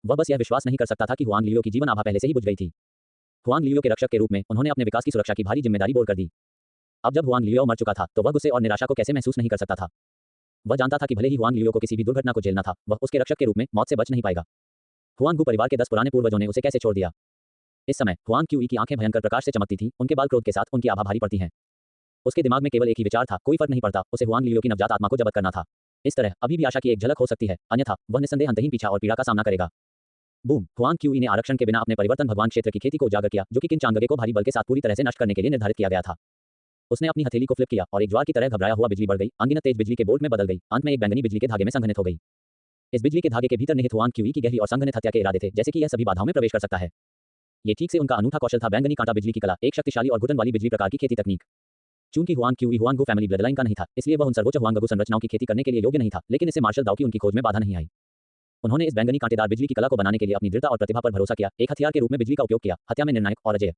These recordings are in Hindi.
वह बस यह विश्वास नहीं कर सकता था कि हुआंग लियो की जीवन आभा पहले से ही बुझ गई थी। हुआंग लियो के रक्षक के रूप में उन्होंने अपने विकास की सुरक्षा की भारी जिम्मेदारी बोर कर दी। अब जब हुआंग लियो मर चुका था तो वह गुस्से और निराशा को कैसे महसूस नहीं कर सकता था। वह जानता था कि भले ही हुआंग लियो को किसी भी दुर्घटना को झेलना था, वह उसके रक्षक के रूप में मौत से बच नहीं पाएगा। हुआंग गु परिवार के 10 पुराने पूर्वजों ने उसे कैसे छोड़ दिया। इस समय हुआंग क्यूई की आंखें भयंकर प्रकाश से चमकती थीं, उनके बाल क्रोध के साथ उनकी आभा भारी पड़ती हैं। उसके दिमाग में केवल एक ही विचार था, कोई फर्क नहीं पड़ता, उसे हुआंग लियो की नवजात आत्मा को जब्त करना था। इस तरह अभी भी आशा की एक झलक हो सकती है, अन्यथा वह निस्संदेह अंतहीन पीछा और पीड़ा का सामना करेगा। बूम! हुआंग क्यूई ने आरक्षण के बिना अपने परिवर्तन भगवान क्षेत्र की खेती को उजागर किया, जो कि किनचांगगे को भारी बल के साथ पूरी तरह से नष्ट करने के लिए निर्धारित किया गया था। उसने अपनी हथेली को फ्लिप किया और एक ज्वार की तरह घबराया हुआ बिजली बढ़ गई, अनगिनत तेज बिजली के बोल्ट में बदल गई, अंत में एक बैंगनी बिजली के धागे में संघनित हो गई। इस बिजली के धागे के भीतर निहित हुआंग क्यूई की गहरी और संघनित हत्या के इरादे थे, जैसे कि यह सभी बाधाओं में प्रवेश कर सकता है। ये ठीक से उनका अनूठा कौशल था, बैंगनी कांटा बिजली की कला, एक शक्तिशाली और घुटन वाली बिजली प्रकार की खेती तकनीक। चूंकि हुआंग क्यूई हुआंग गु फैमिली ब्लडलाइन का नहीं था, इसलिए वह उन सर्वोच्च हुआंग संरचनाओं की खेती करने के लिए योग्य नहीं था, लेकिन इससे मार्शल दाओ की उनकी खोज में बाधा नहीं आई। उन्होंने इस बैंगनी कांटेदार बिजली की कला को बनाने के लिए अपनी दृढ़ता और प्रतिभा पर भरोसा किया, एक हथियार के रूप में बिजली का उपयोग किया, हत्या में निर्णायक और अजेय।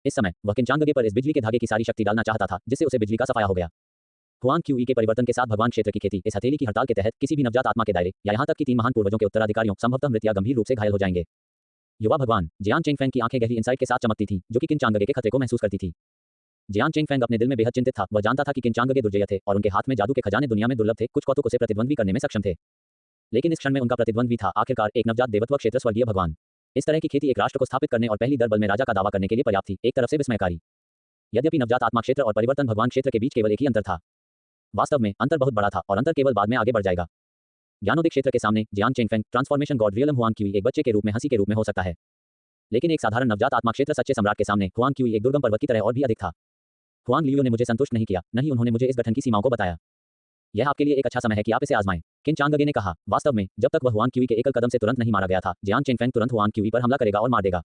इस समय वह किनचांगगे पर इस बिजली के धागे की सारी शक्ति डालना चाहता था, जिससे उसे बिजली का सफाया हो गया। हुआंग क्यूई के परिवर्तन के साथ भगवान क्षेत्र की खेती इस हथेली की हड़ताल के तहत किसी भी नवजात आत्मा के दायरे या यहां तक कि 3 महान पूर्वजों के उत्तराधिकारियों संभवतः मृत या गंभीर रूप से घायल हो जाएंगे। युवा भगवान जियान चेंगफेंग की आंखें गहरी इंसाइट के साथ चमकती थीं, जो कि किनचांगगे के खतरे को महसूस करती थी। जियान चेंगफेंग अपने दिल में बेहद चिंतित था, वह जानता था कि किनचांगगे दुर्जय थे और उनके हाथ में जादू के खजाने दुनिया में दुर्लभ थे, कुछ कौतुक उसे प्रतिद्वंद्वी करने में सक्षम थे। लेकिन इस क्षण में उनका प्रतिद्वंद्वी था आखिरकार एक नवजात देवत्व क्षेत्र स्वर्गीय भगवान। इस तरह की खेती एक राष्ट्र को स्थापित करने और पहली दरबल में राजा का दावा करने के लिए पर्याप्त थी, एक तरफ से विस्मयकारी। यद्यपि नवजात आत्मा क्षेत्र और परिवर्तन भगवान क्षेत्र के बीच केवल एक ही अंतर था, वास्तव में अंतर बहुत बड़ा था और अंतर केवल बाद में आगे बढ़ जाएगा। ज्ञानोदय क्षेत्र के सामने Jian Chengfeng transformation god realm Huang Qi एक बच्चे के रूप में हंसी के रूप में हो सकता है, लेकिन एक साधारण नवजात आत्मा क्षेत्र सच्चे सम्राट के सामने हुआंग क्यूई एक दुर्गम पर्वत की तरह और भी अधिक था। हुआंग लियो ने मुझे संतुष्ट नहीं किया, नहीं उन्होंने मुझे इस गठन की सीमाओं को बताया। यह आपके लिए एक अच्छा समय है कि आप इसे आजमाएं, किनचांगगे ने कहा। वास्तव में जब तक वह हुआंग क्यूई के एकल कदम से तुरंत नहीं मारा गया था, जियान चेंगफेंग तुरंत हुआंग क्यूई पर हमला करेगा और मार देगा।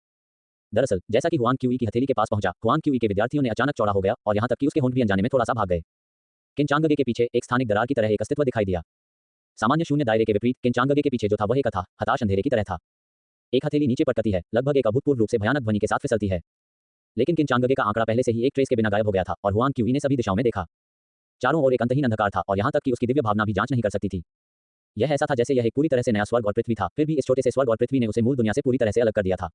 दरअसल जैसा कि हुआंग क्यूई की हथेली के पास पहुंचा, हुआंग क्यूई के विद्यार्थियों ने अचानक चौड़ा हो गया और यहां तक कि उसके होंठ भी अनजाने में थोड़ा सा भाग गए। किनचांगगे के पीछे एक स्थानिक दरार की तरह एक अस्तित्व दिखाई दिया। सामान्य शून्य दायरे के विपरीत किनचांगगे के पीछे जो था वह एक था हताश अंधेरे की तरह था। एक हथेली नीचे पटकती है, लगभग एक अभूतपूर्व रूप से भयानक ध्वनि के साथ फिसलती है। लेकिन किनचांगगे का आंकड़ा पहले से ही एक ट्रेस के बिना गायब हो गया था और हुआंग क्यूई ने सभी दिशाओं में देखा। चारों ओर एक अंतहीन अंधकार था और यहां तक कि उसकी दिव्य भावना भी जांच नहीं कर सकती थी। यह ऐसा था जैसे यह एक पूरी तरह से नया स्वर्ग और पृथ्वी था, फिर भी इस छोटे से स्वर्ग और पृथ्वी ने उसे मूल दुनिया से पूरी तरह से अलग कर दिया था।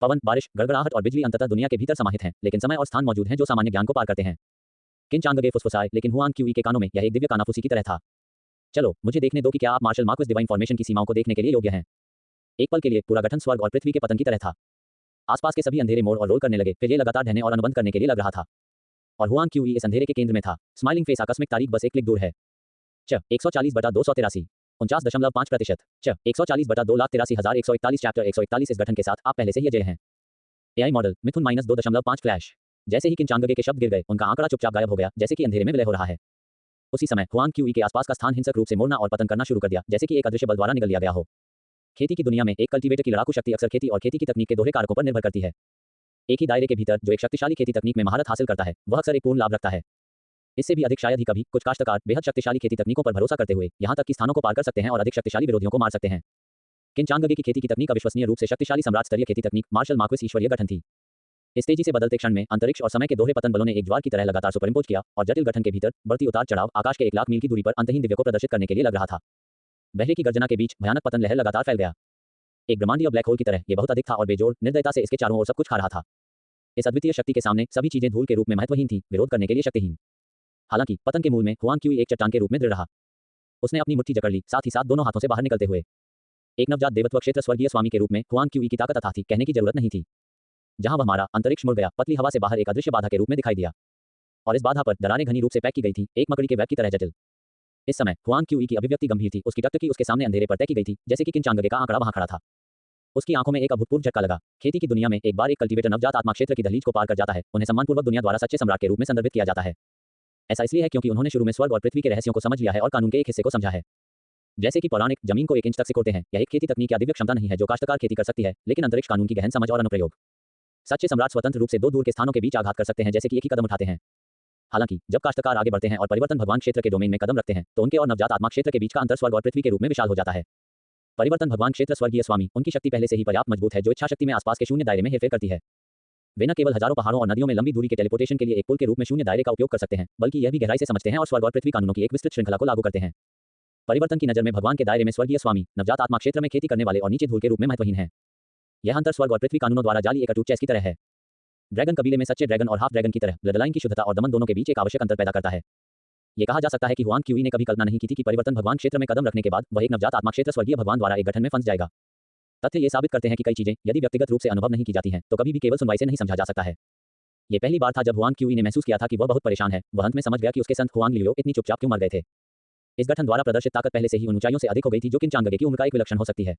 पवन, बारिश, गड़गड़ाहट और बिजली अंततः दुनिया के भीतर समाहित हैं, लेकिन समय और स्थान मौजूद हैं जो सामान्य ज्ञान को पार करते हैं। किनचांगगे फुसफुसाए, लेकिन हुआंग क्यूई के कानों में यह एक दिव्य कानाफूसी की तरह था। चलो मुझे देखने दो कि क्या आप मार्शल मार्क्वेस डिवाइन फॉर्मेशन की सीमाओं को देखने के लिए योग्य हैं। एक पल के लिए पूरा गठन स्वर्ग और पृथ्वी के पतन की तरह था। आसपास के सभी अंधेरे मोड़ और रोल करने लगे, फिर ये लगातार ढहने और अनुबंध करने के लिए लग रहा था। और हुआंग क्यूई इस अंधेरे के केंद्र में था। स्माइलिंग फेस आकस्मिक तारीख बस एक क्लिक दूर है। 140/283 49.5%। 140/2,83,141 चैप्टर 141 इस गठन के साथ आप पहले से ही अजय हैं। एआई मॉडल मिथुन -2.5 फ्लैश। जैसे ही किनचांगगे के शब्द गिर गए, उनका आंकड़ा चुपचाप गायब हो गया, जैसे कि अंधेरे में विलय हो रहा है। उसी समय हुआंग क्यूई के आसपास का स्थान हिंसक रूप से मोड़ना और पतन करना शुरू कर दिया, जैसे कि एक अदृश्य बल द्वारा निगल लिया गया हो। खेती की दुनिया में एक कल्टीवेटर की लड़ाकू शक्ति अक्सर खेती और खेती की तकनीक के दोहरे कारकों पर निर्भर करती है। एक ही दायरे के भीतर जो एक शक्तिशाली खेती तकनीक में महारत हासिल करता है, वह अक्सर एक पूर्ण लाभ रखता है। इससे भी अधिक शायद ही कभी कुछ काश्तकार बेहद शक्तिशाली खेती तकनीकों पर भरोसा करते हुए यहां तक कि स्थानों को पार कर सकते हैं और अधिक शक्तिशाली विरोधियों को मार सकते हैं। किनचांगगे की खेती की तकनीक अविश्वसनीय रूप से शक्तिशाली सम्राट स्तरीय खेती तकनीक मार्शल मार्क्वेस ईश्वरीय गठन थी। इस तेजी से बदलते क्षण में अंतरिक्ष और समय के दोहरे पतन बलों ने एक ज्वार की तरह लगातार सुपरइम्पोज किया और जटिल गठन के भीतर बढ़ती उतार चढ़ाव आकाश के 1 लाख मील की दूरी पर अंतहीन दिव्य को प्रदर्शित करने के लिए लग रहा था। बहरे की गर्जना के बीच भयानक पतन लहर लगातार फैल गया। एक ब्रह्मांडीय ब्लैक होल की तरह ये बहुत अधिक था और बेजोड़ निर्दयता से इसके चारों ओर सब कुछ खा रहा था। इस अद्वितीय शक्ति के सामने सभी चीजें धूल के रूप में महत्वहीन थीं, विरोध करने के लिए शक्तिहीन। हालांकि पतन के मूल में हुआंग क्यूई एक चट्टान के रूप में दृढ़ रहा। उसने अपनी मुट्ठी जकड़ ली, साथ ही साथ दोनों हाथों से बाहर निकलते हुए। एक नवजात देवत्व क्षेत्र स्वर्गीय स्वामी के रूप में हुआंग क्यूई की ताकत थी, कहने की जरूरत नहीं थी। जहां वह मारा, अंतरिक्ष मुड़ गया, पतली हवा से बाहर एक अदृश्य बाधा के रूप में दिखाई दिया। और इस बाधा पर दरारें घनी रूप से पैक की गई थी, एक मकड़ी के वेब की तरह जटिल। इस समय हुआंग क्यूई की अभिव्यक्ति गंभीर थी, उसकी टकटकी उसके सामने अंधेरे पर तय की गई थी, जैसे कि किनचांगगे का आंकड़ा वहां खड़ा था। उसकी आंखों में एक अभूतपूर्व झटका लगा। खेती की दुनिया में एक बार एक कल्टीवेटर नवजात आत्मा क्षेत्र की दहलीज को पार कर जाता है, उन्हें सम्मानपूर्वक दुनिया द्वारा सच्चे सम्राट के रूप में संदर्भित किया जाता है। ऐसा इसलिए है क्योंकि उन्होंने शुरू में स्वर्ग और पृथ्वी के रहस्यों को समझ लिया है और कानून के एक हिस्से को समझा है। जैसे कि पौराणिक जमीन को 1 इंच तक सिकोड़ते हैं, यह एक खेती तकनीक या दिव्य क्षमता नहीं है जो काश्तकार खेती कर सकती है, लेकिन अंतरिक्ष कानून की गहन समझ और अनुप्रयोग। सच्चे सम्राट स्वतंत्र रूप से 2 दूर के स्थानों के बीच आघात कर सकते हैं, जैसे कि एक ही कदम उठाते हैं। हालांकि जब काश्तकार आगे बढ़ते हैं और परिवर्तन भगवान क्षेत्र के डोमेन में कदम रखते हैं, तो उनके और नवजात आत्मा क्षेत्र के बीच का अंतर स्वर्ग और पृथ्वी के रूप में विशाल हो जाता है। परिवर्तन भगवान क्षेत्र स्वर्गीय स्वामी, उनकी शक्ति पहले से ही पर्याप्त मजबूत है जो इच्छा शक्ति में आसपास के शून्य दायरे में हेरफेर करती है। वे न केवल हजारों पहाड़ों और नदियों में लंबी दूरी के टेलीपोर्टेशन के लिए एक पुल के रूप में शून्य दायरे का उपयोग कर सकते हैं, बल्कि यह भी गहराई से समझते हैं और स्वर्ग और पृथ्वी कानूनों की एक विस्तृत श्रृंखला को लागू करते हैं। परिवर्तन की नजर में भगवान के दायरे में स्वर्गीय स्वामी नवजात आत्मा क्षेत्र में खेती करने वाले और नीचे धूल के रूप में महत्वहीन है। यह अंतर स्वर्ग और पृथ्वी कानूनों द्वारा जाली एक अटूट चेस की तरह है। ड्रैगन कबीले में सच्चे ड्रैगन और हाफ ड्रैगन की तरह ब्लडलाइन की शुद्धता और दमन दोनों के बीच एक आवश्यक अंतर पैदा करता है। यह कहा जा सकता है कि हुआंग क्यूई ने कभी कल्पना नहीं की थी कि परिवर्तन भगवान क्षेत्र में कदम रखने के बाद वह एक नवजात आत्मा क्षेत्र स्वर्गीय भगवान द्वारा एक गठन में फंस जाएगा। तथ्य ये साबित करते हैं कि कई चीजें यदि व्यक्तिगत रूप से अनुभव नहीं की जाती हैं तो कभी भी केवल सुनवाई से नहीं समझा जा सकता है। ये पहली बार था जब हुआंग क्यूई ने महसूस किया था कि वह बहुत परेशान है। वह अंत में समझ गया कि उसके संत हुआंग लियो इतनी चुपचाप क्यों मर गए थे। इस गठन द्वारा प्रदर्शित ताकत पहले से ही उन ऊंचाइयों से अधिक हो गई थी जो किनचांगगे की उम्र का एक विलक्षण हो सकती है।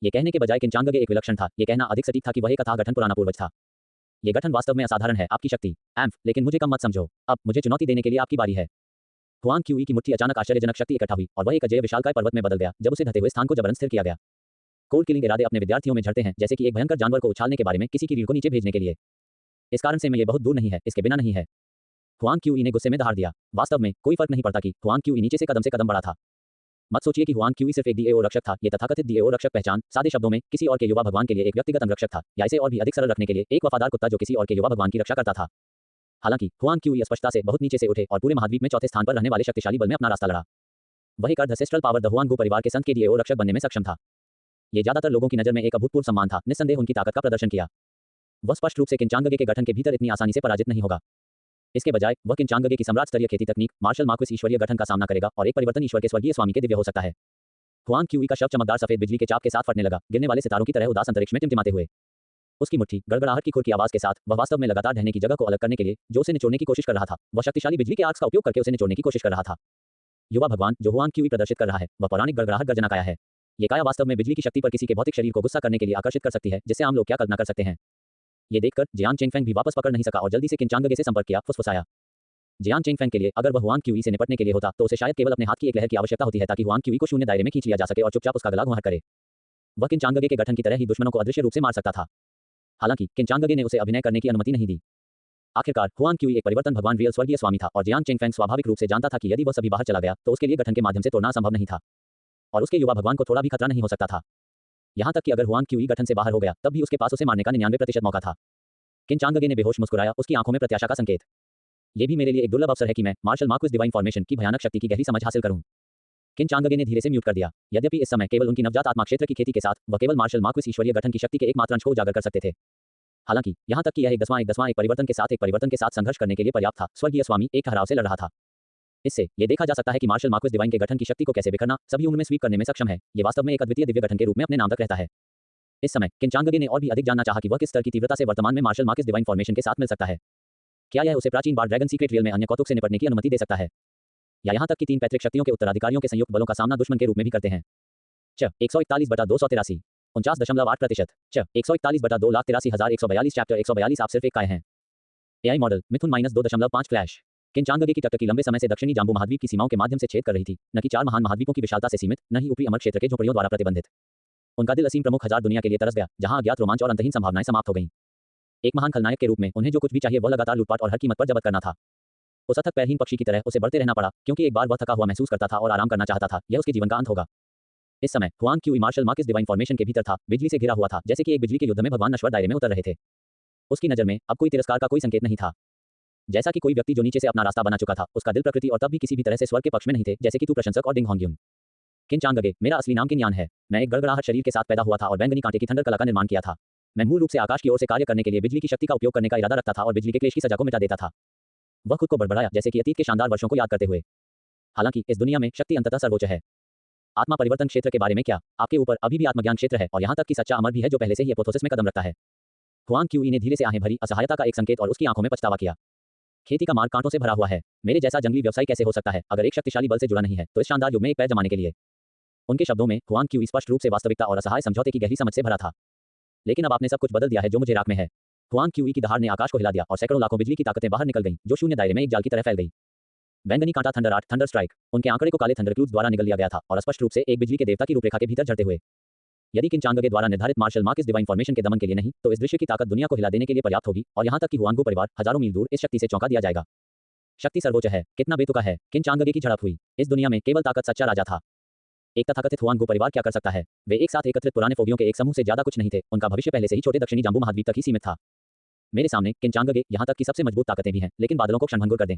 ये कहने के बजाय किनचांगगे एक विलक्षण था, ये कहना अधिक सटीक था कि वह एक अथाह गठन पुराना पूर्वज था। ये गठन वास्तव में असाधारण है, आपकी शक्ति एम्फ, लेकिन मुझे कम मत समझो। अब मुझे चुनौती देने के लिए आपकी बारी है। हुआंग क्यूई की मुट्ठी अचानक आश्चर्यजनक शक्ति इकट्ठा हुई और वह एक अजय विशालकाय पर्वत में बदल गया जब उसे ढहते हुए स्थान को जबरन स्थिर किया गया। कोल्ड किलिंग इरादे अपने विद्यार्थियों में झड़ते हैं, जैसे कि एक भयंकर जानवर को उछालने के बारे में किसी की रीढ़ को नीचे भेजने के लिए। इस कारण से मैं ये बहुत दूर नहीं है, इसके बिना नहीं है। हुआंग क्यूई ने गुस्से में दहाड़ दिया। वास्तव में कोई फर्क नहीं पड़ता कि हुआंग क्यूई नीचे से कदम बढ़ा था। मत सोचिए कि हुआंग क्यूई सिर्फ एक डीएओ रक्षक था। ये तथाकथित डीएओ रक्षक पहचान सादे शब्दों में किसी और के युवा भगवान के लिए एक व्यक्तिगत अंगरक्षक था, या इसे और भी अधिक सरल रखने के लिए एक वफादार कुत्ता जो किसी और के युवा भगवान की रक्षा करता था। हालांकि हुआंग क्यूई स्पष्टता से बहुत नीचे से उठे और पूरे महाद्वीप में चौथे स्थान पर रहने वाले शक्तिशाली बल में अपना रास्ता लड़ा। वह एक अर्धसेस्ट्रल पावर द हुआंग गो परिवार के संत के डीएओ रक्षक बनने में सक्षम था। ये ज्यादातर लोगों की नजर में एक अभूतपूर्व सम्मान था। निस्संदेह उनकी ताकत का प्रदर्शन किया। वह स्पष्ट रूप से किनचांगगे के गठन के भीतर इतनी आसानी से पराजित नहीं होगा। इसके बजाय वह किनचांगगे की सम्राट स्तरीय खेती तकनीक मार्शल मार्क्विस ईश्वरीय गठन का सामना करेगा और एक परिवर्तन ईश्वर के स्वर्गीय स्वामी के दिव्य हो सकता है। हुआंग क्यूई का शव चमकदार सफेद बिजली के चाप के साथ फटने लगा, गिरने वाले सितारों की तरह उदास अंतरिक्ष में टिमटिमाते हुए। उसकी मुट्ठी गड़गड़ाहट की खुर की आवाज के साथ वह वास्तव में लगातार ढहने की जगह को अलग करने के लिए जो उसे निचोड़ने की कोशिश कर रहा था, वह शक्तिशाली बिजली के आर्क्स का उपयोग करके उसे निचोड़ने की कोशिश कर रहा था। युवा भगवान जो हुआंग क्यूई प्रदर्शित कर रहा है वह पौराणिक गड़गड़ाहट गर्जना काया है। ये काया वास्तव में बिजली की शक्ति पर किसी के भौतिक शरीर को गुस्सा करने के लिए आकर्षित कर सकती है, जिससे आम लोग क्या कल्पना कर सकते हैं। ये देखकर जियान चेंगफेंग भी वापस पकड़ नहीं सका और जल्दी से किनचांगगे से संपर्क किया, फुसफुसाया। जियान चेंगफेंग के लिए अगर वह हुआंग क्यूई से निपटने के लिए होता तो उसे शायद केवल अपने हाथ की एक लहर की आवश्यकता होती है ताकि हुआंग क्यूई को शून्य दायरे में खींच लिया जा सके और चुपचाप उसका गला घुमार करे। वह किनचांगगे के गठन की तरह ही दुश्मनों को अदृश्य रूप से मार सकता था। हालांकि किनचांगगे ने उसे अभिनय करने की अनुमति नहीं दी। आखिरकार हुआंग क्यूई एक परिवर्तन भगवान रियल स्वर्गीय स्वामी था और जियान चेंगफेंग स्वाभाविक रूप से जानता था कि यदि वह सभी बाहर चला गया तो उसके लिए गठन के माध्यम से तोड़ना संभव नहीं था और उसके युवा भगवान को थोड़ा भी खतरा नहीं हो सकता था। यहां तक कि अगर हुआंग क्यूई गठन से बाहर हो गया तब भी उसके पास उसे मारने का 99% मौका था। किनचांगगे ने बेहोश मुस्कुराया, उसकी आंखों में प्रत्याशा का संकेत। ये भी मेरे लिए एक दुर्लभ अवसर है कि मैं मार्शल मार्क्विस डिवाइन फॉर्मेशन की भयानक शक्ति की गहरी समझ हासिल करूं। किनचांगगे ने धीरे से म्यूट कर दिया। यद्यपि इस समय केवल उनकी नवजात आत्मा क्षेत्र की खेती के साथ वह केवल मार्शल मार्क्विस ईश्वरीय गठन की शक्ति के एकमात्र अंश को उजागर कर सकते थे। हालांकि यहां तक कि यह एक दसवां एक परिवर्तन के साथ संघर्ष करने के लिए पर्याप्त था। स्वर्गीय स्वामी एक ठहराव से लड़ रहा था। इससे यह देखा जा सकता है कि मार्शल मार्क्विस डिवाइन के गठन की शक्ति को कैसे बिखरना सभी उम्र में स्वीप करने में सक्षम है। ये वास्तव में एक अद्वितीय दिव्य गठन के रूप में अपने नाम तक रहता है। इस समय किनचांगगे ने और भी अधिक जानना चाहा कि वह किस स्तर की तीव्रता से वर्तमान में मार्शल मार्क्विस डिवाइन फॉर्मेशन के साथ मिल सकता है। क्या यह उसे प्राचीन बार ड्रैगन सीक्रेट रियल में अन्य कौतुक से निपटने की अनुमति दे सकता है, या यहां तक कि 3 पैतृक शक्तियों के उत्तराधिकारियों के संयुक्त बलों का सामना दुश्मन के रूप में भी करते हैं। 141/283 49.8%। 141/2,83,142 चैप्टर 142 आप सिर्फ एक काय हैं। एआई मॉडल मिथुन -2.5 फ्लैश। किनचांगगे की टकटकी लंबे समय से दक्षिणी जाम्बू महाद्वीप की सीमाओं के माध्यम से छेद कर रही थी, न कि 4 महान महाद्वीपों की विशालता से सीमित, न ही ऊपरी अमर क्षेत्र के झोपड़ियों द्वारा प्रतिबंधित। उनका दिल असीम प्रमुख हजार दुनिया के लिए तरस गया, जहां अज्ञात रोमांच और अंतहीन संभावनाएं समाप्त हो गईं। एक महान खलनायक के रूप में उन्हें जो कुछ भी चाहिए वह लगातार लूटपाट और हर कीमत पर जब्त करना था। उस अथक पैरहीन पक्षी की तरह उसे बढ़ते रहना पड़ा, क्योंकि एक बार वह थका हुआ महसूस करता था और आराम करना चाहता था। यह उसके जीवन का अंत होगा। इस समय Huang Qi marshal marquis divine formation के भीतर था, बिजली से घिरा हुआ था, जैसे कि एक बिजली के युद्ध में भगवान नश्वर दायरे में उतर रहे थे। उसकी नजर में अब कोई तिरस्कार का कोई संकेत नहीं था। जैसा कि कोई व्यक्ति जो नीचे से अपना रास्ता बना चुका था, उसका दिल प्रकृति और तब भी किसी भी तरह से स्वर्ग के पक्ष में नहीं थे, जैसे कि तू प्रशंसक और डिंग होंग्युन। किनचांगगे, मेरा असली नाम किनयान है। मैं एक गड़गड़ाहट शरीर के साथ पैदा हुआ था और बैंगनी कांटे की थंडर कला का निर्माण किया था। मैं मूल रूप से आकाश की ओर से कार्य करने के लिए बिजली की शक्ति का उपयोग करने का इरादा रखता था और बिजली के क्लेश की सजा को मिटा देता था। वह खुद को बड़बड़ाया, जैसे कि अतीत के शानदार वर्षों को याद करते हुए। हालांकि इस दुनिया में शक्ति अंततः सर्वोच्च है। आत्मा परिवर्तन क्षेत्र के बारे में क्या? आपके ऊपर अभी भी आत्मज्ञान क्षेत्र है और यहाँ तक कि सच्चा अमर भी है जो पहले से ही एपोथोसिस में कदम रखता है। हुआंग क्यूई ने धीरे से आहें भरी, असहायता का एक संकेत और उसकी आंखों में पछतावा किया। खेती का मार्ग कांटों से भरा हुआ है। मेरे जैसा जंगली व्यवसायी कैसे हो सकता है अगर एक शक्तिशाली बल से जुड़ा नहीं है तो इस शानदार युग में एक पैर जमाने के लिए। उनके शब्दों में हुआंग क्यूई स्पष्ट रूप से वास्तविकता और असहाय समझौते की गहरी समझ से भरा था। लेकिन अब आपने सब कुछ बदल दिया है जो मुझे राख में है। हुआंग क्यूई की दहाड़ ने आकाश को हिला दिया और सैकड़ों लाखों बिजली की ताकतें बाहर निकल गईं, जो शून्य दायरे में एक जाल की तरह फैल गई। बैंगनी कांटा थंडर 8 थंडर स्ट्राइक। उनके आंकड़े को काले थंडर क्यूब्स द्वारा निगल लिया गया था और स्पष्ट रूप से एक बिजली के देवता की रूपरेखा के भीतर झड़ते हुए। यदि किनचांगगे द्वारा निर्धारित मार्शल मार्क्विस डिवाइन फॉर्मेशन के दमन के लिए नहीं तो इस दृश्य की ताकत दुनिया को हिला देने के लिए पर्याप्त होगी और यहां तक कि हुआंग गो परिवार हजारों मील दूर इस शक्ति से चौंका दिया जाएगा। शक्ति सर्वोच्च है, कितना बेतुका है। किनचांगगे की झड़प हुई। इस दुनिया में केवल ताकत सच्चा राजा था। एक तथाकथित हुआंग गो परिवार क्या कर सकता है? वे एक साथ एकत्रित पुराने फोबियों के एक समूह से ज्यादा कुछ नहीं थे। उनका भविष्य पहले से ही छोटे दक्षिणी जाम्बू महाद्वीप तक ही सीमित था। मेरे सामने किनचांगगे, यहाँ तक कि सबसे मजबूत ताकतें भी हैं, लेकिन बादलों को क्षणभंगुर कर दें।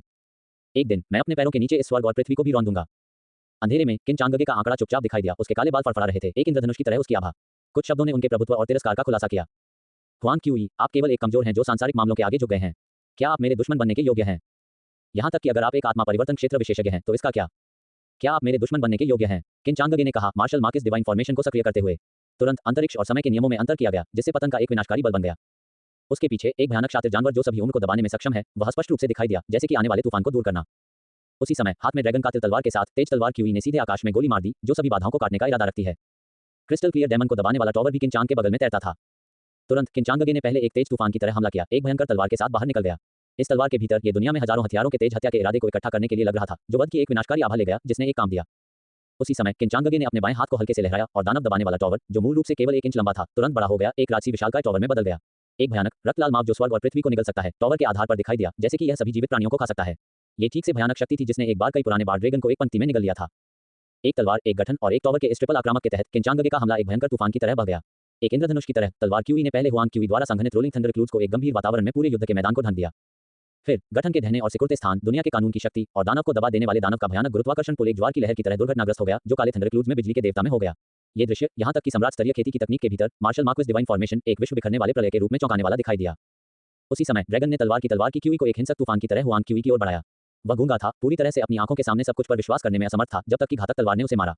एक दिन मैं अपने पैरों के नीचे इस स्वर्ग और पृथ्वी को भी रौंद दूंगा। अंधेरे में किन चांगगे का आंकड़ा चुपचाप दिखाई दिया, उसके काले बाल फड़फड़ा रहे थे, एक इंद्रधनुष की तरह उसकी आभा। कुछ शब्दों ने उनके प्रभुत्व और तिरस्कार का खुलासा किया। हुआंग क्यूई, आप केवल एक कमजोर हैं जो सांसारिक मामलों के आगे झुक गए हैं। क्या आप मेरे दुश्मन बनने के योग्य हैं? यहाँ तक कि अगर आप एक आत्मा परिवर्तन क्षेत्र विशेषज्ञ हैं तो इसका क्या? क्या आप मेरे दुश्मन बनने के योग्य हैं? किन चांगगे ने कहा, मार्शल मार्किस डिवाइन फॉर्मेशन को सक्रिय करते हुए। तुरंत अंतरिक्ष और समय के नियमों में अंतर किया गया, जिससे पतन का एक विनाशकारी बल बन गया। उसके पीछे एक भयानक शातिर जानवर जो सभी उम्र को दबाने में सक्षम है, वह स्पष्ट रूप से दिखाई दिया, जैसे कि आने वाले तूफान को दूर करना। उसी समय हाथ में ड्रैगन कातिल तलवार के साथ तेज तलवार क्यूई ने सीधे आकाश में गोली मार दी, जो सभी बाधाओं को काटने का इरादा रखती है। क्रिस्टल क्लियर डेमन को दबाने वाला टॉवर भी किन चांग के बगल में तैरता था। तुरंत किन चांगगे ने पहले एक तेज तूफान की तरह हमला किया, एक भयंकर तलवार के साथ बाहर निकल गया। इस तलवार के भीतर ये दुनिया में हजारों हथियारों के तेज हत्या के इरादे को इकट्ठा करने के लिए लग रहा था, जो वध की एक विनाशकारी आभा ले गया, जिसने एक काम दिया। उसी समय किन चांगगे ने अपने बाएं हाथ को हल्के से लहराया और दानव दबाने वाला टॉवर, जो मूल रूप से केवल 1 इंच लंबा था, तुरंत बड़ा हो गया, एक राजसी विशालकाय टॉवर में बदल गया। एक भयानक रक्तलाल माप जो स्वर्ग और पृथ्वी को निगल सकता है, टॉवर के आधार पर दिखाई दिया, जैसे कि यह सभी जीवित प्राणियों को खा सकता है। ये ठीक से भयानक शक्ति थी जिसने एक बार कई पुराने बार ड्रैगन को एक पंक्ति में निगल लिया था। एक तलवार, एक गठन और एक टॉवर के इस ट्रिपल आक्रामक के तहत किन चांगगे का हमला एक भयंकर तूफान की तरह बह गया। एक इंद्रधनुष की तरह तलवार क्यूई ने पहले हुआंग क्यूई द्वारा संघनित रोलिंग थंडर क्लूज को एक गंभीर वातावरण में पूरे युद्ध के मैदान को ढक दिया। फिर गठन के ढहने और सिकुड़ते स्थान, दुनिया के कानून की शक्ति और दानव को दबा देने वाले दानव का भयानक गुरुत्वाकर्षण पुल एक ज्वार की लहर की तरह दुर्घटनाग्रस्त हो गया, जो काले थंडर क्लूज में बिजली के देवता में हो गया। ये दृश्य यहाँ तक कि सम्राट स्तरीय खेती की तकनीक के भीतर मार्शल मार्क्वेस डिवाइन फॉर्मेशन एक विश्व बिखरने वाले प्रलय के रूप में चौंकाने वाला दिखाई दिया। उसी समय ड्रैगन ने तलवार की क्यूई को एक हिंसक तूफान की तरह हुआंग क्यूई की ओर बढ़ाया। वह गूंगा था, पूरी तरह से अपनी आंखों के सामने सब कुछ पर विश्वास करने में असमर्थ था, जब तक कि घातक तलवार ने उसे मारा।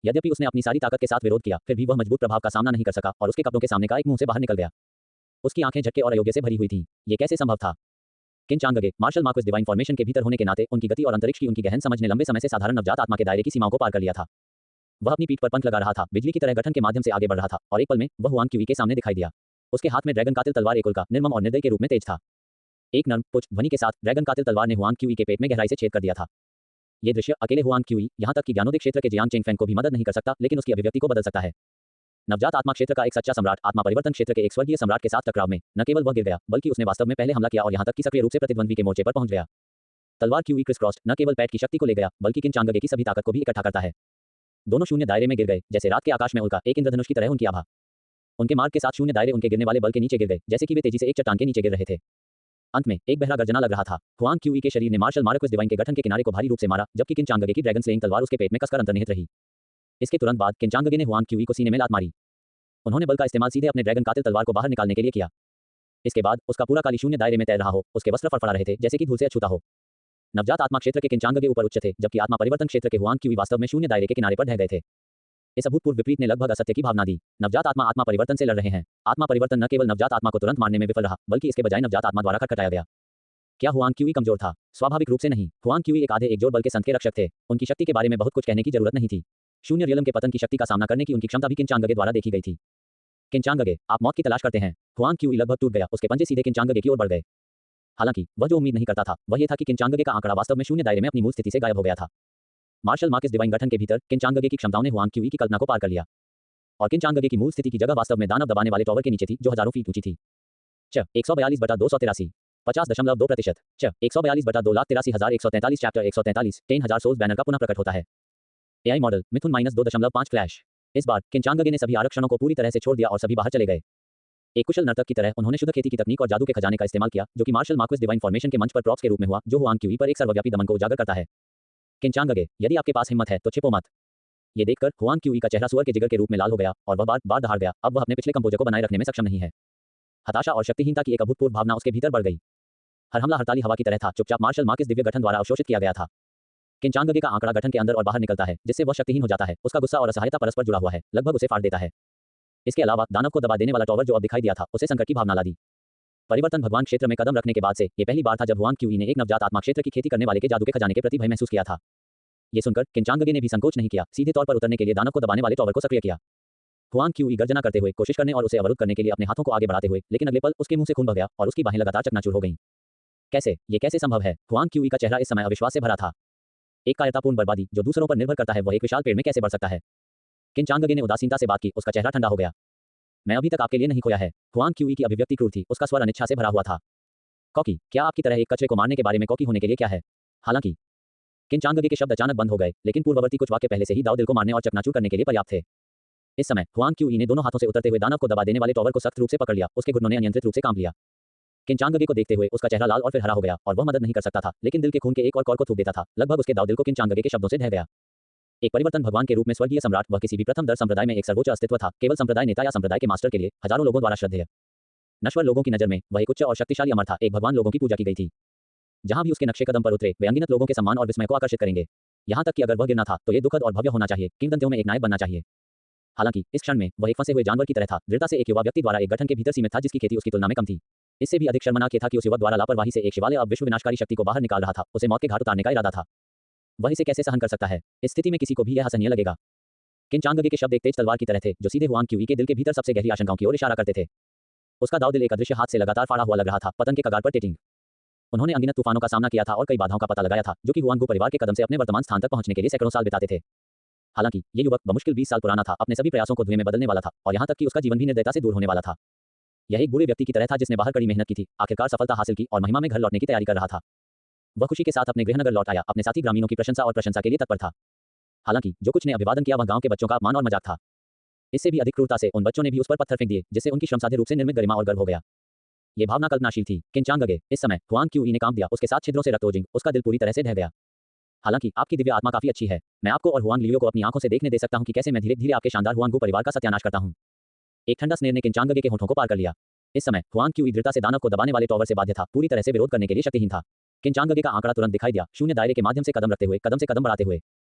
यद्यपि उसने अपनी सारी ताकत के साथ विरोध किया, फिर भी वह मजबूत प्रभाव का सामना नहीं कर सका और उसके कपड़ों के सामने का एक मुंह से बाहर निकल गया। उसकी आंखें झटके और अयोग्य से भरी हुई थीं। ये कैसे संभव था? किन चांगगे मार्शल मार्क्वेस डिवाइन फॉर्मेशन के भीतर होने के नाते उनकी गति और अंतरिक्ष की उनकी गहन समझ ने लंबे समय से साधारण नवजात आत्मा के दायरे की सीमाओं को पार कर लिया था। वह अपनी पीठ पर पंख लगा रहा था, बिजली की तरह गठन के माध्यम से आगे बढ़ रहा था, और एक पल में वह हुआंग क्यूई के सामने दिखाई दिया। उसके हाथ में ड्रैगन कातिल तलवार एक उल्का, निर्मम और निर्दयी के रूप में तेज था। एक नर्म पुच्छ ध्वनि के साथ ड्रैगन कातिल तलवार ने हुआंग क्यूई के पेट में गहराई से छेद कर दिया था। ये दृश्य अकेले हुआंग क्यूई, यहाँ तक कि ज्ञानोदय क्षेत्र के जियांग चेंगफेंग को भी मदद नहीं कर सकता, लेकिन उसकी अभिव्यक्ति को बदल सकता है। नवजात आत्मा क्षेत्र का एक सच्चा सम्राट आत्मा परिवर्तन क्षेत्र के एक स्वर्गीय सम्राट के साथ टकराव में न केवल वह गिर गया, बल्कि उसने वास्तव में पहले हमला किया और यहाँ तक कि सक्रिय रूप से प्रतिद्वंद्वी के मोर्चे पर पहुंच गया। तलवार क्यूई क्रिस क्रॉस्ड न केवल पैट की शक्ति को ले गया, बल्कि किन चांगगे की सभी ताकत को भी इकट्ठा करता है। दोनों शून्य दायरे में गिर गए, जैसे रात के आकाश में उल्का, एक इंद्रधनुष की तरह उनकी आभा। उनके मार्ग के साथ शून्य दायरे उनके गिरने वाले बल के नीचे गिर गए, जैसे कि वे तेजी से एक चट्टान के नीचे गिर रहे थे। अंत में एक बहरा गर्जना लग रहा था। हुआंग क्यूई के शरीर ने मार्शल मार्क्वेस डिवाइन के गठन के किनारे को भारी रूप से मारा, जबकि किन चांगगे की ड्रैगन स्लेइंग तलवार उसके पेट में कसकर अंतर्निहित रही। इसके तुरंत बाद किन चांगगे ने हुआंग क्यूई को सीने में लात मारी। उन्होंने बल का इस्तेमाल सीधे अपने ड्रैगन कातिल तलवार को बाहर निकालने के लिए किया। इसके बाद उसका पूरा काली शून्य दायरे में तैर रहा हो, उसके वस्त्र फड़फड़ा रहे थे, जैसे कि धूल से अछूता हो। नवजात आत्मा क्षेत्र के किन चांगगे ऊपर उच्च थे, जबकि आत्मा परिवर्तन क्षेत्र के हुआंग क्यूई वास्तव में शून्य दायरे के किनारे पर ढह गए थे। इस अभूतपूर्व विपरीत ने लगभग असत्य की भावना दी। नवजात आत्मा आत्मा परिवर्तन से लड़ रहे हैं। आत्मा परिवर्तन न केवल नवजात आत्मा को तुरंत मारने में विफल रहा, बल्कि इसके बजाय नवजात आत्मा द्वारा खटखटाया गया। क्या हुआंग क्यूई कमजोर था? स्वाभाविक रूप से नहीं। हुआंग क्यूई एक आधे एकजोड़ बल के संत के रक्षक थे। उनकी शक्ति के बारे में बहुत कुछ कहने की जरूरत नहीं थी। शून्य रियलम के पतन की शक्ति का सामना करने की उनकी क्षमता भी किन चांगगे द्वारा देखी गई थी। किन चांगगे, आप मौत की तलाश करते हैं। हुआंग क्यूई लगभग टूट गया, उसके पंजे सीधे किन चांगगे की ओर बढ़ गए। हालांकि वह जो उम्मीद नहीं करता था वह यह था कि किन चांगगे का आंकड़ा वास्तव में शून्य दायरे में अपनी मूल स्थिति से गायब हो गया था। मार्शल मार्क्वेस डिवाइन गठन के भीतर किन चांगगे की क्षमताओं ने हुआंग क्यूई की कल्पना को पार कर लिया, और किन चांगगे की मूल स्थिति की जगह वास्तव में दानव दबाने वाले टॉवर के नीचे थी, जो हजारों फीट ऊंची थी। 142/283 50.2%। 142/2,83,143 चैप्टर 143 10,000 सोल्स बैनर का पुनः प्रकट होता है। एआई मॉडल मिथुन -2.5 फ्लैश। इस बार किन चांगगे ने सभी आरक्षणों को पूरी तरह से छोड़ दिया और सभी बाहर चले गए। एक कुशल नर्तक की तरह उन्होंने शुद्ध खेती की तकनीक और जादू के खजाने का इस्तेमाल किया, जो कि मार्शल मार्क्वेस डिवाइन फॉर्मेशन के मंच पर प्रॉप्स के रूप में हुआ, जो हुआंग क्यूई पर एक सर्वव्यापी दमन को उजागर करता है। किन चांगगे, यदि आपके पास हिम्मत है तो छिपो मत। ये देखकर हुआंग क्यूई का चेहरा सुअर के जिगर के रूप में लाल हो गया और वह बार दहाड़ गया। अब वह अपने पिछले कंपोजर को बनाए रखने में सक्षम नहीं है। हताशा और शक्तिहीनता की एक अभूतपूर्व भावना उसके भीतर बढ़ गई। हर हमला हड़ताली हवा की तरह था, चुपचाप मार्शल मार्क्वेस दिव्य गठन द्वारा अवशोषित किया गया था। किन चांगगे का आंकड़ा गठन के अंदर और बाहर निकलता है, जिससे वह शक्तिहीन हो जाता है। उसका गुस्सा और असहायता परस्पर जुड़ा हुआ है, लगभग उसे फाड़ देता है। इसके अलावा दानव को दबा देने वाला टॉवर जो अब दिखाई दिया था, उसे संकट की भावना ला दी। परिवर्तन भगवान क्षेत्र में कदम रखने के बाद से ये पहली बार था जब हुआंग क्यूई ने एक नवजात आत्मा क्षेत्र की खेती करने वाले के जादू के खजाने के प्रति भय महसूस किया था। ये सुनकर किन चांगगे ने भी संकोच नहीं किया, सीधे तौर पर उतरने के लिए दानव को दबाने वाले टॉवर को सक्रिय किया। हुआंग क्यूई गर्जना करते हुए कोशिश करने और उसे अवरुद्ध करने के लिए अपने हाथों को आगे बढ़ाते हुए, लेकिन अगले पल उसके मुंह से खून बह गया और उसकी बाहें लगातार चकनाचूर हो गईं। ये कैसे संभव है? हुआंग क्यूई का चेहरा इस समय अविश्वास से भरा था। एक कायरतापूर्ण बर्बादी जो दूसरों पर निर्भर करता है, वह एक विशाल पेड़ में कैसे बढ़ सकता है? किन चांगगे ने उदासीनता से बात की, उसका चेहरा ठंडा हो गया। मैं अभी तक आपके लिए नहीं खोया है। हुआंग क्यूई की अभिव्यक्ति क्रूर थी, उसका स्वर अनिच्छा से भरा हुआ था। कॉकी, क्या आपकी तरह एक कचरे को मारने के बारे में कॉकी होने के लिए क्या है? हालांकि किन चांगगे के शब्द अचानक बंद हो गए, लेकिन पूर्ववर्ती कुछ वाक्य पहले से ही दाव दिल को मारने और चकनाचूर करने के लिए पर्याप्त थे। इस समय हुआंग क्यूई ने दोनों हाथों से उतरते हुए दानव को दबा देने वाले टॉवर को सख्त रूप से पकड़ लिया। उसके घुटनों ने अनियंत्रित रूप से काम लिया। किन चांगगे को देखते हुए उसका चेहरा लाल और फिर हरा हो गया और वह मदद नहीं कर सकता था, लेकिन दिल के खून के एक और कौर को थूक देता था। लगभग उसके दाव दिल को किन चांगगे के शब्दों से ढह गया। एक परिवर्तन भगवान के रूप में स्वर्गीय सम्राट वह किसी भी प्रथम दर संप्रदाय में एक सर्वोच्च अस्तित्व था, केवल संप्रदाय नेता या संप्रदाय के मास्टर के लिए हजारों लोगों द्वारा श्रद्धेय। नश्वर लोगों की नजर में वह एक उच्च और शक्तिशाली अमर था, एक भगवान लोगों की पूजा की गई थी। जहां भी उसके नक्शे कदम पर उतरे वे अनगिनत लोगों के सम्मान और विस्मय को आकर्षित करेंगे। यहाँ तक कि अगर वह गिरना था तो ये दुखद और भव्य होना चाहिए, किंवदंतियों में एक नायक बनना चाहिए। हालांकि इस क्षण में वह एक फंसे हुए जानवर की तरह था, दृढ़ता से एक युवा व्यक्ति द्वारा एक गठन के भीतर सीमित था जिसकी खेती उसकी तुलना में कम थी। इससे भी अधिक शर्मनाक ये था कि उस युवक द्वारा लापरवाही से एक शिवालय अब विश्व विनाशकारी शक्ति को बाहर निकाल रहा था, उसे मौत के घाट उतारने का इरादा था। वह इसे कैसे सहन कर सकता है? इस स्थिति में किसी को भी यह असहनीय लगेगा। किन चांगगे के शब्द एक तेज तलवार की तरह थे जो सीधे हुआंग क्यूई के दिल के भीतर सबसे गहरी आशंकाओं की ओर इशारा करते थे। उसका दाव दिल एक अदृश्य हाथ से लगातार फाड़ा हुआ लग रहा था, पतन के कगार पर टेटिंग। उन्होंने अनगिनत तूफानों का सामना किया था और कई बाधाओं का पता लगाया था जो कि हुआंगू परिवार के कदम से अपने वर्तमान स्थान तक पहुंचने के लिए सैकड़ों साल बिताते थे। हालांकि ये युवक बमुश्किल 20 साल पुराना था, अपने सभी प्रयासों को धुएं में बदलने वाला था और यहाँ तक कि उसका जीवन भी निर्दयता से दूर होने वाला था। यह एक बुरे व्यक्ति की तरह था जिसने बाहर कड़ी मेहनत की थी, आखिरकार सफलता हासिल की और महिमा में घर लौटने की तैयारी कर रहा था। वह खुशी के साथ अपने गृहनगर लौट आया, अपने साथी ग्रामीणों की प्रशंसा और प्रशंसा के लिए तत्पर था। हालांकि जो कुछ ने अभिवादन किया वह गांव के बच्चों का अपमान और मजाक था। इससे भी अधिक क्रूरता से उन बच्चों ने भी उस पर पत्थर फेंक दिए, जिससे उनकी श्रमसाध्य रूप से निर्मित गरिमा और गर्व हो गया। ये भावना कल्पनाशील थी। किन चांगगे इस समय हुआंग क्यूई ने काम दिया, उसके साथ छिद्रों से रक्तोजिंग, उसका दिल पूरी तरह से ढह गया। हालांकि आपकी दिव्य आत्मा काफी अच्छी है, मैं आपको और हुआंग लियो को अपनी आंखों से देखने दे सकता हूं कि कैसे मैं धीरे धीरे आपके शानदार हुआंगू परिवार का सत्यानाश करता हूं। एक ठंडा स्नेह ने किन चांगगे के होठों को पार कर लिया। इस समय हुआंग क्यूई दृढ़ता से दानव को दबाने वाले टॉवर से बाध्य था, पूरी तरह से विरोध करने के लिए शक्तिहीन था। किन चांगगे का आंकड़ा तुरंत दिखाई दिया, शून्य दायरे के माध्यम से कदम रखते हुए, कदम से कदम बढ़ाते हुए।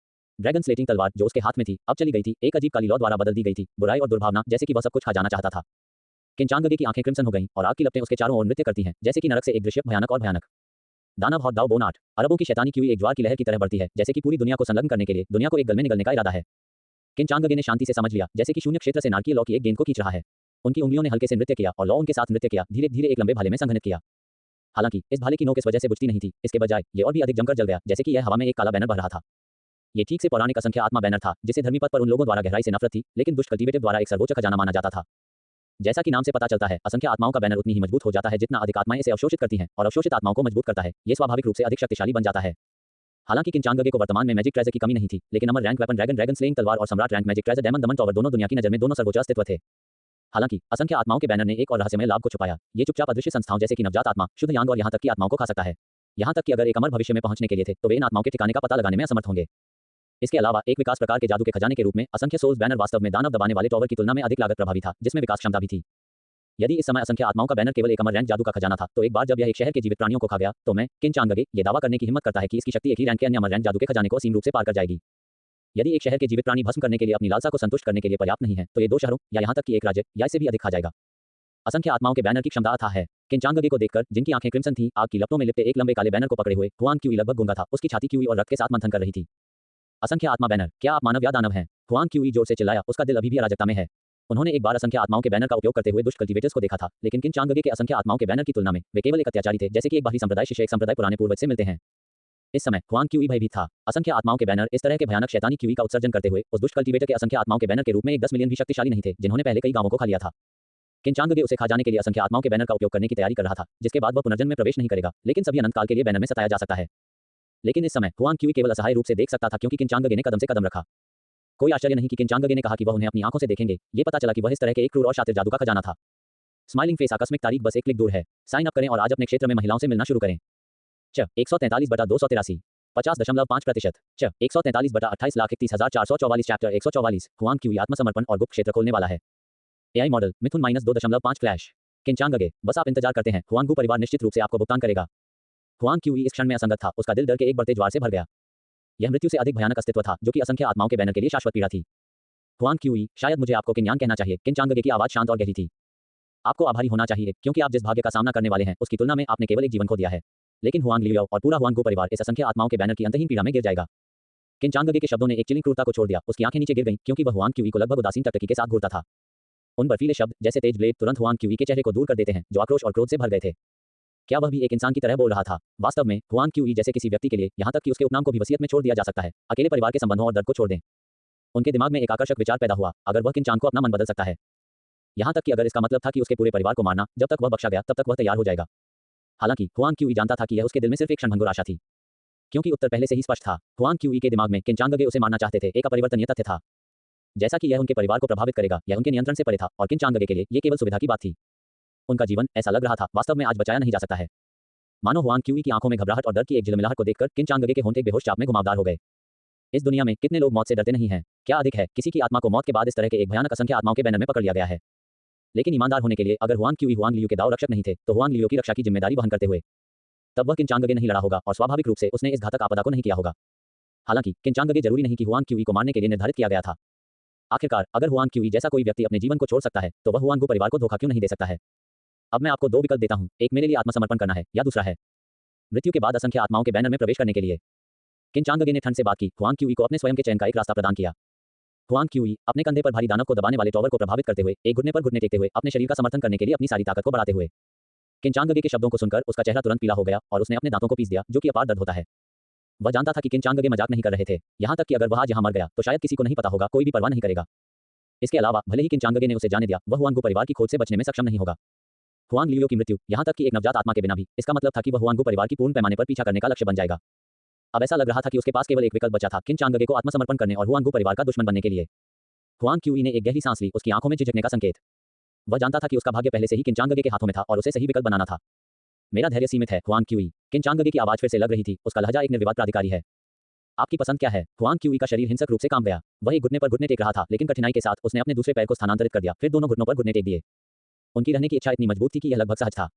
ड्रैगन स्लेटिंग तलवार जो उसके हाथ में थी अब चली गई थी, एक अजीब काली लौ द्वारा बदल दी गई थी, बुराई और दुर्भावना, जैसे कि वह सब कुछ खा जाना चाहता था। किन चांगगे की आंखें क्रिम्सन हो गईं और आग की लपटें उसके चारों ओर नृत्य करती हैं, जैसे कि नरक से एक दृश्य भयानक और भयानक। दानव हॉट दाव बोनाट अरबों की शैतानी क्यूई एक ज्वार की लहर की तरह बढ़ती है, जैसे कि पूरी दुनिया को संलग्न करने के लिए दुनिया को एक गल में निगलने का इरादा है। किन चांगगे ने शांति से समझ लिया, जैसे कि शून्य क्षेत्र से नारकीय लौ की एक गेंद को खींच रहा है। उनकी उंगलियों ने हल्के से नृत्य किया और लौ उनके साथ नृत्य किया, धीरे धीरे एक लंबे भाले में संघनित किया। हालांकि इस भाले की नोक इस वजह से बुझती नहीं थी, इसके बजाय ये और भी अधिक जमकर जल गया, जैसे कि यह हवा में एक काला बैनर बह रहा था। ये ठीक से पौराणिक असंख्य आत्मा बैनर था, जिसे धर्मी पद पर उन लोगों द्वारा गहराई से नफरत थी, लेकिन दुष्ट कल्टीवेटिव द्वारा एक सर्वोच्च खजाना माना जाता था। जैसा कि नाम से पता चलता है, असंख्य आत्माओं का बैनर उतनी ही मजबूत हो जाता है जितना अधिक आत्माएं इसे अवशोषित करती हैं, और अवशोषित आत्माओं को मजबूत करता है, ये स्वाभाविक रूप से अधिक शक्तिशाली बन जाता है। हालांकि किन चांगगे को वर्तमान में मैजिक ट्रेजर की कमी नहीं थी, लेकिन अमर रैंक वेपन ड्रैगन स्लेइंग तलवार और सम्राट रैंक मैजिक ट्रेजर डेमन दमन टॉवर दोनों दुनिया की नजर में दोनों सर्वोच्च अस्तित्व थे। हालांकि असंख्य आत्माओं के बैनर ने एक और रहस्यमय लाभ को छुपाया, ये चुपचाप अदृश्य संस्थाओं जैसे कि नवजात आत्मा, शुद्ध यांग और यहाँ तक की आत्माओं को खा सकता है। यहाँ तक कि अगर एक अमर भविष्य में पहुंचने के लिए थे तो वे इन आत्माओं के ठिकाने का पता लगाने में असमर्थ होंगे। इसके अलावा एक विकास प्रकार के जादू के खजाने के रूप में असंख्य सोल्स बैनर वास्तव में दानव दबाने वाले टॉवर की तुलना में अधिक लागत प्रभावी था, जिसमें विकास क्षमता भी थी। यदि इस समय असंख्य आत्माओं का बैनर केवल एक अमर रैंक जादू का खजाना था, तो एक बार जब यह एक शहर के जीवित प्राणियों को खा गया, तो मैं किन चांगगे ये दावा करने की हिम्मत करता है कि इसकी शक्ति एक ही रैंक के अन्य अमर रैंक जादू के खजाने को असीम रूप से पार कर जाएगी। यदि एक शहर के जीवित प्राणी भस्म करने के लिए अपनी लालसा को संतुष्ट करने के लिए पर्याप्त नहीं है, तो ये 2 शहरों या यहाँ तक कि एक राज्य या इससे भी अधिक खा जाएगा। असंख्य आत्माओं के बैनर की क्षमता अथाह है। किन चांगगे को देखकर, जिनकी आंखें क्रिम्सन थी, आग की लपटों में लिपटे एक लंबे काले बैनर को पकड़े हुए हुआंग क्यूई लगभग गूंगा था, उसकी छाती क्यूई और रक्त के साथ मंथन कर रही थी। असंख्य आत्मा बैनर, क्या आप मानव या दानव हैं? हुआंग क्यूई जोर से चिल्लाया, उसका दिल अभी भी अराजकता में है। उन्होंने एक बार असंख्य आत्माओं के बैनर का उपयोग करते हुए दुष्ट कल्टीवेटर्स को देखा था, लेकिन किन चांगगे के असंख्य आत्माओं के बैनर की तुलना में वे केवल एक अत्याचारी थे, जैसे कि एक बाहरी संप्रदाय शिष्य एक संप्रदाय पुराने पूर्वज से मिलते हैं। इस समय हुआंग क्यूई भयभीत था। असंख्य आत्माओं के बैनर इस तरह के भयानक शैतानी क्यूई का उत्सर्जन करते हुए उस दुष्ट कल्टीवेटर के असंख्य आत्माओं के बैनर के रूप में एक 10 मिलियन भी शक्तिशाली नहीं थे, जिन्होंने पहले कई गांवों को खा लिया था। किन चांगगे उसे खा जाने के लिए असंख्य आत्माओं के बैनर का उपयोग करने की तैयारी कर रहा था, जिसके बाद वह पुनर्जन्म में प्रवेश नहीं करेगा, लेकिन सभी अनंत काल के लिए बैनर में सताया जा सकता है। लेकिन इस समय हुआंग क्यूई केवल असहाय रूप से देख सकता था, क्योंकि किन चांगगे ने कदम से कदम रखा। कोई आश्चर्य नहीं कि किन चांगगे ने कहा कि वह उन्हें अपनी आंखों से देखेंगे। ये पता चला कि वह इस तरह के एक क्रूर और शातिर जादू का खजाना था। स्माइलिंग फेस आकस्मिक तारीख बस एक क्लिक दूर है। साइन अप करें और आज अपने क्षेत्र में महिलाओं से मिलना शुरू करें। 143/283 50.5%। 143/28,31,444 चैप्टर 144 हुआंग क्यूई आत्मसमर्पण और गुप्त क्षेत्र खोलने वाला है। एआई मॉडल मिथुन -2.5 फ्लैश। किन चांगगे, बस आप इंतजार करते हैं, हुआंगू परिवार निश्चित रूप से आपको भुगतान करेगा। हुआंग क्यूई इस क्षण में असंगत था, उसका दिल डर के एक बढ़ते ज्वार से भर गया। यह मृत्यु से अधिक भयानक अस्तित्व था, जो कि असंख्य आत्माओं के बैनर के लिए शाश्वत पीड़ा थी। हुआंग क्यूई, शायद मुझे आपको किन्यान कहना चाहिए। किन चांगगे की आवाज शांत और गहरी थी। आपको आभारी होना चाहिए, क्योंकि आप जिस भाग्य का सामना करने वाले हैं उसकी तुलना में आपने केवल एक जीवन खो दिया है। लेकिन हुआंग लियो और पूरा हुआंगू परिवार इस असंख्य आत्माओं के बैनर की अंतहीन पीड़ा में गिर जाएगा। किन चांगगे के शब्दों ने एक चिलिंग क्रूरता को छोड़ दिया, उसकी आंखें नीचे गिर गईं, क्योंकि वह हुआंग क्यूई को लगभग उदासीन टकटकी के साथ घूरता था। उन बर्फीले शब्द जैसे तेज ब्लेड तुरंत हुआंग क्यूई के चेहरे को दूर कर देते हैं, जो आक्रोश और क्रोध से भर गए थे। क्या वह भी एक इंसान की तरह बोल रहा था? वास्तव में हुआंग क्यूई जैसे किसी व्यक्ति के लिए, यहाँ तक कि उसके उपनाम को भी वसीयत में छोड़ दिया जा सकता है, अकेले परिवार के संबंधों और दर्द को छोड़ दें। उनके दिमाग में एक आकर्षक विचार पैदा हुआ, अगर वह किन चांग को अपना मन बदल सकता है, यहाँ तक कि अगर इसका मतलब था कि उसके पूरे परिवार को मारना, जब तक वह बख्शा गया तब तक वह तैयार हो जाएगा। हालांकि हुआंग क्यूई जानता था कि यह उसके दिल में सिर्फ एक क्षणभंगुर आशा थी, क्योंकि उत्तर पहले से ही स्पष्ट था। हुआंग क्यूई के दिमाग में किन चांगगे उसे मारना चाहते थे एक अपरिवर्तनीय तथ्य था। जैसा कि यह उनके परिवार को प्रभावित करेगा, यह उनके नियंत्रण से परे था, और किन चांगगे के लिए यह केवल सुविधा की बात थी। उनका जीवन, ऐसा लग रहा था, वास्तव में आज बचाया नहीं जा सकता है। मानो हुआंग क्यूई की आंखों में घबराहट और डर की एक झिलमिलाहट को देखकर किन चांगगे के होंठ एक बेहोश चाप में घुमावदार हो गए। इस दुनिया में कितने लोग मौत से डरते नहीं हैं? क्या अधिक है, किसी की आत्मा को मौत के बाद इस तरह के एक भयानक असंख्य आत्माओं के बैनर में पकड़ लिया गया है। लेकिन ईमानदार होने के लिए अगर हुआंग क्यूई हुआंग लियू के दाव रक्षक नहीं थे, तो हुआंग लियू की रक्षा की जिम्मेदारी वहन करते हुए तब वह किनचांगगे नहीं लड़ा होगा और स्वाभाविक रूप से उसने इस घातक आपदा को नहीं किया होगा। हालांकि किनचांगगे जरूरी नहीं कि हुआंग क्यूई को मारने के लिए निर्धारित किया गया था। आखिरकार अगर हुआंग क्यूई जैसा कोई व्यक्ति अपने जीवन को छोड़ सकता है, तो वह हुआंगू परिवार को धोखा क्यों नहीं दे सकता है? अब मैं आपको दो विकल्प देता हूं, एक मेरे लिए आत्मसमर्पण करना है या दूसरा है मृत्यु के बाद असंख्य आत्माओं के बैनर में प्रवेश करने के लिए। किनचांगगे ने ठंड से बात की, हुआंग क्यूई को अपने स्वयं के चयन का एक रास्ता प्रदान किया। हुआंग क्यूई अपने कंधे पर भारी दानव को दबाने वाले टॉवर को प्रभावित करते हुए, एक घुटने पर घुटने टेकते हुए, अपने शरीर का समर्थन करने के लिए अपनी सारी ताकत को बढ़ाते हुए। किनचांगगे के शब्दों को सुनकर उसका चेहरा तुरंत पीला हो गया और उसने अपने दांतों को पीस दिया, जो कि अपार दर्द होता है। वह जानता था कि किनचांगगे मजाक नहीं कर रहे थे, यहां तक कि अगर वह आज यहां मर गया तो शायद किसी को नहीं पता होगा, कोई भी परवाह नहीं करेगा। इसके अलावा भले ही किनचांगगे ने उसे जाने दिया, वह हुआंगू परिवार की खोज से बचने में सक्षम नहीं होगा। हुआंग लियो की मृत्यु, यहां तक कि एक नवजात आत्मा के बिना भी, इसका मतलब था कि वह हुआंगू परिवार की पूर्ण पैमाने पर पीछा करने का लक्ष्य बन जाएगा। अब ऐसा लग रहा था कि उसके पास केवल एक विकल्प बचा था, किनचांगगे को आत्मसमर्पण करने और हुआंगू परिवार का दुश्मन बनने के लिए। हुआंग क्यूई ने एक गहरी सांस ली, उसकी आंखों में झिझकने का संकेत। वह जानता था कि उसका भाग्य पहले से ही किनचांगगे के हाथों में था और उसे सही विकल्प बनाना था। मेरा धैर्य सीमित है, हुआंग क्यूई। किनचांगगे की आवाज फिर से लग रही थी, उसका लहजा एक निर्विवाद प्राधिकारी है। आपकी पसंद क्या है? हुआंग क्यूई का शरीर हिंसक रूप से कांप गया। वह एक घुटने पर घुटने टेक रहा था, लेकिन कठिनाई के साथ उसने अपने दूसरे पैर को स्थानांतरित कर दिया, फिर दोनों घुटनों पर घुटने टेक दिए। उनकी रहने की इच्छा इतनी मजबूत थी कि यह लगभग सहज था।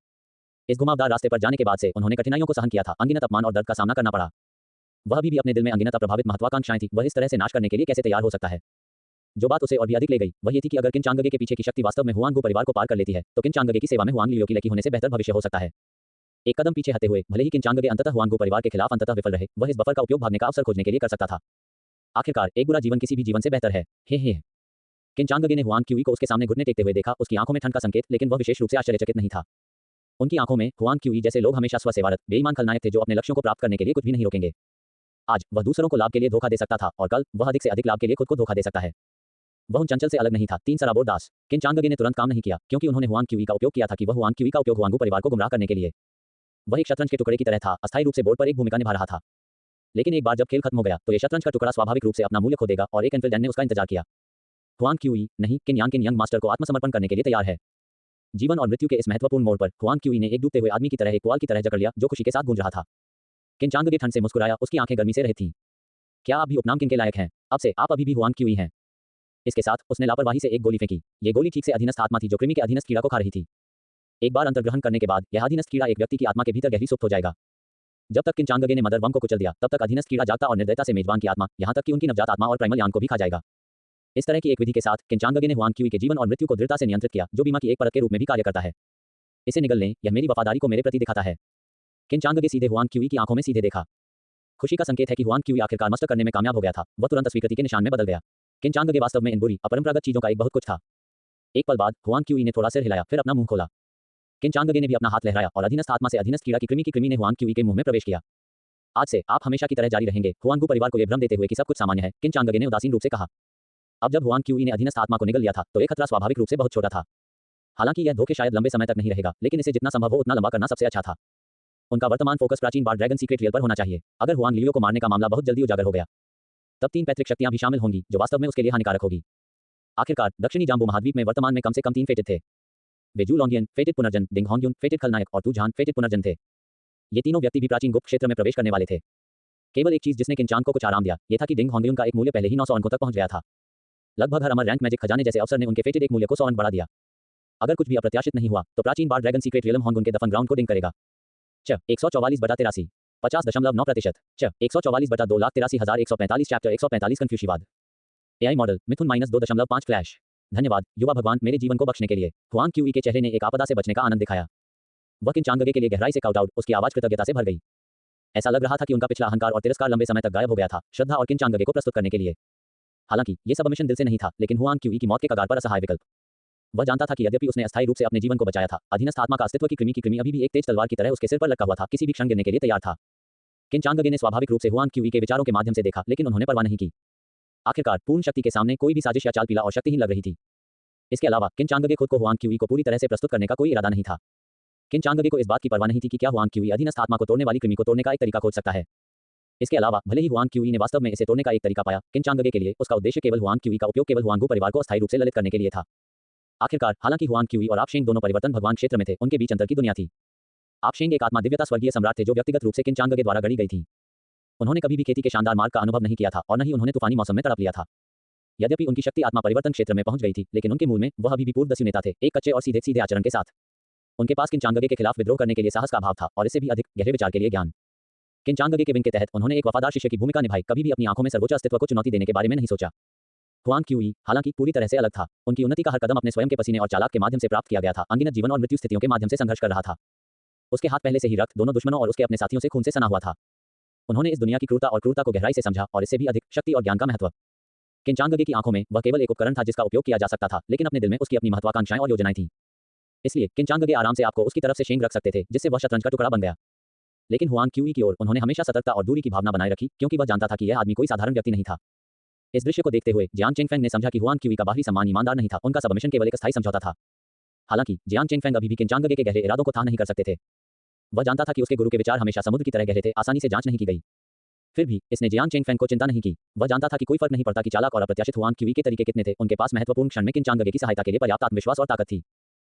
इस घुमावदार रास्ते पर जाने के बाद से उन्होंने कठिनाइयों को सहन किया था, अनगिनत अपमान और दर्द का सामना करना पड़ा। वह अभी भी अपने दिल में अनगिनत अप्रभावित महत्वाकांक्षाएं थी, वह इस तरह से नाश करने के लिए कैसे तैयार हो सकता है? जो बात उसे और भी अधिक ले गई, वह ये थी कि अगर किनचांगगे के पीछे की शक्ति वास्तव में हुआंगू परिवार को पार कर लेती है, तो किनचांगगे की सेवा में हुआंग लियो की लकी होने से बेहतर भविष्य हो सकता है। एक कदम पीछे हटते हुए, भले ही किनचांगगे अंततः हुआंगू परिवार के खिलाफ अंततः विफल रहे, वह इस बफर का उपयोग भागने का अवसर खोजने के लिए कर सकता था। आखिरकार एक बुरा जीवन किसी भी जीवन से बेहतर है। हे। किनचांगगे ने हुआंग क्यूई को उसके सामने घुटने टेकते हुए देखा, उसकी आंखों में ठंड का संकेत, लेकिन वह विशेष रूप से आश्चर्यचकित नहीं था। उनकी आंखों में हुआंग क्यूई जैसे लोग हमेशा स्वसेवारत, बेईमान खलनायक थे जो अपने लक्ष्यों को प्राप्त करने के लिए कुछ भी नहीं रोकेंगे। आज वह दूसरों को लाभ के लिए धोखा दे सकता था और कल वह अधिक से अधिक लाभ के लिए खुद को धोखा दे सकता है। वह उन चंचल से अलग नहीं था, 3 सराबोर दास। किनचांगगे ने तुरंत काम नहीं किया, क्योंकि उन्होंने हुआंग क्यूई का उपयोग किया था कि वह हुआंग क्यूई का उपयोग हुआंगू परिवार को गुमराह करने के लिए। वह एक शतरंज के टुकड़े की तरह था, अस्थायी रूप से बोर्ड पर एक भूमिका निभा रहा था। लेकिन एक बार जब खेल खत्म हो गया, तो यह शतरंज का टुकड़ा स्वाभाविक रूप से अपना मूल्य खो देगा और एक एनफिल्डन ने उसका इंतजार किया। हुआंग क्यूई नहीं, किन यंग मास्टर को आत्मसमर्पण करने के लिए तैयार है। जीवन और मृत्यु के इस महत्वपूर्ण मोड़ पर हुआंग क्यूई ने एक डूबते हुए आदमी की तरह एक पुआल की तरह जकड़ लिया, जो खुशी के साथ गूंज रहा था। किनचांगगे ठंड से मुस्कुराया, उसकी आंखें गर्मी से रहित थीं। क्या आप भी उपनाम किन के लायक हैं? अब से आप अभी भी हुआंग क्यूई हैं। इसके साथ उसने लापरवाही से एक गोली फेंकी। ये गोली ठीक से अधीनस्थ आत्मा थी जो कृमि के अधीनस्थ कीड़ा को खा रही थी। एक बार अंतर्ग्रहण करने के बाद यह अधीनस्थ कीड़ा एक व्यक्ति की आत्मा के भीतर गहरी सुप्त हो जाएगा। जब तक किनचांगगे ने मदर बम को कुचल दिया, तब तक अधीनस्थ कीड़ा जागता और निर्दयता से मेजबान की आत्मा, यहां तक कि उनकी नवजात आत्मा और प्राइमल यान को भी खा जाएगा। इस तरह की एक विधि के साथ किनचांगगे ने हुआंग क्यूई के जीवन और मृत्यु को दृढ़ता से नियंत्रित किया, जो बीमा की एक परत के रूप में भी कार्य करता है। इसे निगल लें, यह मेरी वफादारी को मेरे प्रति दिखाता है। किनचांगगे सीधे हुआंग क्यूई की आंखों में सीधे देखा। खुशी का संकेत है कि हुआंग क्यूई आखिरकार मस्टर करने में कामयाब हो गया था। वह तुरंत स्वीकृति के निशान में बदल गया। किनचांगगे वास्तव में इन बुरी अपरंपरागत चीजों का एक बहुत कुछ था। एक पल बाद हुआंग क्यूई ने थोड़ा सिर हिलाया, फिर अपना मुंह खोला। किनचांगगे ने भी अपना हाथ लहराया और अधीनस्थ आत्मा से अधीनस्थ कीड़ा की कृमि ने हुआंग क्यूई के मुंह में प्रवेश किया। आज से आप हमेशा की तरह जारी रहेंगे, हुआंगू परिवार को यह भ्रम देते हुए कि सब कुछ सामान्य है, किनचांगगे ने उदासीन रूप से कहा। अब जब हुआंग क्यूई ने अधीनस्थ आत्मा को निगल लिया था, तो एक खतरा स्वाभाविक रूप से बहुत छोटा था। हालांकि यह धोखे शायद लंबे समय तक नहीं रहेगा, लेकिन इसे जितना संभव हो उतना लंबा करना सबसे अच्छा था। उनका वर्तमान फोकस प्राचीन बार ड्रैगन सीक्रेट रियल पर होना चाहिए। अगर हुआंग लियो को मारने का मामला बहुत जल्दी उजागर हो गया, तब 3 पैतृक शक्तियां भी शामिल होंगी, जो वास्तव में उसके लिए हानिकारक होगी। आखिरकार दक्षिणी जाम्बू महाद्वीप में वर्तमान में कम से कम 3 फेटेड थे। वे जू लॉन्गियन, फेटेड पुनर्जन, डिंग होंग्युन, फेटेड खलनायक और तू झान, फेटेड पुनर्जन थे। ये तीनों व्यक्ति भी प्राचीन गुप्त क्षेत्र में प्रवेश करने वाले थे। केवल एक चीज जिसने किनचांग को कुछ आराम दिया, यह था कि डिंग होंग्युन का एक मूल्य पहले ही 900 अंकों तक पहुंच गया था। लगभग हर अमर रैंक मैजिक खजाने जैसे अवसर ने उनके फेटेड एक मूल्य को 100 अंक बढ़ा दिया। अगर कुछ भी अप्रत्याशित नहीं हुआ, तो प्राचीन बार ड्रैगन सीक्रेट रियलम होंगुन के दफन ग्राउंड को डिंग करेगा। 144/83 50.9%। 144/2,83,145 चैप्टर 145 कंफ्यूशिवाद। एआई मॉडल मिथुन -2.5 फ्लैश। धन्यवाद युवा भगवान मेरे जीवन को बख्शने के लिए। हुआंग क्यूई के चेहरे ने एक आपदा से बचने का आनंद दिखाया। वह किनचांगगे के लिए गहराई से काउट आउट, उसकी आवाज कृतज्ञता से भर गई। ऐसा लग रहा था कि उनका पिछला अहंकार और तिरस्कार लंबे समय तक गायब हो गया था, श्रद्धा और किनचांगगे को प्रस्तुत करने के लिए। हालांकि ये सबमिशन दिल से नहीं था, लेकिन हुआंग क्यूई की मौत के कगार पर असहाय विकल्प। वह जानता था कि यद्यपि उसने अस्थायी रूप से अपने जीवन को बचाया था, अधीनस्थ आत्मा का अस्तित्व की कृमि अभी भी एक तेज तलवार की तरह उसके सिर पर लटका हुआ था, किसी भी क्षण गिरने के लिए तैयार था। किनचांगगे ने स्वाभाविक रूप से हुआंग क्यूई के विचारों के माध्यम से देखा, लेकिन उन्होंने परवाह नहीं की। आखिरकार पूर्ण शक्ति के सामने कोई भी साजिश या चाल पीला और शक्तिहीन लग रही थी। इसके अलावा किनचांगगे खुद को हुआंग क्यूई को पूरी तरह से प्रस्तुत करने का कोई इरादा नहीं था। किनचांगगे को इस बात की परवाह नहीं थी कि क्या हुआंग क्यूई अधीनस्थ आत्मा को तोड़ने वाली कृमि को तोड़ने का एक तरीका खोज सकता है। इसके अलावा भले ही हुआंग क्यूई ने वास्तव में इसे तोड़ने का एक तरीका पाया, किनचांगगे के लिए उसका उद्देश्य केवल हुआंग क्यूई का उपयोग केवल हुआंगू परिवार को अस्थायी रूप से ललित करने के लिए था। आखिरकार हालांकि हुआंग क्यूई और आपशेंग दोनों परिवर्तन भगवान क्षेत्र में थे, उनके बीच अंतर की दुनिया थी। आपशेंग एक आत्मा दिव्यता स्वर्गीय सम्राट थे जो व्यक्तिगत रूप से किनचांगगे द्वारा गढ़ी गई थी। उन्होंने कभी भी खेती के शानदार मार्ग का अनुभव नहीं किया था और न ही उन्होंने तूफानी मौसम में तड़प लिया था। यद्यपि उनकी शक्ति आत्मा परिवर्तन क्षेत्र में पहुंच गई थी, लेकिन उनके मूल में वह अभी भी पूर्वदस्यु नेता थे, एक कच्चे और सीधे सीधे आचरण के साथ। उनके पास किंचांगगे के खिलाफ विद्रोह करने के लिए साहस का अभाव था और इससे भी अधिक गहरे विचार के लिए ज्ञान। किंचांगगे के विंग के तहत उन्होंने एक वफादार शिष्य की भूमिका निभाई, कभी भी अपनी आंखों में सर्वोच्च अस्तित्व को चुनौती देने के बारे में नहीं सोचा। हुआंग क्यूई हालांकि पूरी तरह से अलग था। उनकी उन्नति का हर कदम अपने स्वयं के पसीने और चालाक के माध्यम से प्राप्त किया गया था, अनगिनत जीवन और मृत्यु स्थितियों के माध्यम से संघर्ष कर रहा था। उसके हाथ पहले से ही रक्त, दोनों दुश्मनों और उसके अपने साथियों से खून से सना हुआ था। उन्होंने इस दुनिया की क्रूरता और क्रूरता को गहराई से समझा और इससे भी अधिक शक्ति और ज्ञान का महत्व। किंचांगगे की आंखों में वह केवल एक उपकरण था जिसका उपयोग किया जा सकता था, लेकिन अपने दिल में उसकी अपनी महत्वाकांक्षाएं और योजनाएं थीं। इसलिए किंचांगगे आराम से आपको उसकी तरफ से शेंग रख सकते थे, जिससे वह शतरंज का टुकड़ा बन गया। लेकिन हुआंग क्यूई की ओर उन्होंने हमेशा सतर्कता और दूरी की भावना बनाए रखी, क्योंकि वह जानता था कि यह आदमी कोई साधारण व्यक्ति नहीं था। इस दृश्य को देखते हुए जियांग चेंगफेंग ने समझा कि हुआंग क्यूई का बाहरी सम्मान ईमानदार नहीं था, उनका सबमिशन केवल एक अस्थायी समझौता था। हालांकि जियांग चेंगफेंग अभी भी किंचांगगे के गहरे इरादों को था नहीं कर सकते थे। वह जानता था कि उसके गुरु के विचार हमेशा समुद्र की तरह गहरे थे, आसानी से जांच नहीं की गई। फिर भी इसने जियांग चेंगफेंग को चिंता नहीं की। वह जानता था कि कोई फर्क नहीं पड़ता कि चालाक और अप्रत्याशित हुआंग क्यूई के तरीके कितने थे, उनके पास महत्वपूर्ण क्षण में किंचांगगे की सहायता के लिए पर्याप्त आत्मविश्वास और ताकत थी।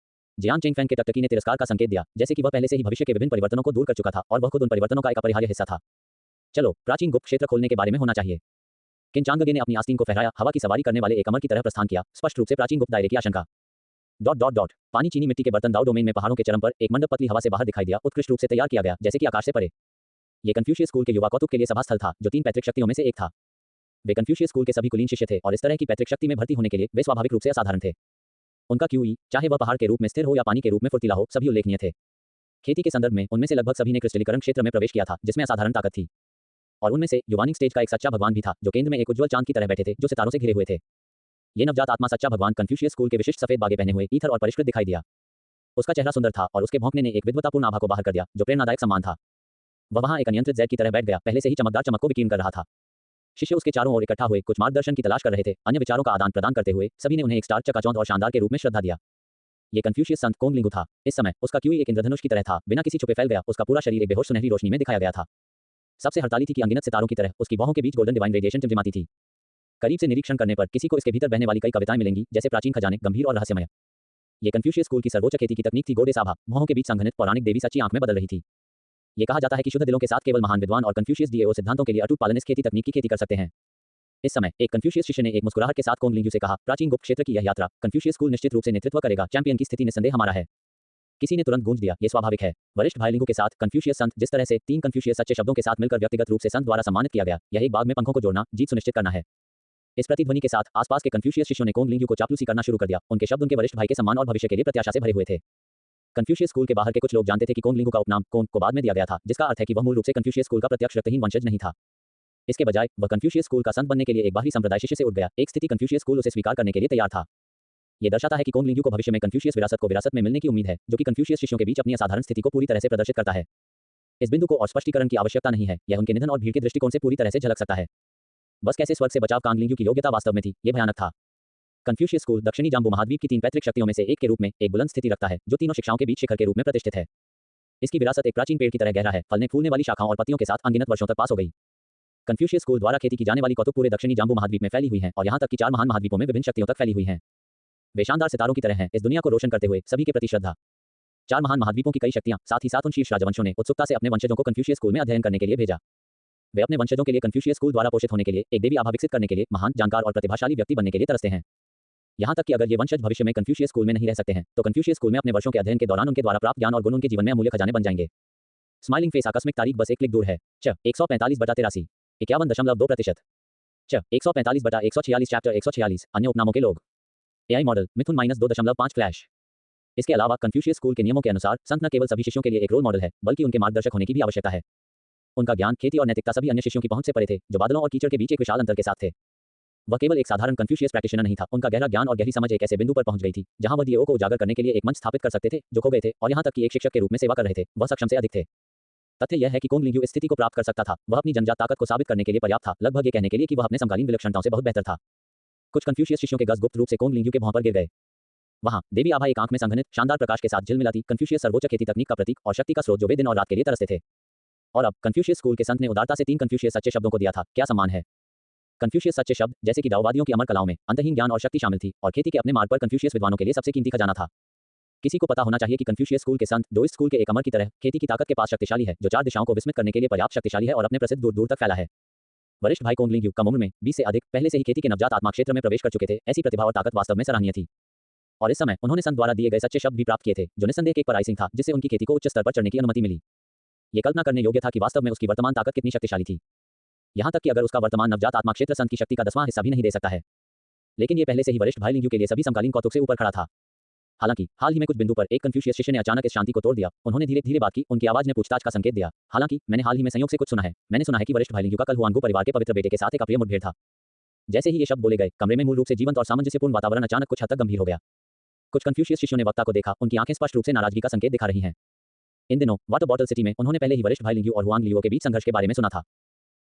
जियांग चेंगफेंग के टकटकी ने तिरस्कार का संकेत दिया, जैसे कि वह पहले से ही भविष्य के विभिन्न परिवर्तनों को दूर कर चुका था और वह खुद उन परिवर्तनों का एक अपरिहार्य हिस्सा था। चलो, प्राचीन गुप्त क्षेत्र खोलने के बारे में होना चाहिए। किंचांगगे ने अपनी आस्तीन को फहराया, हवा की सवारी करने वाले एक अमर की तरह प्रस्थान किया, स्पष्ट रूप से प्राचीन गुप्त दायरे की आशंका। पानी चीनी मिट्टी के बर्तन दाउ डोमेन में पहाड़ों के चरम पर एक मंडप पतली हवा से बाहर दिखाई दिया, उत्कृष्ट रूप से तैयार किया गया, जैसे कि आकाश से परे। ये कन्फ्यूशियस स्कूल के युवा कौतुक के लिए सभा स्थल था, जो 3 पैतृक शक्तियों में से एक था। वे कन्फ्यूशियस स्कूल के सभी कुलीन शिष्य थे और इस तरह की पैतृक शक्ति में भर्ती होने के लिए वे स्वाभाविक रूप से असाधारण थे। उनका क्यूई, चाहे वह पहाड़ के रूप में स्थिर हो या पानी के रूप में फुर्तीला हो, सभी उल्लेखनीय थे। खेती के संदर्भ में उनमें से लगभग सभी ने क्रिस्टलीकरण क्षेत्र में प्रवेश किया था, जिसमें असाधारण ताकत थी। और उनमें से युवानिंग स्टेज का एक सच्चा भगवान भी था, जो केंद्र में एक उज्ज्वल चांद की तरह बैठे थे, जो सितारों से घिरे हुए थे। ये नवजात आत्मा सच्चा भगवान कन्फ्यूशियस स्कूल के विशिष्ट सफेद बागे पहने हुए, ईथर और परिष्कृत दिखाई दिया। उसका चेहरा सुंदर था और उसके भौंकने ने एक विद्वतापूर्ण आभा को बाहर कर दिया, जो प्रेरणादायक सम्मान था। वह वहां एक अनियंत्रित जैद की तरह बैठ गया, पहले से ही चमकदार चमक को विकीर्ण कर रहा था। शिष्य उसके चारों ओर इकट्ठा हुए, कुछ मार्गदर्शन की तलाश कर रहे थे, अन्य विचारों का आदान प्रदान करते हुए सभी ने उन्हें एक स्टार, चकाचौंध और शानदार के रूप में श्रद्धा दिया। ये कन्फ्यूशियस संत कोंग लिंगू था। इस समय उसका क्यूई एक इंद्रधनुष की तरह था, बिना किसी छुपे फैल गया, उसका पूरा शरीर एक बेहोश सुनहरी रोशनी में दिखाया गया था। सबसे हड़ताली थी कि अनगिनत सितारों की तरह उसकी बाहों के बीच गोल्डन डिवाइन रेडिएशन टिमटिमाती थी। करीब से निरीक्षण करने पर किसी को इसके भीतर बहने वाली कई कविताएं मिलेंगी, जैसे प्राचीन खजाने, गंभीर और रहस्यमय। ये कन्फ्यूशियस स्कूल की सर्वोच्च खेती की तकनीक थी गोडेस आभा, भौहों के बीच संघनित पौराणिक देवी सच्ची आंख में बदल रही थी। ये कहा जाता है कि शुद्ध दिलों के साथ केवल महान विद्वान और कन्फ्यूशियस डीएओ सिद्धांतों के लिए अटूट पालन इस खेती तकनीक की खेती कर सकते हैं। इस समय एक कन्फ्यूशियस शिष्य ने एक मुस्कुराहट के साथ कोंग लिंगू से कहा, प्राचीन गुप्त क्षेत्र की यह यात्रा कन्फ्यूशियस स्कूल निश्चित रूप से नेतृत्व करेगा, चैंपियन की स्थिति निस्संदेह हमारा है। किसी ने तुरंत गूंज दिया, ये स्वाभाविक है। वरिष्ठ भाई लिंगू के साथ कन्फ्यूशियस संत, जिस तरह से 3 कन्फ्यूशियस सच्चे शब्दों के साथ मिलकर व्यक्तिगत रूप से संत द्वारा सम्मानित किया गया, यह एक बाग में पंखों को जोड़ना, जीत सुनिश्चित करना है। इस प्रतिध्वनि के साथ आसपास के कन्फ्यूशियस शिष्यों ने कोंग लिंगू को चापलूसी करना शुरू कर दिया। उनके शब्द उनके वरिष्ठ भाई के सम्मान और भविष्य के लिए प्रत्याशा से भरे हुए थे। कन्फ्यूशियस स्कूल के बाहर के कुछ लोग जानते थे कि कोंग लिंगू का उपनाम कोंग को बाद में दिया गया था, जिसका अर्थ है कि वह मूल रूप से कन्फ्यूशियस स्कूल का प्रत्यक्ष रक्तहीन वंशज नहीं था। इसके बजाय वह कन्फ्यूशियस स्कूल का संत बनने के लिए एक बाहरी संप्रदाय शिष्य से उठ गया, एक स्थिति कन्फ्यूशियस स्कूल उसे स्वीकार करने के लिए तैयार था। यह दर्शाता है कि कोंग लिंगू को भविष्य में कन्फ्यूशियस विरासत को विरासत में मिलने की उम्मीद है, जो कि कन्फ्यूशियस शिष्यों के बीच अपनी असाधारण स्थिति को पूरी तरह से प्रदर्शित करता है। इस बिंदु को और स्पष्टीकरण की आवश्यकता नहीं है, यह उनके निधन और भीड़ के दृष्टिकोण से पूरी तरह से झलक सकता है। बस कैसे स्वर्ग से बचाव कांग लिंगू की योग्यता वास्तव में थी, यह भयानक था। कन्फ्यूशियस स्कूल दक्षिणी जाम्बू महाद्वीप की 3 पैतृक शक्तियों में से एक के रूप में एक बुलंद स्थिति रखता है, जो तीनों शिक्षाओं के बीच शिखर के रूप में प्रतिष्ठित है। इसकी विरासत एक प्राचीन पेड़ की तरह गहरा है, फलने फूलने वाली शाखाओं और पत्तियों के साथ अनगिनत वर्षों तक पास हो गई। कन्फ्यूशियस स्कूल द्वारा खेती की जाने वाली कौतुक पूरे दक्षिणी जाम्बू महाद्वीप में फैली हुई है और यहाँ तक कि 4 महान महाद्वीपों में विभिन्न शक्तियों तक फैली हुई हैं। वे शानदार सितारों की तरह हैं, इस दुनिया को रोशन करते हुए सभी के प्रति श्रद्धा। 4 महान महाद्वीपों की कई शक्तियां, साथ ही साथ उन शीर्ष राजवंशों ने उत्सुकता से अपने वंशजों को कन्फ्यूशियस स्कूल में अध्ययन करने के लिए भेजा। वे अपने वंशजों के लिए कन्फ्यूशियस स्कूल द्वारा पोषित होने के लिए, एक देवी आभा विकसित करने के लिए, महान, जानकार और प्रतिभाशाली व्यक्ति बनने के लिए तरसते हैं। यहाँ तक कि अगर ये वंशज भविष्य में कन्फ्यूशियस स्कूल में नहीं रह सकते हैं, तो कन्फ्यूशियस स्कूल में अपने वर्षों के अध्ययन के दौरान उनके द्वारा प्राप्त ज्ञान और गुण उनके जीवन में अमूल्य खजाने बन जाएंगे। स्माइलिंग फेस आकस्मिक तारीख बस एक क्लिक दूर है। 145/83 51.2%। 145/146 चैप्टर 146 अन्य उपनामों के लोग। एआई मॉडल मिथुन -2.5 फ्लैश। इसके अलावा कन्फ्यूशियस स्कूल के नियमों के अनुसार संत न केवल सभी शिष्यों के लिए एक रोल मॉडल है, बल्कि उनके मार्गदर्शक होने की भी आवश्यकता है। उनका ज्ञान, खेती और नैतिकता सभी अन्य शिष्यों की पहुंच से परे थे, जो बादलों और कीचड़ के बीच एक विशाल अंतर के साथ थे। वह केवल एक साधारण कन्फ्यूशियस प्रैक्टिशनर नहीं था, उनका गहरा ज्ञान और गहरी समझ एक ऐसे बिंदु पर पहुंच गई थी जहां वह डीएओ को उजागर करने के लिए एक मंच स्थापित कर सकते थे, जो खो गए थे, और यहां तक कि एक शिक्षक के रूप में सेवा कर रहे थे, वह सक्षम से अधिक थे। तथ्य यह है कि कोंग लिंगू इस स्थिति को प्राप्त कर सकता था, वह अपनी जन्मजात ताकत को साबित करने के लिए पर्याप्त था, लगभग ये कहने के लिए कि वह अपने समकालीन विलक्षणताओं से बहुत बेहतर था। कुछ कन्फ्यूशियस शिष्यों के गज गुप्त रूप से कोंग लिंगू के भौं पर गिर गए। वहां देवी आभा एक आंख में संघनित शानदार प्रकाश के साथ झिलमिलाती कन्फ्यूशियस सर्वोच्च खेती तकनीक का प्रतीक और शक्ति का स्रोत, जो वे दिन और रात के लिए तरसते थे। और अब कन्फ्यूशियस स्कूल के संत ने उदारता से 3 कन्फ्यूशियस सच्चे शब्दों को दिया था, क्या सम्मान है। कन्फ्यूशियस सच्चे शब्द, जैसे कि दाओवादियों की अमर कलाओं में अंतहीन ज्ञान और शक्ति शामिल थी, और खेती के अपने मार्ग पर कन्फ्यूशियस विद्वानों के लिए सबसे कीमती खजाना था। किसी को पता होना चाहिए कि कन्फ्यूशियस स्कूल के संत डोइस्ट स्कूल के एक अमर की तरह खेती की ताकत के पास शक्तिशाली है, जो 4 दिशाओं को विस्मित करने के लिए पर्याप्त शक्तिशाली है और अपने प्रसिद्ध दूर दूर तक फैला है। वरिष्ठ भाई कोंग लिंग कम उम्र में 20 से अधिक पहले से ही खेती के नवजात आत्मा क्षेत्र में प्रवेश कर चुके थे। ऐसी प्रतिभा और ताकत वास्तव में सराहनीय थी। और इस समय उन्होंने संत द्वारा दिए गए सच्चे शब्द भी प्राप्त किए थे, जो निस्संदेह एक पराइसिंग था, जिससे उनकी खेती को उच्च स्तर पर चढ़ने की अनुमति मिली। ये कल्पना करने योग्य था कि वास्तव में उसकी वर्तमान ताकत कितनी शक्तिशाली थी। यहाँ तक कि अगर उसका वर्तमान नवजात आत्मा क्षेत्र संत की शक्ति का 10वां हिस्सा भी नहीं दे सकता है, लेकिन ये पहले से ही वरिष्ठ भाई लिंग के लिए सभी समकालीन कौतुक से ऊपर खड़ा था। हालांकि हाल ही में कुछ बिंदु पर एक कन्फ्यूशियस शिष्य ने अचानक इस शांति को तोड़ दिया। उन्होंने धीरे धीरे बात की, उनकी आवाज ने पूछताछ का संकेत दिया। हालांकि मैंने हाल ही में संयोग से कुछ सुना है। मैंने सुना है कि वरिष्ठ भाई लिंग का कल हुआंगू परिवार के पवित्र बेटे के साथ एक अप्रिय मुठभेड़ था। जैसे ही ये शब्द बोले गए, कमरे में मूल रूप से जीवंत और सामंजस्यपूर्ण वातावरण अचानक कुछ हद तक गंभीर हो गया। कुछ कन्फ्यूशियस शिष्यों ने वक्ता को देखा, उनकी आंखें स्पष्ट रूप से नाराजगी का संकेत दिखा रही हैं। इन दिनों वाटर बॉटल सिटी में उन्होंने पहले ही वरिष्ठ भाई लिंग और हुआंग लियो के बीच संघर्ष के बारे में सुना था।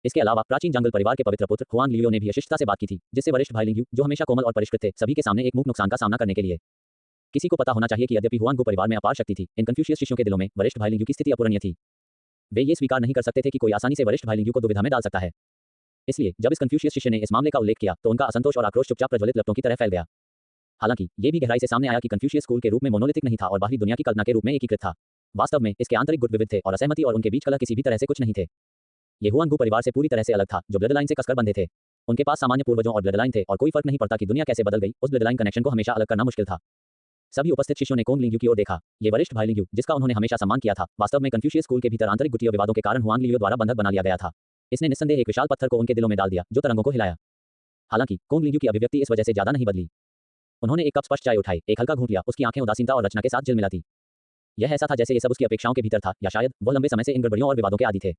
इसके अलावा प्राचीन जंगल परिवार के पवित्र पुत्र हुआंग लियो ने भी शिष्टता से बात की थी, जिससे वरिष्ठ भाई लिंग, जो हमेशा कोमल और परिष्कृत थे, सभी के सामने एक मुख नुकसान का सामना करने के लिए। किसी को पता होना चाहिए कि यद्यपि हुआंग परिवार में अपार शक्ति थी, इन कन्फ्यूशियस शिष्यों के दिलों में वरिष्ठ भाई लिंग की स्थिति अपूरणीय थी। वे ये स्वीकार नहीं कर सकते थे कि कोई आसानी से वरिष्ठ भाई लिंग को दुविधा में डाल सकता है। इसलिए जब इस कन्फ्यूशियस शिष्य ने इस मामले का उल्लेख किया, तो उनका असंतोष और आक्रोश चुपचाप प्रज्वलित लपटों की तरह फैल गया। हालांकि ये भी गहराई से सामने आया कि कन्फ्यूशियस स्कूल के रूप में मोनोलिथिक नहीं था और बाहरी दुनिया की कल्पना के रूप में एकीकृत था। वास्तव में इसके आंतरिक गुट विविध थे और असहमति और उनके बीच कलह किसी भी तरह से कुछ नहीं थे। ये हुआंग परिवार से पूरी तरह से अलग था, जो ब्लड लाइन से कसकर बंधे थे। उनके पास सामान्य पूर्वजों और ब्लड लाइन थे और कोई फर्क नहीं पड़ता कि दुनिया कैसे बदल गई, उस ब्लड लाइन कनेक्शन को हमेशा अलग करना मुश्किल था। सभी उपस्थित शिष्यों ने कोंग लिंग की ओर देखा। ये वरिष्ठ भाई लिंग, जिसका उन्होंने हमेशा सम्मान किया था, वास्तव में कन्फ्यूशियस स्कूल के भीतर आंतरिक गुटीय विवादों के कारण हुआंग लियो द्वारा बंधक बना लिया गया था। इसने निस्संदेह एक विशाल पत्थर को उनके दिलों में डाल दिया, जो तरंगों को हिलाया। हालांकि कोंग लिंग की अभिव्यक्ति इस वजह से ज्यादा नहीं बदली। उन्होंने एक कप स्पष्ट चाय उठाई, एक हल्का घूंट लिया, उसकी आंखें उदासीनता और रचना के साथ झिलमिलाती। यह ऐसा था जैसे ये सब उसकी अपेक्षाओं के भीतर था, या शायद वह लंबे समय से इन गड़बड़ियों और विवादों के आदी थे।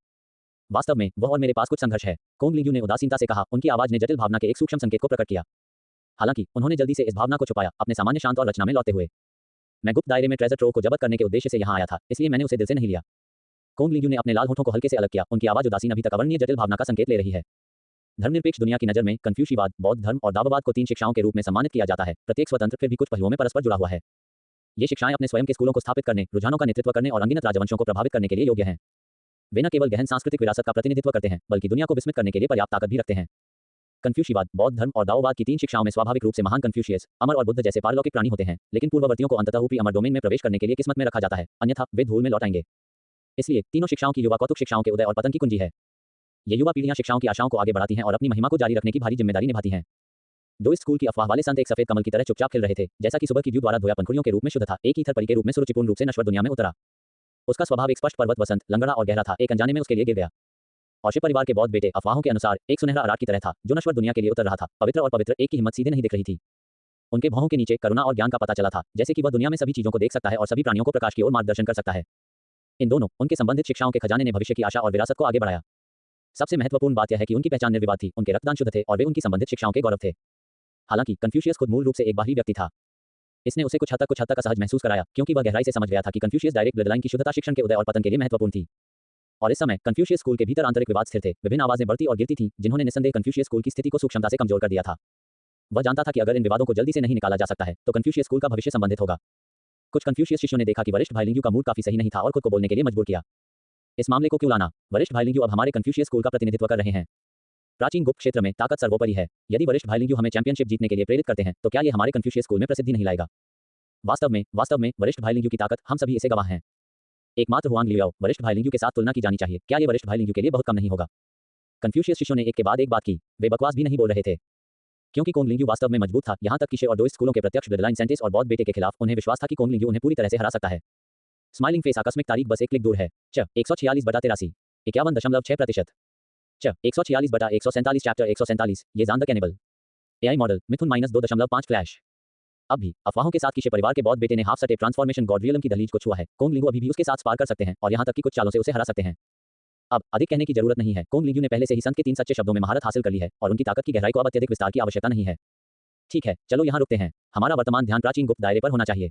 वास्तव में वह और मेरे पास कुछ संघर्ष है, कोंग लिंग ने उदासीनता से कहा। उनकी आवाज ने जटिल भावना के एक सूक्ष्म संकेत को प्रकट किया। हालांकि उन्होंने जल्दी से इस भावना को छुपाया, अपने सामान्य शांत और रचना में लौटते हुए। मैं गुप्त दायरे में ट्रेजर ट्रोव को जब्त करने के उद्देश्य से यहाँ आया था, इसलिए मैंने उसे दिल से नहीं लिया। कोंग लिंग ने अपने लाल होठों को हल्के से अलग किया, उनकी आवाज उदासीन अभी तक अवर्णनीय जटिल भावना का संकेत ले रही है। धर्मनिरपेक्ष दुनिया की नजर में कन्फ्यूशियवाद, बौद्ध धर्म और दाववाद को 3 शिक्षाओं के रूप में सम्मानित किया जाता है, प्रत्येक स्वतंत्र फिर भी कुछ पहलुओं में परस्पर जुड़ा हुआ है। ये शिक्षाएं अपने स्वयं के स्कूलों को स्थापित करने, रुझानों का नेतृत्व करने और अनगिनत राजवंशों को प्रभावित करने के लिए योग्य हैं। वे न केवल गहन सांस्कृतिक विरासत का प्रतिनिधित्व करते हैं, बल्कि दुनिया को विस्मित करने के लिए पर्याप्त ताकत भी रखते हैं। कन्फ्यूशियवाद, बौद्ध धर्म और दाओवाद की 3 शिक्षाओं में स्वाभाविक रूप से महान कन्फ्यूशियस, अमर और बुद्ध जैसे पारलौकिक प्राणी होते हैं, लेकिन पूर्ववर्तियों को अंततः ऊपरी अमर डोमेन में प्रवेश करने के लिए किस्मत में रखा जाता है, अन्यथा वे धूल में लौट आएंगे। इसलिए तीनों शिक्षाओं की युवा कौतुक शिक्षाओं के उदय और पतन की कुंजी है। ये युवा पीढ़ियां शिक्षाओं की आशाओं को आगे बढ़ाती हैं और अपनी महिमा को जारी रखने की भारी जिम्मेदारी निभाती हैं। डोइस्ट स्कूल की अफवाह वाले संत एक सफेद कमल की तरह चुपचाप खिल रहे थे, जैसा कि सुबह की ड्यू द्वारा धोया पंखुड़ियों के रूप में शुद्ध था। एक ईथर परी के रूप में सुरुचिपूर्ण रूप से नश्वर दुनिया में उतरा। उसका स्वभाव एक स्पष्ट पर्वत वसंत, लंगड़ा और गहरा था, एक अनजाने में उसके लिए गिर गया। और शिव परिवार के बौद्ध बेटे अफवाहों के अनुसार एक सुनहरा अराट की तरह था, जो नश्वर दुनिया के लिए उतर रहा था। पवित्र और पवित्र एक की हिम्मत सीधे नहीं दिख रही थी। उनके भौहों के नीचे करुणा और ज्ञान का पता चला था, जैसे कि वह दुनिया में सभी चीजों को देख सकता है और सभी प्राणियों को प्रकाश की ओर मार्गदर्शन कर सकता है। इन दोनों उनके संबंधित शिक्षाओं के खजाने ने भविष्य की आशा और विरासत को आगे बढ़ाया। सबसे महत्वपूर्ण बात यह है कि उनकी पहचान निर्विवाद थी, उनके रक्तदान शुद्ध थे और वे उनकी संबंधित शिक्षाओं के गौरव थे। हालांकि कन्फ्यूशियस खुद मूल रूप से एक बाहरी व्यक्ति था। इसने उसे कुछ हद तक असहज महसूस कराया, क्योंकि वह गहराई से समझ गया था कि कन्फ्यूशियस डायरेक्ट ब्लड लाइन की शुद्धता शिक्षण के उदय और पतन के लिए महत्वपूर्ण थी। और इस समय कन्फ्यूशियस स्कूल के भीतर आंतरिक विवाद स्थिर थे, विभिन्न आवाजें बढ़ती और गिरती थीं, जिन्होंने निस्संदेह कन्फ्यूशियस स्कूल की स्थिति को सूक्ष्मता से कमजोर कर दिया था। वह जानता था कि अगर इन विवादों को जल्दी से नहीं निकाला जा सकता है, तो कन्फ्यूशियस स्कूल का भविष्य संबंधित होगा। कुछ कन्फ्यूशियस शिष्यों ने देखा कि वरिष्ठ भाई लिंग का मूड काफी सही नहीं था और खुद को बोलने के लिए मजबूर किया। इस मामले को क्यों लाना? वरिष्ठ भाई लिंग अब हमारे कन्फ्यूशियस स्कूल का प्रतिनिधित्व कर रहे हैं। प्राचीन गुप्त क्षेत्र में ताकत सर्वोपरि है। यदि वरिष्ठ भाई लिंग हमें चैंपियनशिप जीतने के लिए प्रेरित करते हैं, तो क्या ये हमारे कन्फ्यूशियस स्कूल में प्रसिद्धि नहीं लाएगा? वास्तव में वरिष्ठ भाई लिंग की ताकत, हम सभी इसे गवाह हैं। एकमात्र हुआंग लियो वरिष्ठ भाई लिंग के साथ तुलना की जानी चाहिए। क्या ये वरिष्ठ भाई लिंग के लिए बहुत कम नहीं होगा? कन्फ्यूशियस शिष्यों ने एक के बाद एक बात की। वे बकवास भी नहीं बोल रहे थे, क्योंकि कोंग लिंग वास्तव में मजबूत था। यहाँ तक कि शे और डोइस्ट स्कूलों के प्रत्यक्ष ब्लडलाइन सेंटिस और बौद्ध बेटे के खिलाफ उन्हें विश्वास था कि कोंग लिंग उन्हें पूरी तरह से हरा सकता है। स्माइलिंग फेस आकस्मिक तारीख बस एक क्लिक दूर है। 146/83 51.6%। 146/147 चैप्टर 147 ये जान द कैनिबल एआई मॉडल मिथुन -2.5 फ्लैश। अब भी अफवाहों के साथ कि शे परिवार के बौद्ध बेटे ने हाफ सटे ट्रांसफॉर्मेशन गॉड रियलम की दहलीज को छुआ है। कोंग लिंग अभी भी उसके साथ स्पार कर सकते हैं और यहाँ तक कि कुछ चालों से उसे हरा सकते हैं। अब अधिक कहने की जरूरत नहीं है। कोंग लिंग ने पहले से ही संत के 3 सच्चे शब्दों में महारत हासिल कर ली है और उनकी ताकत की गहराई को अब अत्यधिक विस्तार की आवश्यकता नहीं है। ठीक है, चलो यहाँ रुकते हैं। हमारा वर्तमान ध्यान प्राचीन गुप्त दायरे पर होना चाहिए।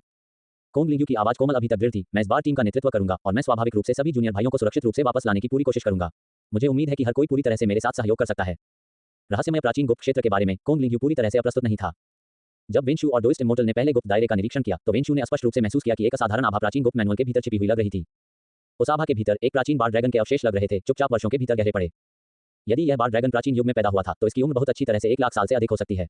कोंग लिंग की आवाज कोमल अभी तक दृढ़ थी। मैं इस बार टीम का नेतृत्व करूंगा और मैं स्वाभाविक रूप से सभी जूनियर भाइयों को सुरक्षित रूप से वापस लाने की पूरी कोशिश करूंगा। मुझे उम्मीद है कि हर कोई पूरी तरह से मेरे साथ सहयोग कर सकता है। रहस्यमय प्राचीन गुप्त क्षेत्र के बारे में कोंग लिंग पूरी तरह से अप्रस्तुत नहीं था। जब वेनशु और डोइस्ट इमोर्टल ने पहले गुप्त दायरे का निरीक्षण किया, तो वेनशु ने स्पष्ट रूप से महसूस किया कि एक असाधारण आभा प्राचीन गुप्त मैनुअल के भीतर छिपी हुई लग रही थी। उस आभा के भीतर एक प्राचीन बार ड्रैगन के अवशेष लग रहे थे, चुपचाप वर्षों के भीतर गहरे पड़े। यदि यह बार ड्रैगन प्राचीन युग में पैदा हुआ था, तो इसकी उम्र बहुत अच्छी तरह से 1 लाख साल से अधिक हो सकती है।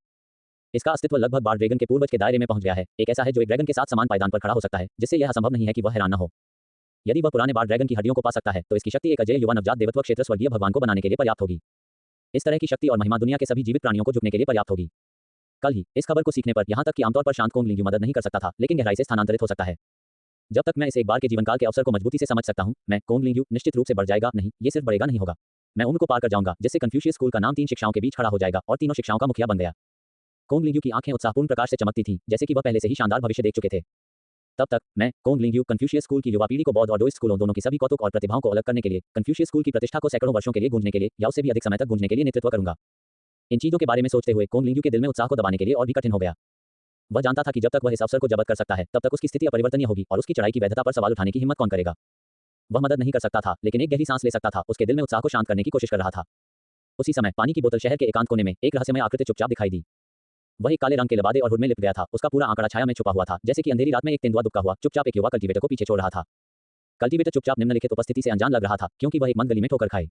इसका अस्तित्व लगभग बार ड्रैगन के पूर्वज के दायरे में पहुंच गया है, एक ऐसा है जो एक ड्रैगन के साथ समान पायदान पर खड़ा हो सकता है, जिससे यह असंभव नहीं है कि वह हैरान न हो। यदि वह पुराने बार ड्रैगन की हड्डियों को पा सकता है तो इसकी शक्ति एक अजय युवा नवजात देवत्व क्षेत्र स्वर्गीय भगवान को बनाने के लिए पर्याप्त होगी। इस तरह की शक्ति और महिमा दुनिया के सभी जीवित प्राणियों को झुकने के लिए पर्याप्त होगी। कल ही इस खबर को सीखने पर यहां तक कि आमतौर पर शांत कोंग लिंग्यू मदद नहीं कर सकता था, लेकिन गहराई से स्थानांतरित हो सकता है। जब तक मैं इस एक बार के जीवनकाल के अवसर को मजबूती से समझ सकता हूं, मैं कोंग लिंग्यू निश्चित रूप से बढ़ जाएगा, नहीं, ये सिर्फ बढ़ेगा नहीं होगा, मैं उम्र को पार कर जाऊंगा, जिससे कन्फ्यूशियस स्कूल का नाम 3 शिक्षाओं के बीच खड़ा हो जाएगा और तीनों शिक्षाओं का मुखिया बन गया। कोंग लिंग्यू की आंखें उत्साहपूर्ण प्रकाश से चमकती थीं, जैसे कि वह पहले से ही शानदार भविष्य देख चुके थे। तब तक मैं कोंग लिंग्यू कन्फ्यूशियस स्कूल की युवा पीढ़ी को बौद्ध और डोइस्ट स्कूलों दोनों की सभी कौतुक और प्रतिभाओं को अलग करने के लिए, कन्फ्यूशियस स्कूल की प्रतिष्ठा को सैकड़ों वर्षों के लिए गूंजने के लिए या उससे भी अधिक समय तक गूंजने के लिए नेतृत्व करूंगा। इन चीजों के बारे में सोचते हुए कोंग लिंग्यू के दिल में उत्साह को दबाने के लिए और भी कठिन हो गया। वह जानता था कि जब तक वह इस अवसर को जब्त कर सकता है, तब तक उसकी स्थिति अपरिवर्तनीय होगी और उसकी चढ़ाई की वैधता पर सवाल उठाने की हिम्मत कौन करेगा। वह मदद नहीं कर सकता था, लेकिन एक गहरी सांस ले सकता था, उसके दिल में उत्साह को शांत करने की कोशिश कर रहा था। उसी समय पानी की बोतल शहर के एकांत कोने में एक रहस्यमय आकृति चुपचाप दिखाई दी। वह एक काले रंग के लबादे और हुड में लिप गया था, उसका पूरा आंकड़ा छाया में छुपा हुआ था, जैसे कि अंधेरी रात में एक तेंदुआ दुबका हुआ चुपचाप एक युवा कल्टीवेटर को पीछे छोड़ रहा था। कल्टीवेटर चुपचाप निम्नलिखित उपस्थिति से अनजान लग रहा था, क्योंकि वह एक मंद गली में ठोकर खाए।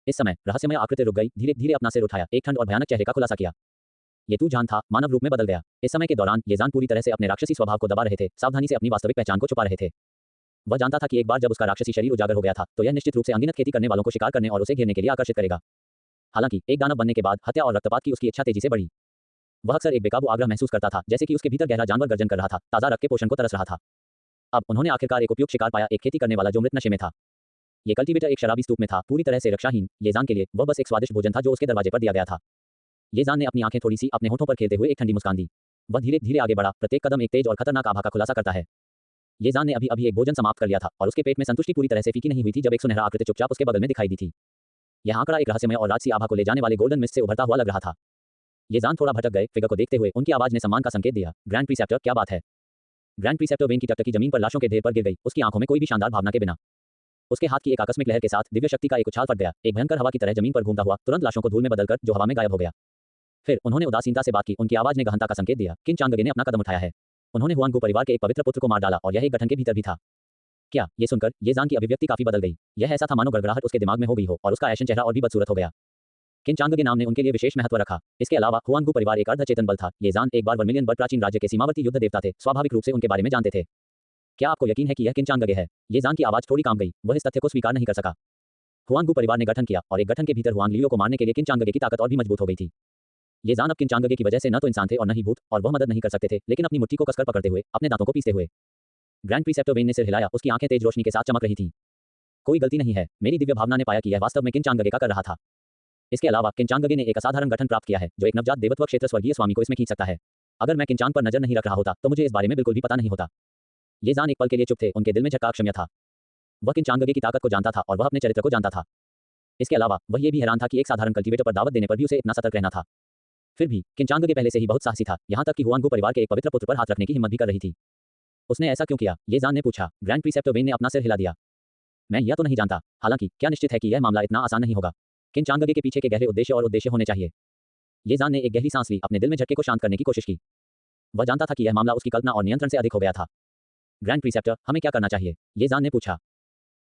इस समय रहस्यमय आकृति रुक गई, धीरे धीरे अपना सिर उठाया, एक ठंड और भयानक चेहरे का खुलासा किया। ये तू जान था, मानव रूप में बदल गया। इस समय के दौरान ये जान पूरी तरह से अपने राक्षसी स्वभाव को दबा रहे थे, सावधानी से अपनी वास्तविक पहचान को छुपा रहे थे। वह जानता था कि एक बार जब उसका राक्षसी शरीर उजागर हो गया था, तो यह निश्चित रूप से अनगिनत खेती करने वालों को शिकार करने और उसे घेरने के लिए आकर्षित करेगा। हालांकि एक दानव बनने के बाद हत्या और रक्तपात की उसकी इच्छा तेजी से बढ़ी। वह अक्सर एक बेकाबू आग्रह महसूस करता था, जैसे कि उसके भीतर गहरा जानवर गर्जन कर रहा था, ताजा रक्त के पोषण को तरस रहा था। अब उन्होंने आखिरकार एक उपयुक्त शिकार पाया, एक खेती करने वाला जो मृत नशे में था। ये कल्टीवेटर एक शराबी स्तूप में था, पूरी तरह से रक्षाहीन। ये जान के लिए वह बस एक स्वादिष्ट भोजन था जो उसके दरवाजे पर दिया गया था। ये जान ने अपनी आंखें थोड़ी सी अपने होठों पर खेलते हुए एक ठंडी मुस्कान दी। वह धीरे धीरे आगे बढ़ा, प्रत्येक कदम एक तेज और खतरनाक आभा का खुलासा करता है। ये जान ने अभी अभी एक भोजन समाप्त कर लिया था और उसके पेट में संतुष्टि पूरी तरह से फीकी नहीं हुई थी जब एक सुनहरा आकृति चुपचाप उसके बगल में दिखाई दी थी। यह आंकड़ा एक रहस्यमय और राजसी आभा को ले जाने वाले गोल्डन मिस्ट से उभरता हुआ लग रहा था। ये जान थोड़ा भटक गए, फिगर को देखते हुए उनकी आवाज ने सम्मान का संकेत दिया। ग्रैंड प्रीसेप्टर, क्या बात है? ग्रैंड प्रीसेप्टर वेन की टकटकी जमीन पर लाशों के ढेर पर गिर गई, उसकी आंखों में कोई भी शानदार भावना के बिना। उसके हाथ की एक आकस्मिक लहर के साथ दिव्य शक्ति का एक उछाल फट गया, एक भयंकर हवा की तरह जमीन पर घूमता हुआ तुरंत लाशों को धूल में बदलकर जो हवा में गायब हो गया। फिर उन्होंने उदासीनता से बात की, उनकी आवाज ने गहनता का संकेत दिया। किन चांगगे ने अपना कदम उठाया है। उन्होंने हुआंगू परिवार के एक पवित्र पुत्र को मार डाला और यह एक गठन के भीतर भी था। क्या? ये सुनकर ये जान की अभिव्यक्ति काफी बदल गई। यह ऐसा था मानो गड़गड़ाहट उसके दिमाग में हो गई हो और उसका ऐशन चेहरा और भी बदसूरत हो गया। किन चांगगे नाम ने उनके लिए विशेष महत्व रखा। इसके अलावा हुआंगू परिवार एक अर्धचेतन बल था। ये जान एक बार वर्मिलियन बर्ड प्राचीन राज्य के सीमावर्ती युद्ध देवता थे, स्वाभाविक रूप से उनके बारे में जानते थे। क्या आपको यकीन है कि यह किन चांगगे है? ये जान की आवाज थोड़ी काम गई, वह इस तथ्य को स्वीकार नहीं कर सका। हुआंगू परिवार ने गठन किया और एक गठन के भीतर हुआंग लियो को मारने के लिए किन चांगगे की ताकत और भी मजबूत हो गई थी। ये जान अब किन चांगगे की वजह से न तो इंसान थे और न ही भूत, और वह मदद नहीं कर सकते थे, लेकिन अपनी मुट्ठी को कसकर पकड़ते हुए, अपने दांतों को पीसते हुए। ग्रैंड प्रीसेप्टर वेन ने सिर हिलाया, उसकी आंखें तेज रोशनी के साथ चमक रही थीं। कोई गलती नहीं है, मेरी दिव्य भावना ने पाया कि यह वास्तव में किन चांगगे का कर रहा था। इसके अलावा किन चांगगे ने एक असाधारण गठन प्राप्त किया है, जो एक नवजात देवत्व क्षेत्र स्वर्गीय स्वामी को इसमें खींच सकता है। अगर मैं किन चांग पर नजर नहीं रख रहा होता तो मुझे इस बारे में बिल्कुल भी पता नहीं होता। ये जान एक पल के लिए चुप थे, उनके दिल में झटका क्षम्य था। वह किन चांगगे की ताकत को जानता था और वह अपने चरित्र को जानता था। इसके अलावा वह ये भी हैरान था कि एक साधारण कल्टीवेटर पर दावत देने पर भी उसे इतना सतर्क रहना था। फिर भी किन चांगगे पहले से ही बहुत साहसी था, यहाँ तक कि हुआंगू परिवार के एक पवित्र पुत्र पर हाथ रखने की हिम्मत भी कर रही थी। उसने ऐसा क्यों किया? ये जान ने पूछा। ग्रैंड प्रीसेप्टर वेन ने अपना सिर हिला दिया। मैं यह तो नहीं जानता, हालांकि क्या निश्चित है कि यह मामला इतना आसान नहीं होगा। किन चांगगे के पीछे के गहरे उद्देश्य और उद्देश्य होने चाहिए। ये जान ने एक गहरी सांस ली, अपने दिल में झटके को शांत करने की कोशिश की। वह जानता था कि यह मामला उसकी कल्पना और नियंत्रण से अधिक हो गया था। ग्रैंड प्रीसेप्टर, हमें क्या करना चाहिए? ये जान ने पूछा।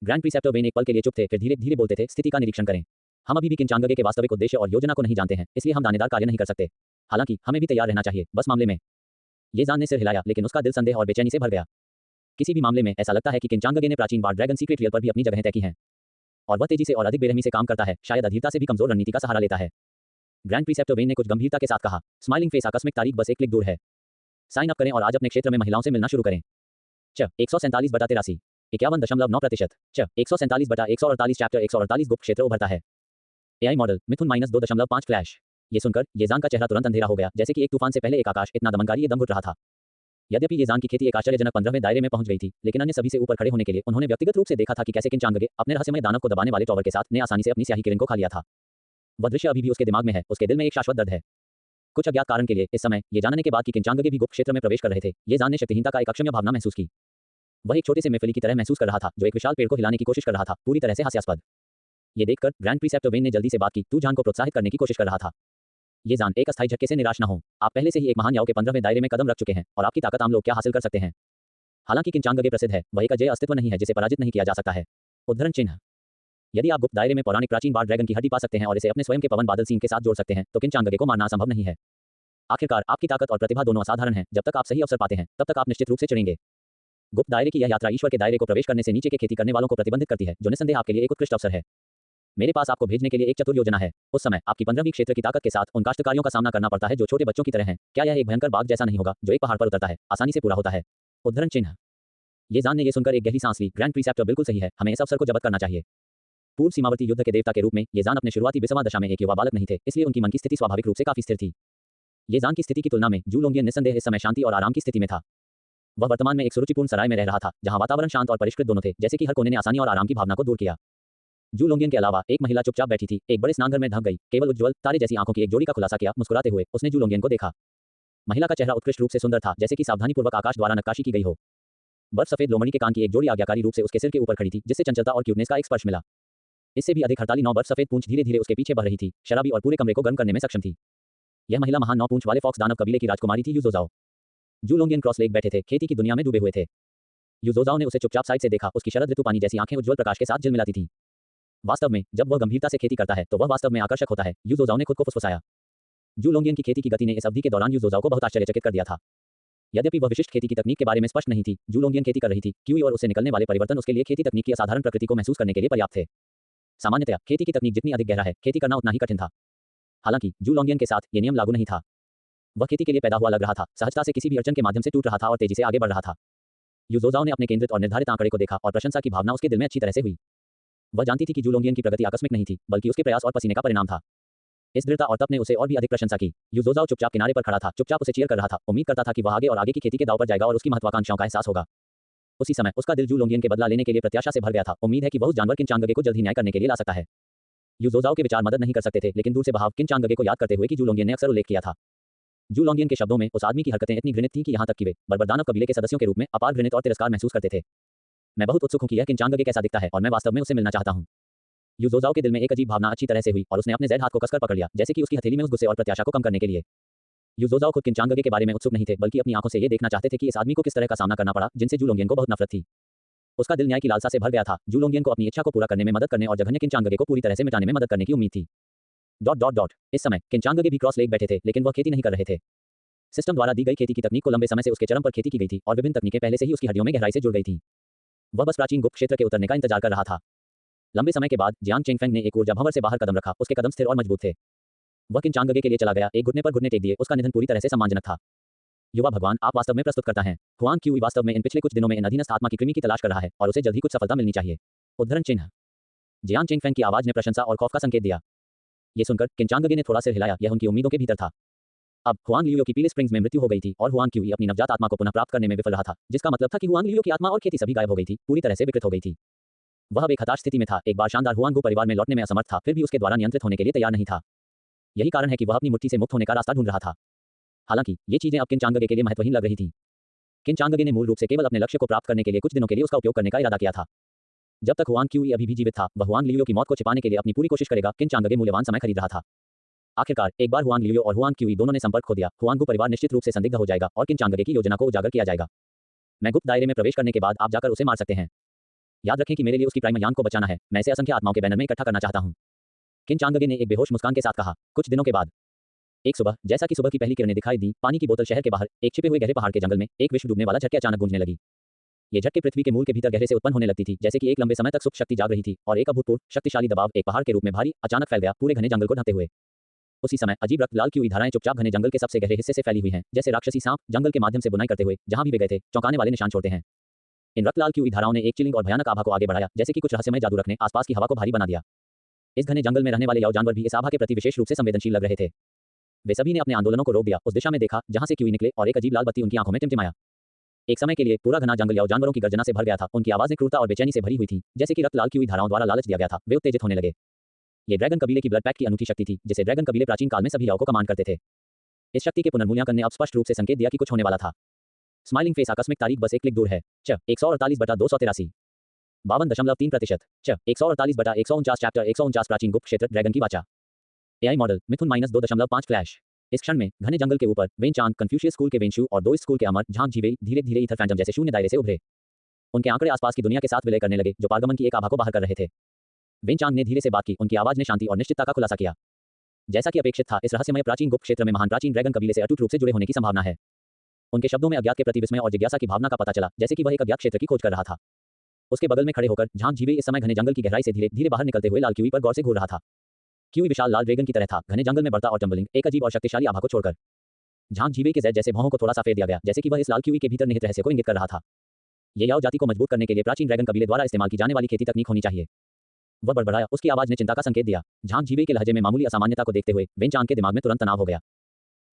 ग्रैंड प्रीसेप्टर वेन एक पल के लिए चुप थे, फिर धीरे धीरे बोलते थे, स्थिति का निरीक्षण करें। हम अभी भी किन चांगगे के वास्तविक उद्देश्य और योजना को नहीं जानते हैं, इसलिए हम दानेदार कार्य नहीं कर सकते। हालांकि हमें भी तैयार रहना चाहिए, बस मामले में। ये जान ने सिर हिलाया, लेकिन उसका दिल संदेह और बेचैनी से भर गया। किसी भी मामले में ऐसा लगता है कि किन चांगगे ने प्राचीन बार ड्रैगन सीक्रेट रियल पर भी अपनी जगह तय की है, और वह तेजी से और अधिक बेरहमी से काम करता है, शायद अधीरता से भी कमजोर रणनीति का सहारा लेता है। ग्रैंड प्रीसेप्टर वेन ने कुछ गंभीरता के साथ कहा। स्माइलिंग फेस, आकस्मिक तारीख बस एक क्लिक दूर है। साइन अप करें और आज अपने क्षेत्र में महिलाओं से मिलना शुरू करें। 147/83 51.9%। 147/148 चैप्टर 148 गुप्त क्षेत्र उभरता है। एआई मॉडल मिथुन -2.5 फ्लैश। ये सुनकर ये जान का चेहरा तुरंत अंधेरा हो गया, जैसे कि एक तूफान से पहले एक आकाश, इतना दमनकारी ये दम घुट रहा था। यद्यपि ये जान की खेती एक आश्चर्यजनक 15वें दायरे में पहुंच गई थी, लेकिन अन्य सभी से ऊपर खड़े होने के लिए उन्होंने व्यक्तिगत रूप से देखा था कि कैसे किन चांगगे अपने रहस्यमय दानव को दबाने वाले टॉवर के साथ ने आसानी से अपनी स्याही किरण को खा लिया था। वह दृश्य अभी भी उसके दिमाग में है, उसके दिल में एक शाश्वत दर्द है। कुछ अज्ञात कारण के लिए इस समय ये जानने के बाद कि किन चांगगे भी गुप्त क्षेत्र में प्रवेश कर रहे थे, ये जान ने शक्तिहीनता का एक अक्षम्य भावना महसूस की। वह एक छोटे से मेफली की तरह महसूस कर रहा था, जो एक विशाल पेड़ को हिलाने की कोशिश कर रहा था, पूरी तरह से हास्यास्पद। ये देखकर ग्रैंड प्रीसेप्टर वेन ने जल्दी से बात की। तू जान को प्रोत्साहित करने की कोशिश कर रहा था। ये जान, एक अस्थायी झटके से निराश न हो। आप पहले से ही एक महान याओ के 15वें दायरे में कदम रख चुके हैं, और आपकी ताकत आम लोग क्या हासिल कर सकते हैं। हालांकि किन चांगगे प्रसिद्ध है, वह एक अजय अस्तित्व नहीं है जिसे पराजित नहीं किया जा सकता है। उद्धरण चिन्ह। यदि आप गुप्त दायरे में पौराणिक प्राचीन बार ड्रैगन की हड्डी पा सकते हैं और इसे अपने स्वयं के पवन बादल सीन के साथ जोड़ सकते हैं, तो किन चांगगे को मारना असंभव नहीं है। आखिरकार आपकी ताकत और प्रतिभा दोनों असाधारण हैं। जब तक आप सही अवसर पाते हैं तब तक आप निश्चित रूप से चुनेंगे। गुप्त दायरे की यह यात्रा ईश्वर के दायरे को प्रवेश करने से नीचे के खेती करने वालों को प्रतिबंधित करती है, जो निस्संदेह आपके लिए एक उत्कृष्ट अवसर है। मेरे पास आपको भेजने के लिए एक चतुर योजना है। उस समय आपकी 15वीं क्षेत्र की ताकत के साथ उन काश्तकारियों का सामना करना पड़ता है जो छोटे बच्चों की तरह हैं। क्या यह एक भयंकर बाग जैसा नहीं होगा जो एक पहाड़ पर उतरता है, आसानी से पूरा होता है? उद्धरण चिन्ह। ये जान ने ये सुनकर एक गहरी सांस ली। ग्रैंड प्रीसेप्टर बिल्कुल सही है, हमें इस अवसर को जब्त करना चाहिए। पूर्व सीमावर्ती युद्ध के देवता के रूप में ये जान अपने शुरुआती विषमा दशा में एक युवा बालक नहीं थे, इसलिए उनकी मन की स्थिति स्वाभाविक रूप से काफी स्थिर थी। ये जान की स्थिति की तुलना में जू लोंगियन निस्संदेह इस समय शांति और आराम की स्थिति में था। वह वर्तमान में एक सुरुचिपूर्ण सराय में रह रहा था, जहां वातावरण शांत और परिष्कृत दोनों थे, जैसे कि हर कोने ने आसानी और आराम की भावना को दूर किया। जू लोंगियन के अलावा एक महिला चुपचाप बैठी थी, एक बड़े स्नानघर में ढक गई, केवल उज्ज्वल तारे जैसी आंखों की एक जोड़ी का खुलासा किया। मुस्कुराते हुए उसने जू लोंगियन को देखा। महिला का चेहरा उत्कृष्ट रूप से सुंदर था, जैसे कि सावधानीपूर्वक आकाश द्वारा नक्काशी की गई हो। बर्फ सफेद लोमड़ी के कान की एक जोड़ी आज्ञाकारी रूप से उसके सिर के ऊपर खड़ी थी, जिससे चंचलता और क्यूटनेस का एक स्पर्श मिला। इससे भी अधिक हड़ताली 9 बर्फ सफेद पूंछ धीरे धीरे उसके पीछे बढ़ रही थी, शराबी और पूरे कमरे को गर्म करने में सक्षम थी। यह महिला महान 9 पूंछ वाले फॉक्स दानव कबीले की राजकुमारी थी, यूजोजाओ। जू लोंगियन क्रॉस लेग बैठे थे, खेती की दुनिया में डूबे हुए थे। यूजोजाओ ने उसे चुपचाप साइड से देखा। उसकी शरद ऋतु पानी जैसी आंखें उज्ज्वल प्रकाश के साथ झिलमिलाती थीं। वास्तव में जब वह गंभीरता से खेती करता है तो वह वास्तव में आकर्षक होता है, यूजोजाओ ने खुद को फुसफुसाया। जू लोंगियन की खेती की गति ने इस अवधि के दौरान यूजोजाओ को बहुत आश्चर्यचकित कर दिया था। यद्यपि वह विशिष्ट खेती की तकनीक के बारे में स्पष्ट नहीं थी, जू लोंगियन खेती कर रही थी, क्यूई और उससे निकलने वाले परिवर्तन उसके लिए खेती तकनीक की असाधारण प्रकृति को महसूस करने के लिए पर्याप्त थे। सामान्यतया खेती की तकनीक जितनी अधिक गहरा है, खेती करना उतना ही कठिन था। हालांकि जू लोंगियन के साथ ये नियम लागू नहीं था। वह खेती के लिए पैदा हुआ लग रहा था, सहजता से किसी भी अड़चन के माध्यम से टूट रहा था और तेजी से आगे बढ़ रहा था। यूजोजाओ ने अपने केंद्रित और निर्धारित आंकड़े को देखा और प्रशंसा की भावना उसके दिल में अच्छी तरह से हुई। वह जानती थी कि जू लोंगियन की प्रगति आकस्मिक नहीं थी, बल्कि उसके प्रयास और पसीने का परिणाम था। इस दृढ़ता और तप ने उसे और भी अधिक प्रशंसा की। यूजोजाओ चुपचाप किनारे पर खड़ा था, चुपचाप उसे चीयर कर रहा था, उम्मीद करता था कि वह आगे और आगे की खेती के दांव पर जाएगा और उसकी महत्वाकांक्षाओं का एहसास होगा। उसी समय उसका दिल जू लोंगियन के बदला लेने के लिए प्रत्याशा से भर गया था। उम्मीद है कि वह उस जानवर किनचांगगे को जल्द ही न्याय करने के लिए ला सकता है। यूजोजाओ के विचार मदद नहीं कर सकते थे, लेकिन दूर से बहाव किनचांगगे को याद करते हुए कि जू लोंगियन ने अक्सर उल्लेख किया था। जू लोंगियन के शब्दों में उस आदमी की हरकतें इतनी घृणित थीं कि यहाँ तक कि वे बर्बर दानव कबीले के सदस्यों के रूप में अपार घृणित और तिरस्कार महसूस करते थे। मैं बहुत उत्सुक हूं कि यह किनचांगगे कैसा दिखता है और मैं वास्तव में उससे मिलना चाहता हूं। यूजोजाओ के दिल में एक अजीब भावना अच्छी तरह से हुई और उसने अपने ज़ैद हाथ को कसकर पकड़ लिया, जैसे कि उसकी हथेली में उस गुस्से और प्रत्याशा को कम करने के लिए। यूजोजाओ खुद किनचांगगे के बारे में उत्सुक नहीं थे, बल्कि अपनी आंखों से ये देखना चाहते थे कि इस आदमी को किस तरह का सामना करना पड़ा, जिनसे जू लोंगियन को बहुत नफरत थी। उसका दिल न्याय की लालसा से भर गया था। जू लोंगियन को अपनी इच्छा को पूरा करने में मदद करने और जघन्य किनचांगगे को पूरी तरह से मिटाने में मदद करने की उम्मीद थी। इस समय किनचांगगे भी क्रॉस लेग बैठे थे, लेकिन वह खेती नहीं कर रहे थे। सिस्टम द्वारा दी गई खेती की तकनीक को लंबे समय से उसके चरम पर खेती की गई थी और विभिन्न तकनीकें पहले से ही उसकी हड्डियों में गहराई से जुड़ गई थीं। वह बस प्राचीन गुप्त क्षेत्र के उतरने का इंतजार कर रहा था। लंबे समय के बाद जियांग चेंगफेंग ने एक ऊर्जा भंवर से बाहर कदम रखा। उसके कदम स्थिर और मजबूत थे। वह किनचांगगे के लिए चला गया, एक घुटने पर घुटने टेक दिए। उसका निधन पूरी तरह से सम्मानजनक था। युवा भगवान, आप वास्तव में प्रस्तुत करता हैं। हुआंग क्यूई वास्तव में इन पिछले कुछ दिनों में इन अधीनस्थ आत्मा की कृमि की तलाश कर रहा है और उसे जल्द ही कुछ सफलता मिलनी चाहिए। उद्धरण चिन्ह। जियांग चेंगफेंग की आवाज ने प्रशंसा और खौफ का संकेत दिया। ये सुनकर किनचांगगे ने थोड़ा सिर हिलाया। यह उनकी उम्मीदों के भीतर था। अब हुआंग लियो की पीले स्प्रिंग्स में मृत्यु हो गई थी और हुआंग क्यूई अपनी नवजात आत्मा को पुनः प्राप्त करने में विफल रहा था, जिसका मतलब था कि हुआंग लियो की आत्मा और खेती सभी गायब हो गई थी, पूरी तरह से विकृत हो गई थी। वह अब एक हताश स्थिति में था। एक बार शानदार हुआंग परिवार में लौटने में असमर्थ था, फिर भी उसके द्वारा नियंत्रित होने के लिए तैयार नहीं था। यही कारण है कि वह अपनी मुट्ठी से मुक्त होने का रास्ता ढूंढ रहा था। हालांकि ये चीजें अब किनचांगगे के लिए महत्वहीन लग रही थीं। किनचांगगे ने मूल रूप से केवल अपने लक्ष्य को प्राप्त करने के लिए कुछ दिनों के लिए उसका उपयोग करने का इरादा किया था। जब तक हुआंग क्यूई अभी भी जीवित था, वह हुआंग लियो की मौत को छिपाने के लिए अपनी पूरी कोशिश करेगा। किनचांगगे मूल्यवान समय खरीद रहा था। आखिरकार एक बार हुआंग लियो और हुआंग क्यूई दोनों ने संपर्क खो दिया। हुआंग परिवार निश्चित रूप से संदिग्ध हो जाएगा और किनचांगगे की योजना को उजागर किया जाएगा। मैं गुप्त दायरे में प्रवेश करने के बाद आप जाकर उसे मार सकते हैं। याद रखें कि मेरे लिए उसकी प्राइम यान को बचाना है। मैं इसे असंख्य आत्माओं के बैनर में इकट्ठा करना चाहता हूं। किनचांगगे ने एक बेहोश मुस्कान के साथ कहा। कुछ दिनों के बाद एक सुबह, जैसा कि सुबह की पहली किरणें दिखाई दी, पानी की बोतल शहर के बाहर एक छिपे हुए गहरे पहाड़ के जंगल में एक विश्व डूबने वाला झटके अचानक गूंजने लगी। ये झटके पृथ्वी के मूल के भीतर गहरे से उत्पन्न होने लगती थी, जैसे कि एक लंबे समय तक सुप्त शक्ति जाग रही थी और एक अभूतपूर्व शक्तिशाली दबाव एक पहाड़ के रूप में भारी अचानक फैल गया, पूरे घने जंगल को ढकते हुए। उसी समय अजीब रक्त लाल क्यूई धाराएं चुपचाप घने जंगल के सबसे गहरे हिस्से से फैली हुई हैं, जैसे राक्षसी सांप जंगल के माध्यम से बुनाई करते हुए जहां भी वे गए थे, चौंकाने वाले निशान छोड़ते हैं। इन रक्त लाल क्यूई धाराओं ने एक चिलिंग और भयानक आभा को आगे बढ़ाया, जैसे कि कुछ रहस्यमय जादू रखने आसपास की हवा को भारी बना दिया। इस घने जंगल में रहने वाले याओ जानवर भी इस आभा के प्रति विशेष रूप से संवेदनशील लग रहे थे। वे सभी ने अपने आंदोलनों को रोक दिया, उस दिशा में देखा जहां से क्यूई निकले और एक अजीब लाल बत्ती उनकी आंखों में टिमटिमाया। एक समय के लिए पूरा घना जंगल याओ जानवरों की गर्जना से भर गया था। उनकी आवाजें क्रूरता और बेचैनी से भरी हुई थी, जैसे कि रक्त लाल क्यूई धाराओं द्वारा लालच दिया गया था। वे उत्तेजित होने लगे। ये ड्रैगन कबीले की ब्लड पैक्ट की अनूठी शक्ति थी, जिसे ड्रैगन कबीले प्राचीन काल में सभी याओ को कमांड करते थे। इस शक्ति के पुनर्मूल्यांकन ने अब स्पष्ट रूप से संकेत दिया कि कुछ होने वाला था। स्माइलिंग फेस आकस्मिक तारीख बस एक क्लिक दूर है। 148/283 52.3%। 148/149 चैप्टर 149 प्राचीन गुप्त क्षेत्र ड्रैगन की वाचा। एआई मॉडल मिथुन -2.5 फ्लैश। इस क्षण में घने जंगल के ऊपर वेन चांग, कन्फ्यूशियस स्कूल के वेनशु और दो स्कूल के अमर झांग जीवेई धीरे धीरे ईथर फैंटम जैसे शून्य दायरे से उभरे। उनके आंकड़े आसपास की दुनिया के साथ विलय करने लगे, जो पारगमन की एक आभा को बाहर कर रहे थे। वेन चांग ने धीरे से बात की। उनकी आवाज ने शांति और निश्चितता का खुलासा किया। जैसा कि अपेक्षित था, इस रहस्यमय प्राचीन गुप्त क्षेत्र में महान प्राचीन ड्रैगन कबीले से अटूट रूप से जुड़े होने की संभावना है। उनके शब्दों में अज्ञात के प्रति विस्मय और जिज्ञासा की भावना का पता चला, जैसे कि वह एक अज्ञात क्षेत्र की खोज कर रहा था। उसके बगल में खड़े होकर झांग जीवे इस समय घने जंगल की गहराई से धीरे धीरे बाहर निकलते हुए लाल क्यूई पर गौर से घूर रहा था। क्यूई विशाल लाल ड्रैगन की तरह था, घने जंगल में बढ़ता और टम्बलिंग एक अजीब और शक्तिशाली आभा को छोड़कर। झांग जीवे के जैसे भौहों को थोड़ा सा फेर दिया गया, जैसे कि वह इस लाल क्यूई के भीतर निहित रहस्य को इंगित कर रहा था। ये याओ जाति को मजबूत करने के लिए प्राचीन ड्रैगन कबीले द्वारा इस्तेमाल की जाने वाली खेती तकनीक होनी चाहिए। वह बड़बड़ाया, उसकी आवाज ने चिंता का संकेत दिया। झांग जीवे के लहजे में मामूली असामान्यता को देखते हुए वेन चांग के दिमाग में तुरंत तनाव हो गया।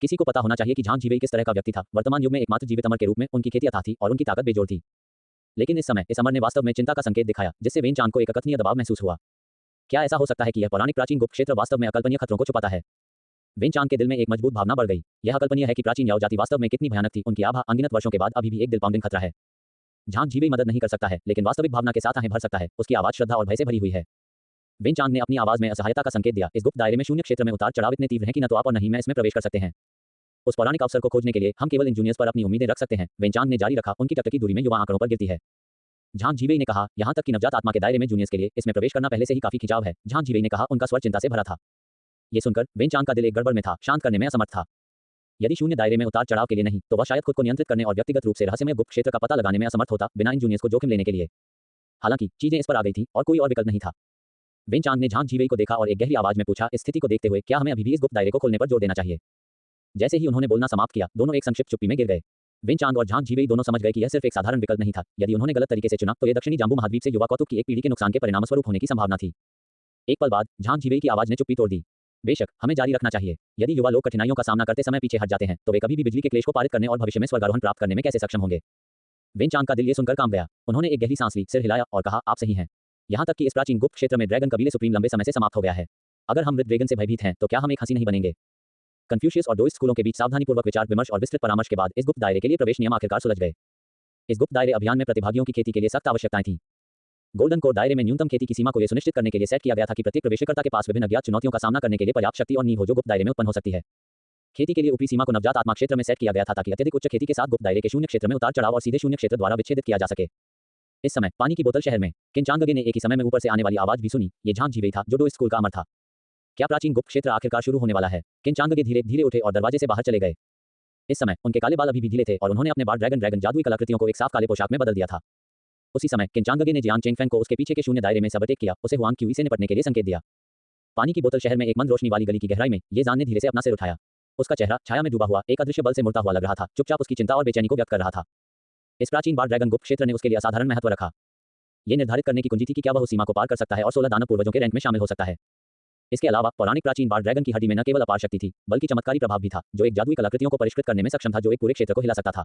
किसी को पता होना चाहिए कि झांग जीवे किस तरह का व्यक्ति था। वर्तमान युग में एकमात्र जीवित अमर के रूप में उनकी खेती अथाह थी और उनकी ताकत बेजोड़ थी। लेकिन इस समय इस अमर ने वास्तव में चिंता का संकेत दिखाया, जिससे वेन चांग को एक अकथनीय दबाव महसूस हुआ। क्या ऐसा हो सकता है कि यह पौराणिक प्राचीन गुप्त क्षेत्र वास्तव में अकल्पनीय खतरों को छुपाता है? वेन चांग के दिल में एक मजबूत भावना बढ़ गई। यह अकल्पनीय है कि प्राचीन याओ जाति वास्तव में कितनी भयानक थी। उनकी आभा अनगिनत वर्षों के बाद अभी भी एक दिल पाउंडिंग खतरा है। झांग जीवे मदद नहीं कर सकता है, लेकिन वास्तविक भावना के साथ आहें भर सकता है। उसकी आवाज श्रद्धा और भय से भरी हुई है। वेन चांग ने अपनी आवाज में असहायता का संकेत दिया। इस गुप्त दायरे में शून्य क्षेत्र में उतार चढ़ाव इतने तीव्र हैं कि न तो आप और न ही मैं इसमें प्रवेश कर सकते हैं। उस पौराणिक अवसर को खोजने के लिए हम केवल इन जूनियर्स पर अपनी उम्मीदें रख सकते हैं। वेन चांग ने जारी रखा, उनकी टकटकी दूरी में युवा आंकड़ों पर गिरती है। झांग जीवे ने कहा, यहाँ तक कि नवजात आत्मा के दायरे में जूनियर्स के लिए इसमें प्रवेश करना पहले से ही काफी खिंचाव है। झांग जीवे ने कहा, उनका स्वर चिंता से भरा था। ये सुनकर वेन चांग का दिल एक गड़बड़ में था, शांत करने में असमर्थ था। यदि शून्य दायरे में उतार चढ़ाव के लिए नहीं, तो वह शायद खुद को नियंत्रित करने और व्यक्तिगत रूप से रहस्यमय गुप्त क्षेत्र का पता लगाने में असमर्थ होता, बिना इन जूनियर्स को जोखिम लेने के लिए। हालांकि चीजें इस पर आ गई थी और कोई और विकल्प नहीं था। वेन चांग ने झांग जीवे को देखा और एक गहरी आवाज में पूछा, इस स्थिति को देखते हुए क्या हमें अभी भी इस गुप्त दायरे को खोलने पर जोर देना चाहिए? जैसे ही उन्होंने बोलना समाप्त किया, दोनों एक संक्षिप्त चुप्पी में गिर गए। वेन चांग और झांग जीवे दोनों समझ गए कि यह सिर्फ एक साधारण विकल्प नहीं था। यदि उन्होंने गलत तरीके से चुना, तो यह दक्षिणी जाम्बू महाद्वीप से युवा कौतुक की एक पीढ़ी के नुकसान के परिणामस्वरूप होने की संभावना थी। एक पल बाद झांग जीवे की आवाज ने चुप्पी तोड़ दी। बेशक हमें जारी रखना चाहिए। यदि युवा लोग कठिनाइयों का सामना करते समय पीछे हट जाते हैं, तो वे कभी भी बिजली के क्लेश को पारित करने और भविष्य में स्वर्गारोहण प्राप्त करने में कैसे सक्षम होंगे? वेन चांग का दिल ये सुनकर कांप गया। उन्होंने एक गहरी सांस ली, सिर हिलाया और कहा, आप सही हैं। यहाँ तक कि इस प्राचीन गुप्त क्षेत्र में ड्रैगन कबीले सुप्रीम लंबे समय से समाप्त हो गया है। अगर हम मृत ड्रैगन से भयभीत हैं, तो क्या हम एक हंसी नहीं बनेंगे? कन्फ्यूशियस और डोइस्ट स्कूलों के बीच सावधानीपूर्वक विचार विमर्श और विस्तृत परामर्श के बाद इस गुप्त दायरे के लिए प्रवेश नियम आखिरकार सुलझ गए। इस गुप्त दायरे अभियान में प्रतिभागियों की खेती के लिए सख्त आवश्यकताएं थीं। गोल्डन कोर दायरे में न्यूनतम खेती की सीमा को यह सुनिश्चित करने के लिए सेट किया गया था कि प्रत्येक प्रवेशकर्ता के पास विभिन्न अज्ञात चुनौतियों का सामना करने के लिए पर्याप्त शक्ति और नींव हो, जो गुप्त दायरे में उत्पन्न हो सकती है। खेती के लिए ऊपरी सीमा को नवजात आत्मा क्षेत्र में सेट किया गया था, ताकि अत्यधिक उच्च खेती के साथ गुप्त दायरे के शून्य क्षेत्र में उतार चढ़ाव और सीधे शून्य क्षेत्र द्वारा विच्छेदित किया जा सके। इस समय पानी की बोतल शहर में किनचांगगे ने एक ही समय में ऊपर से आने वाली आवाज भी सुनी। ये झांग जीवे था, जो डोइस्ट स्कूल का अमर था। क्या प्राचीन गुप्त क्षेत्र आखिरकार शुरू होने वाला है? किनचांगगे धीरे धीरे उठे और दरवाजे से बाहर चले गए। इस समय उनके काले बाल अभी भी ढीले थे और उन्होंने अपने बाल ड्रैगन जादुई कलाकृतियों को एक साफ काले पोशाक में बदल दिया था। उसी समय किनचांगगे ने जियांग चेंगफेंग को उसके पीछे के शून्य दायरे में सबटेक किया, उसे हुआंग क्यूई से निपटने के लिए संकेत दिया। पानी की बोतल शहर में एक मंद रोशनी वाली गली की गहराई में ये जान ने धीरे से अपना सिर उठाया। उसका चेहरा छाया में डूबा हुआ एक अदृश्य बल से मुड़ता हुआ लग रहा था, चुपचाप उसकी चिंता और बेचैनी को व्यक्त कर रहा था। इस प्राचीन बाल ड्रैगन गुप्त क्षेत्र ने उसके लिए असाधारण महत्व रखा। ये निर्धारित करने की कुंजी थी कि क्या वह उस सीमा को पार कर सकता है और 16 दानव पूर्वजों के रैंक में शामिल हो सकता है। इसके अलावा पौराणिक प्राचीन बाल ड्रैगन की हड्डी में न केवल अपार शक्ति थी, बल्कि चमत्कारी प्रभाव भी था, जो एक जादुई कलाकृतियों को परिष्कृत करने में सक्षम था, जो एक पूरे क्षेत्र को हिला सकता था।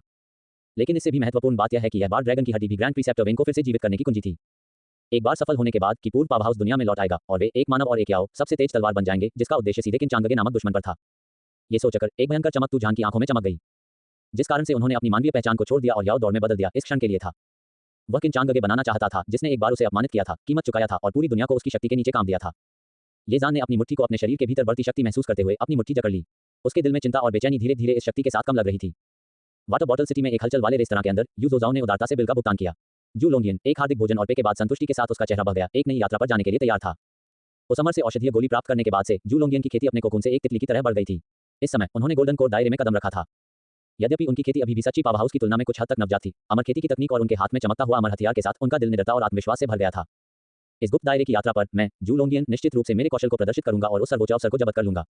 लेकिन इससे भी महत्वपूर्ण बात यह है कि यह बाल ड्रैगन की हड्डी भी ग्रैंड प्रीसेप्टर वेन को फिर से जीवित करने की कुंजी थी। एक बार सफल होने के बाद कि पूर्व पावर हाउस दुनिया में लौट आएगा और वे एक मानव और एक याओ सबसे तेज तलवार बन जाएंगे, जिसका उद्देश्य सीधे किनचांगगे नामक दुश्मन पर था। ये सोचकर एक भयंकर चमक तू झांग की आंखों में चमक गई, जिस कारण से उन्होंने अपनी मानवीय पहचान को छोड़ दिया और याओ दौड़ में बदल दिया। इस क्षण के लिए था। वह किनचांगगे बनाना चाहता था, जिसने एक बार उसे अपमानित किया था, कीमत चुकाया था और पूरी दुनिया को उसकी शक्ति के नीचे काम दिया था। ये जान ने अपनी मुट्ठी को अपने शरीर के भीतर बढ़ती शक्ति महसूस करते हुए अपनी मुट्ठी जकड़ ली। उसके दिल में चिंता और बेचैनी धीरे धीरे इस शक्ति के साथ कम लग रही थी। वाटर बॉटल सिटी में एक हलचल वाले रेस्तरां के अंदर यू जोजाओ ने उदारता से बिल का भुगतान किया। जू लोंगियन एक हार्दिक भोजन और पे के बाद संतुष्टि के साथ उसका चेहरा बह गया, एक नई यात्रा पर जाने के लिए तैयार था। उस अमर से औषधीय गोली प्राप्त करने के बाद से जू लोंगियन की खेती अपने कोकून से एक तितली की तरह बढ़ गई थी। इस समय उन्होंने गोल्डन कोर दायरे में कदम रखा था। यद्यपि उनकी खेती अभी भी सच्ची पावर हाउस की तुलना में कुछ हद तक नवजात थी, अमर खेती की तकनीक और उनके हाथ में चमकता हुआ अमर हथियार के साथ उनका दिल निडरता और आत्मविश्वास से भर गया था। इस गुप्त दायरे की यात्रा पर मैं जू लोंगियन निश्चित रूप से मेरे कौशल को प्रदर्शित करूंगा और उस सर्वोच्च अवसर को जब्त कर लूंगा।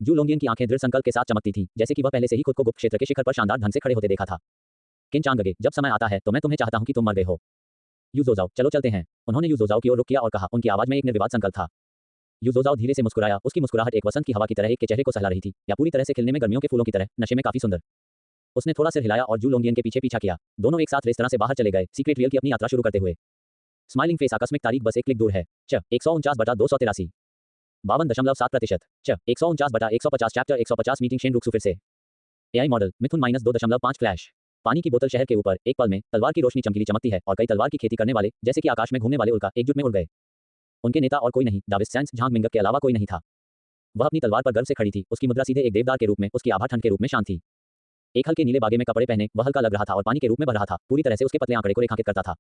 जू लोंगियन की आंखें दृढ़ संकल्प के साथ चमकती थीं, जैसे कि वह पहले से ही खुद को गुप्त क्षेत्र के शिखर पर शानदार ढंग से खड़े होते देखा था। किनचांगगे, जब समय आता है तो मैं तुम्हें चाहता हूं कि तुम मर गए हो। यू जोजाओ, चलो चलते हैं। उन्होंने यू जोजाओ की ओर रुख किया और कहा, उनकी आवाज में एक निर्विवाद संकल्प था। यू जोजाओ धीरे से मुस्कुराया, उसकी मुस्कुराहट एक वसंत की हवा की तरह एक के चेहरे को सहला रही थी, या पूरी तरह से खिलने में गर्मियों के फूलों की तरह नशे में काफी सुंदर। उसने थोड़ा सिर हिलाया और जू लोंगियन के पीछे पीछा किया। दोनों एक साथ रेस्तरां से बाहर चले गए, सीक्रेट रियल की अपनी यात्रा शुरू करते हुए। स्माइलिंग फेस आकस्मिक तारीख बस एक क्लिक दूर है। 149/283 52.7%। 149/150 चैप्टर 150 मीटिंग शेन रुक्सु फिर से। एआई मॉडल मिथुन -2.5 फ्लैश। पानी की बोतल शहर के ऊपर एक पल में तलवार की रोशनी चमकीली चमकती है और कई तलवार की खेती करने वाले, जैसे कि आकाश में घूमने वाले उल्का, एकजुट में उड़ गए। उनके नेता और कोई नहीं, दाविस सैंस झांग मिंगक के अलावा कोई नहीं था। वह अपनी तलवार पर गर्व से खड़ी थी, उसकी मुद्रा सीधे एक देवदार के रूप में, उसकी आभा ठंड के रूप में शांत थी। एक हल्के नीले बागे में कपड़े पहने वह हल्का लग रहा था और पानी के रूप में बह रहा था, पूरी तरह से उसके पतले आंकड़े को रेखांकित करता था।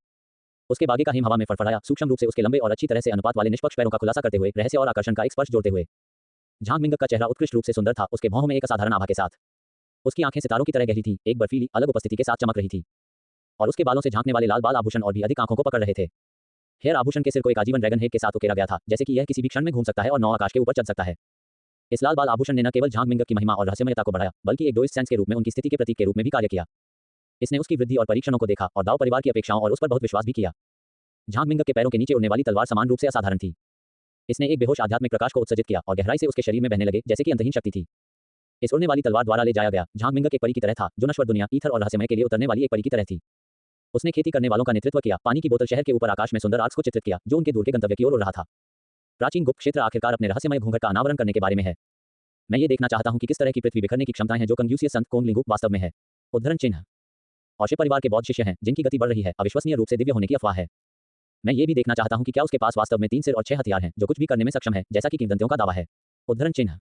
उसके बागे का हिम हवा में फड़फड़ाया, सूक्ष्म रूप से उसके लंबे और अच्छी तरह से अनुपात वाले निष्पक्ष पैरों का खुलासा करते हुए, रहस्य और आकर्षण का एक स्पर्श जोड़ते हुए। झांग मिंगक का चेहरा उत्कृष्ट रूप से सुंदर था, उसके भौहों में एक असाधारण आभा के साथ। उसकी आंखें सितारों की तरह गहरी थीं, एक बर्फीली, अलग उपस्थिति के साथ चमक रही थी। और उसके बालों से झांकने वाले लाल बाल आभूषण और भी अधिक आंखों को पकड़ रहे थे। हेयर आभूषण के सिर को एक आजीवन ड्रैगन हेड के साथ उकेरा गया था, जैसे कि यह किसी भी क्षण में घूम सकता है और नौ आकाश के ऊपर चल सकता है। इस लाल बाल आभूषण ने न केवल झांग मिंगक की महिमा और रहस्यमयता को बढ़ाया, बल्कि एक डोइस सेंस के रूप में उनकी स्थिति के प्रतीक के रूप में भी कार्य किया। इसने उसकी वृद्धि और परीक्षणों को देखा और दाव परिवार की अपेक्षाओं और उस पर बहुत विश्वास भी किया। झांग मिंगक के पैरों के नीचे उड़ने वाली तलवार समान रूप से असाधारण थी। इसने एक बेहोश आध्यात्मिक प्रकाश को उत्सर्जित किया और गहराई से उसके शरीर में बहने लगे, जैसे कि अंतहीन शक्ति थी। इस उड़ने वाली तलवार द्वारा ले जाया गया झांग मिंगक एक परी की तरह था, जो नश्वर दुनिया, ईथर और रहस्यमय के लिए उतरने वाली एक परी की तरह थी। उसने खेती करने वालों का नेतृत्व किया, पानी की बोतल शहर के ऊपर आकाश में सुंदर आर्क्स को चित्रित किया, जो उनके दूर के गंतव्य की ओर उड़ रहा था। प्राचीन गुप्त क्षेत्र आखिरकार अपने रहस्यमय घूंघट का अनावरण करने के बारे में है। मैं ये देखना चाहता हूं कि किस तरह की पृथ्वी बिखरने की क्षमताएं हैं जो कंफ्यूशियस संत कोंगलिंगु वास्तव में है। उद्धरण चिन्ह। और शिव परिवार के बौद्ध शिष्य हैं, जिनकी गति बढ़ रही है, अविश्वसनीय रूप से दिव्य होने की अफवाह है। मैं ये भी देखना चाहता हूं कि क्या उसके पास वास्तव में 3 सिर और 6 हथियार हैं, जो कुछ भी करने में सक्षम है, जैसा कि किंवदंतियों का दावा है। उद्धरण चिन्ह।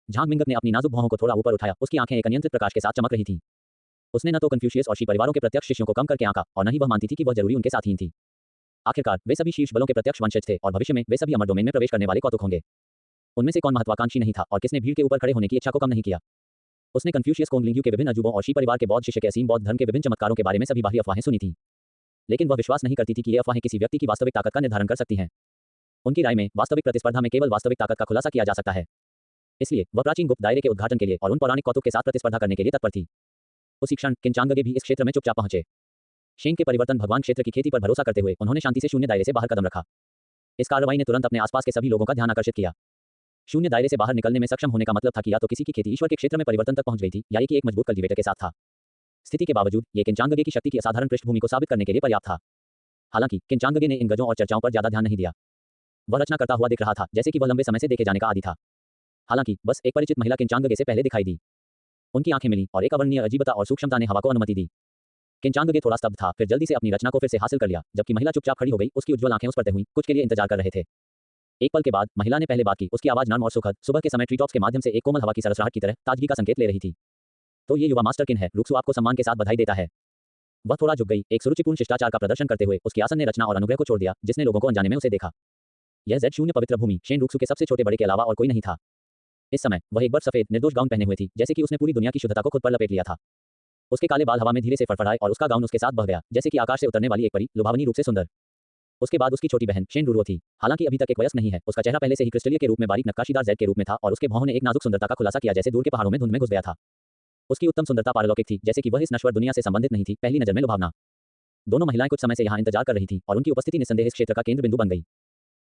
झांग मिंगक ने अपनी नाजुक भौहों को थोड़ा ऊपर उठाया, उसकी आंखें एक अनियंत्रित प्रकाश के साथ चमक रही थीं। उसने न तो कन्फ्यूशियस और शी परिवारों के प्रत्यक्ष शिष्यों को कम करके आंका और न ही वह मानती थी कि वह जरूरी उनके साथी थी। आखिरकार वे सभी शीर्ष बलों के प्रत्यक्ष वंशज थे और भविष्य में वे सभी अमर डोमेन में प्रवेश करने वाले कौतुक होंगे। उनमें से कौन महत्वाकांक्षी नहीं था और किसने भीड़ के ऊपर खड़े होने की इच्छा को कम नहीं किया। उसने कन्फ्यूशियस कोंगलिंगु के विभिन्न अजूबों और शी परिवार के बौद्ध शिष्य के असीम बौद्ध धर्म के विभिन्न चमत्कारों के बारे में सभी बाहरी अफवाहें सुनी थी। लेकिन वह विश्वास नहीं करती थी कि ये अफवाहें किसी व्यक्ति की वास्तविक ताकत का निर्धारण कर सकती हैं। उनकी राय में वास्तविक प्रतिस्पर्धा में केवल वास्तविक ताकत का खुलासा किया जा सकता है। इसलिए वह प्राचीन गुप्त दायरे के उद्घाटन के लिए और उन पौराणिक कौतुक के साथ प्रतिस्पर्धा करने के लिए तत्पर थी। उसी क्षण किंचांगगे भी इस क्षेत्र में चुपचाप पहुंचे। शेंग के परिवर्तन भगवान क्षेत्र की खेती पर भरोसा करते हुए उन्होंने शांति से शून्य दायरे से बाहर कदम रखा। इस कार्रवाई ने तुरंत अपने आसपास के सभी लोगों का ध्यान आकर्षित किया। शून्य दायरे से बाहर निकलने में सक्षम होने का मतलब था कि या तो किसी की खेती ईश्वर के क्षेत्र में परिवर्तन तक पहुंच गई थी, या ये कि एक मजबूत कल्टीवेटर के साथ था। स्थिति के बावजूद ये किंचांगगे की शक्ति की असाधारण पृष्ठभूमि को साबित करने के लिए पर्याप्त था। हालांकि किंचांगगे ने इन गजों और चर्चाओं पर ज्यादा ध्यान नहीं दिया। वह रचना करता हुआ दिख रहा था, जैसे कि वह लंबे समय से देखे जाने का आदी था। हालांकि बस एक परिचित महिला किंचांगगे से पहले दिखाई दी। उनकी आंखें मिली और एक अवर्णनीय अजीबता और सूक्ष्मता ने हवा को अनुमति दी। किंचांगगे थोड़ा स्तब्ध था, फिर जल्दी से अपनी रचना को फिर से हासिल कर लिया। जबकि महिला चुपचाप खड़ी हो गई, उसकी उज्ज्वल आंखें उस पर तय हुई, कुछ के लिए इंतजार कर रहे थे। एक पल के बाद महिला ने पहले बात की, उसकी आवाज नर्म और सुखद, सुबह के समय ट्रीटॉप्स के माध्यम से एक कोमल हवा की सरसराहट की तरह ताजगी का संकेत ले रही थी। तो ये युवा मास्टर किन है, रुक्सु आपको सम्मान के साथ बधाई देता है। वह थोड़ा झुक गई, एक सुरुचिपूर्ण शिष्टाचार का प्रदर्शन करते हुए उसकी आसन ने रचना और अनुग्रह को छोड़ दिया, जिसने लोगों को अनजाने में उसे देखा। यह Z0 पवित्र भूमि शेन रुक्सु के सबसे छोटे बड़े के अलावा और कोई नहीं था। इस समय वह एक बर्फ सफेद निर्दोष गाउन पहने हुए थी, जैसे कि उसने पूरी दुनिया की शुद्धता को खुद पर लपेट लिया था। उसके काले बाल हवा में धीरे से फड़फड़ाए और उसका गाउन उसके साथ बह गया, जैसे कि आकाश से उतरने वाली एक परी, लुभावनी रूप से सुंदर। उसके बाद उसकी छोटी बहन शेन रुरो थी। हालांकि अभी तक एक वयस्क नहीं है, उसका चेहरा पहले से ही क्रिस्टलीय के रूप में बारीक नक्काशीदार जेड के रूप में था और उसके भौहों ने एक नाजुक सुंदरता का खुलासा किया, जैसे दूर के पहाड़ों में धुंध में घुस गया था। उसकी उत्तम सुंदरता पारलौकिक थी, जैसे कि वह इस नश्वर दुनिया से संबंधित नहीं थी, पहली नजर में लुभावना। दोनों महिलाएं कुछ समय से यहाँ इंतजार कर रही थीं और उनकी उपस्थिति निस्संदेह इस क्षेत्र का केंद्र बिंदु बन गई।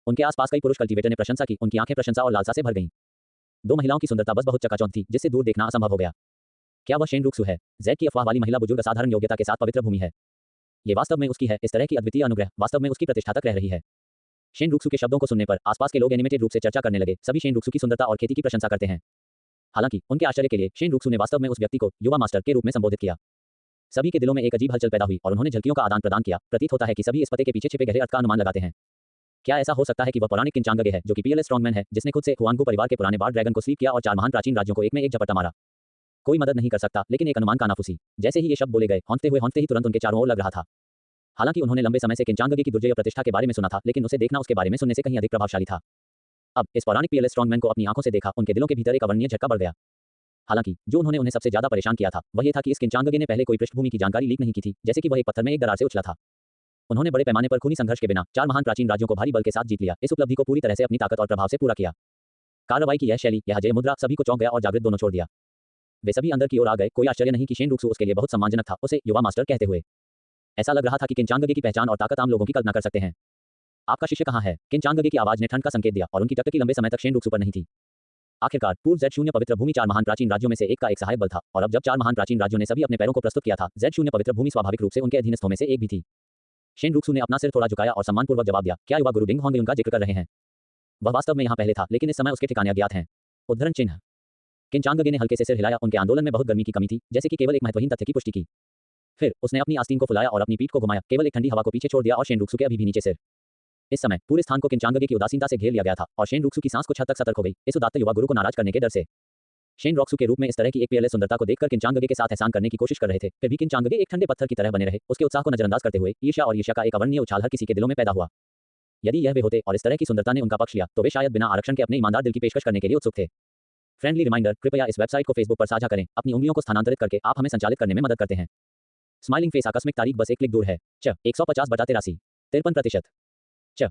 उनके आसपास कई पुरुष कल्टीवेटर ने प्रशंसा की, उनकी आंखें प्रशंसा और लालसा से भर गईं। दो महिलाओं की सुंदरता बस बहुत चकाचौंध थी, जिससे दूर देखना असंभव हो गया। क्या वह शेन रुक्सु है? जेड की अफवाह वाली महिला बुजुर्ग असाधारण योग्यता के साथ पवित्र भूमि है। ये वास्तव में उसकी है, इस तरह की अद्वितीय अनुग्रह वास्तव में उसकी प्रतिष्ठा तक रह रही है। शेन रुक्सु के शब्दों को सुनने पर आसपास के लोग एनिमेटेड रूप से चर्चा करने लगे, सभी शेन रुक्सु की सुंदरता और खेती की प्रशंसा करते हैं। हालांकि उनके आश्चर्य के लिए शेन रुक्सु ने वास्तव में उस व्यक्ति को युवा मास्टर के रूप में संबोधित किया। सभी के दिलों में एक अजीब हलचल पैदा हुई और उन्होंने झलकियों का आदान प्रदान किया। प्रतीत होता है कि सभी इस पते के पीछे छिपे गहरे अर्थ का अनुमान लगाते हैं। क्या ऐसा हो सकता है कि वह पौराणिक किंचांगगे है, जो कि पीएलएस स्ट्रॉन्गमैन है, जिसने खुद से हुआंगु परिवार के पुराने बार ड्रैगन को स्लीप किया और 4 महान प्राचीन राज्यों को एक में एक झपट्टा मारा? कोई मदद नहीं कर सकता, लेकिन एक अनुमान कानाफूसी। जैसे ही ये शब्द बोले गए, हौंकते ही तुरंत उनके चारों ओर लग रहा था। हालांकि उन्होंने लंबे समय से किंचांगगे की दुर्जय प्रतिष्ठा के बारे में सुना था, लेकिन उसे देखना उसके बारे में सुनने से कहीं अधिक प्रभावशाली था। अब इस पौराणिक पीएलएस स्ट्रॉन्गमैन को अपनी आंखों से देखा, उनके दिलों के भीतर एक अवर्णनीय झटका बढ़ गया। हालांकि जो उन्हें सबसे ज्यादा परेशान किया था, वह ये था कि इस किंचांगगे ने पहले कोई पृष्ठभूमि की जानकारी लीक नहीं की थी, जैसे कि वह एक पत्थर में एक दरार से उछला था। उन्होंने बड़े पैमाने पर खूनी संघर्ष के बिना 4 महान प्राचीन राज्यों को भारी बल के साथ जीत लिया, इस उपलब्धि को पूरी तरह से अपनी ताकत और प्रभाव से पूरा किया। कार्रवाई की यह शैली, यह जय मुद्रा सभी को चौंक गया और जागृत दोनों छोड़ दिया। वे सभी अंदर की ओर आ गए। कोई आश्चर्य नहीं कि शेन रुक्सु उसके लिए बहुत सम्मानजनक था, उसे युवा मास्टर कहते हुए। ऐसा लग रहा था कि किंचांगगे की पहचान और ताकत आम लोगों की कल्पना कर सकते हैं। आपका शिष्य कहाँ है? किंचांगगे की आवाज ने ठंड का संकेत दिया और उनकी टकटकी लंबे समय तक शेन रुक्सु पर नहीं थी। आखिरकार पूर्व Z0 पवित्र भूमि 4 महान प्राचीन राज्यों में से एक का एक सहायक बल था, और अब जब 4 महान प्राचीन राज्यों ने सभी अपने पैरों को प्रस्तुत किया था, Z0 पवित्र भूमि स्वाभाविक रूप से उनके अधीनस्थों में से एक भी थी। शेन रुक्सु ने अपना सिर थोड़ा झुकाया और सम्मानपूर्वक जवाब दिया, क्या युवा गुरु डिंग होंगे उनका जिक्र कर रहे हैं? वह वास्तव में यहाँ पहले था, लेकिन इस समय उसके ठिकाने अज्ञात हैं। उद्धरण चिन्ह। किंचांगगे ने हल्के से सिर हिलाया, उनके आंदोलन में बहुत गर्मी की कमी थी, जैसे कि केवल एक महत्वहीन तथ्य की पुष्टि की। फिर उसने अपनी आस्तीन को फुलाया और अपनी पीठ को घुमाया, केवल एक ठंडी हवा को पीछे छोड़ दिया और शेन रुक्सु के अभी भी नीचे सिर। इस समय पूरे स्थान को किंचांगगे की उदासीनता से घेर लिया गया था और शेन रुक्सु की सांस कुछ हद तक सतर्क हो गई, इस उदात्त युवा गुरु को नाराज करने के डर से। शेन रुक्सु के रूप में इस तरह की एक पीएलएस सुंदरता को देखकर किंचांगगे के साथ एहसान करने की कोशिश कर रहे थे, फिर भी किंचांगगे एक ठंडे पत्थर की तरह बने रहे। उसके उत्साह को नजरअंदाज करते हुए ईर्ष्या का एक अवर्णनीय उछाल हर किसी के दिलों में पैदा हुआ। यदि यह वे होते और इस तरह की सुंदरता ने उनका पक्ष लिया तो वे शायद बिना आरक्षण के अपने ईमानदार दिल की पेशकश करने के लिए उत्सुक थे। फ्रेंडली रिमाइंडर, कृपया इस वेबसाइट को फेसबुक पर साझा करें। अपनी उंगलियों को स्थानांतरित करके आप हमें संचालित करने में मदद करते हैं। स्माइलिंग फेस, आकस्मिक तारीख बस एक क्लिक दूर है। 150/83 53%।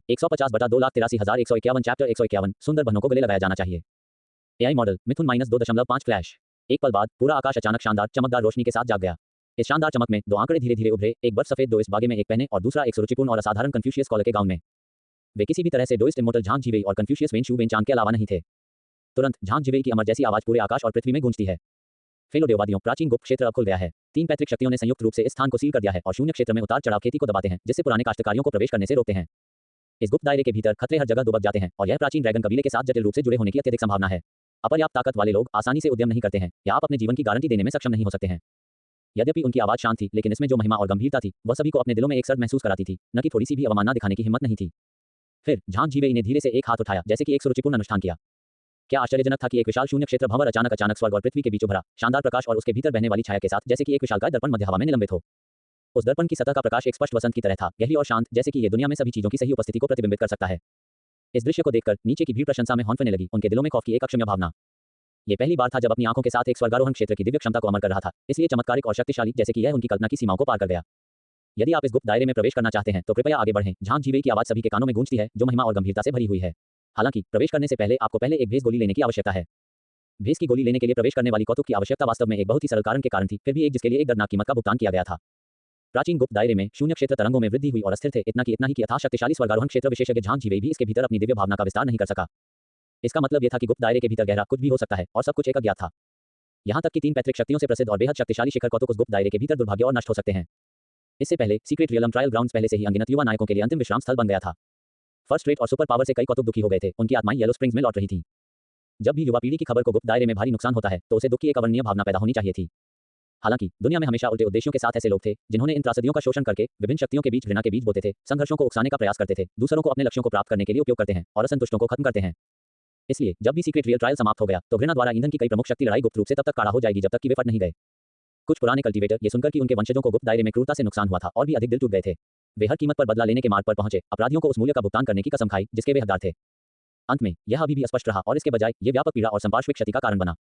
150/2,83,151 चैप्टर 151 सुंदर बहनों को गले लगाया जाना चाहिए। एआई मॉडल मिथुन -2.5 फ्लैश। एक पल बाद पूरा आकाश अचानक शानदार चमकदार रोशनी के साथ जाग गया। इस शानदार चमक में दो आंकड़े धीरे धीरे उभरे, एक बर्फ सफेद दो इस बागे में एक पहने और दूसरा एक सुरुचिपूर्ण और असाधारण कन्फ्यूशियस कॉलर के गाउन में। वे किसी भी तरह से डोइस्ट इमोर्टल झांग जीवेई और कन्फ्यूशियस वेन शू वेन चांग के अलावा नहीं थे। तुरंत झांग जीवेई की अमर जैसी आवाज पूरे आकाश और पृथ्वी में गूंजती है। फेलो देववादियों, प्राचीन गुप्त क्षेत्र अब खुल गया है। 3 पैतृक शक्तियों ने संयुक्त रूप से इस स्थान को सील कर दिया है और शून्य क्षेत्र में उतार चढ़ाव खेती को दबाते हैं, जिससे पुराने काश्तकारियों को प्रवेश करने से रोकते हैं। इस गुप्त दायरे के भीतर खतरे हर जगह दुबक जाते हैं और यह प्राचीन ड्रैगन कबीले के साथ जटिल रूप से जुड़े होने की अत्यधिक संभावना है। अपर्याप्त ताकत वाले लोग आसानी से उद्यम नहीं करते हैं या आप अपने जीवन की गारंटी देने में सक्षम नहीं हो सकते हैं। यद्यपि उनकी आवाज शांत थी, लेकिन इसमें जो महिमा और गंभीरता थी वह सभी को अपने दिलों में एक सर्द महसूस कराती थी, न कि थोड़ी सी भी अवमानना दिखाने की हिम्मत नहीं थी। फिर झांग जीवेई ने धीरे से एक हाथ उठाया, जैसे कि एक सुरुचिपूर्ण अनुष्ठान किया। क्या आश्चर्यजनक था कि एक विशाल शून्य क्षेत्र भंवर अचानक स्वर्ग और पृथ्वी के बीच उभरा, शानदार प्रकाश और उसके भीतर बहने वाली छाया के साथ, जैसे कि एक विशालकाय दर्पण मध्य हवा में निलंबित हो। उस दर्पण की सतह का प्रकाश एक स्पष्ट वसंत की तरह था, गहरी और शांत, जैसे कि ये दुनिया में सभी चीजों की सही उपस्थिति को प्रतिबिंबित कर सकता है। इस दृश्य को देखकर नीचे की भीड़ प्रशंसा में हौंफने लगी, उनके दिलों में खौफ की एक अक्षम्य भावना। ये पहली बार था जब अपनी आंखों के साथ एक स्वर्गारोहण क्षेत्र की दिव्य क्षमता को अमर कर रहा था, इसलिए चमत्कारिक और शक्तिशाली, जैसे कि यह उनकी कल्पना की सीमाओं को पार कर गया। यदि आप इस गुप्त दायरे में प्रवेश करना चाहते हैं तो कृपया आगे बढ़ें। झांग जीवेई की आवाज सभी के कानों में गूंजती है, जो महिमा और गंभीरता से भरी हुई है। हालांकि प्रवेश करने से पहले आपको पहले एक भेस गोली लेने की आवश्यकता है। भेस की गोली लेने के लिए प्रवेश करने वाली कौतुक की आवश्यकता वास्तव में एक बहुत ही सरल कारण के कारण थी, फिर भी एक जिसके लिए एक दर्दनाक कीमत का भुगतान किया गया था। प्राचीन गुप्त दायरे में शून्य क्षेत्र तरंगों में वृद्धि हुई और अस्थिर थे, इतना ही कि अथाह शक्तिशाली स्वर्गारोहण क्षेत्र विशेषज्ञ झांग जीवेई भी इसके भीतर अपनी दिव्य भावना का विस्तार नहीं कर सका। इसका मतलब यह था कि गुप्त दायरे के भीतर गहरा कुछ भी हो सकता है और सब कुछ एक अज्ञात था। यहाँ तक कि 3 पैतृक शक्तियों से प्रसिद्ध और बेहद शक्तिशाली शिखर कौतुक उस गुप्त दायरे के भीतर दुर्भाग्य और नष्ट हो सकते हैं। इससे पहले सीक्रेट रियलम ट्रायल ग्राउंड्स पहले से ही अनगिनत युवा नायकों के लिए अंतिम विश्राम स्थल बन गया था। फर्स्ट रेट और सुपर पावर से कई कौतुक दुखी हो गए थे, उनकी आत्माएं येलो स्प्रिंग्स में लौट रही थी। जब भी युवा पीढ़ी की खबर को गुप्त दायरे में भारी नुकसान होता है तो उसे दुख की एक अवर्णनीय भावना पैदा होनी चाहिए थी। हालांकि दुनिया में हमेशा उल्टे उद्देश्यों के साथ ऐसे लोग थे जिन्होंने इन त्रासदियों का शोषण करके विभिन्न शक्तियों के बीच घृणा के बीज बोते थे, संघर्षों को उकसाने का प्रयास करते थे, दूसरों को अपने लक्ष्यों को प्राप्त करने के लिए उपयोग करते हैं और असंतुष्टों को खत्म करते हैं। इसलिए जब भी सीक्रेट रियल ट्रायल समाप्त हो गया तो घृणा द्वारा ईंधन की कई प्रमुख शक्ति लड़ाई गुप्त रूप से तब तक काढ़ा हो जाएगी जब तक कि वे फट नहीं गए। कुछ पुराने कल्टीवेटर ये सुनकर कि उनके वंशजों को गुप्त दायरे में क्रूरता से नुकसान हुआ था और भी अधिक दिल टूट गए थे। वे हर कीमत पर बदला लेने के मार्ग पर पहुंचे, अपराधियों को उस मूल्य का भुगतान करने की कसम खाई जिसके वे हकदार थे। अंत में यह अभी भी अस्पष्ट रहा और इसके बजाय ये व्यापक पीड़ा और संपार्श्विक क्षति का कारण बना।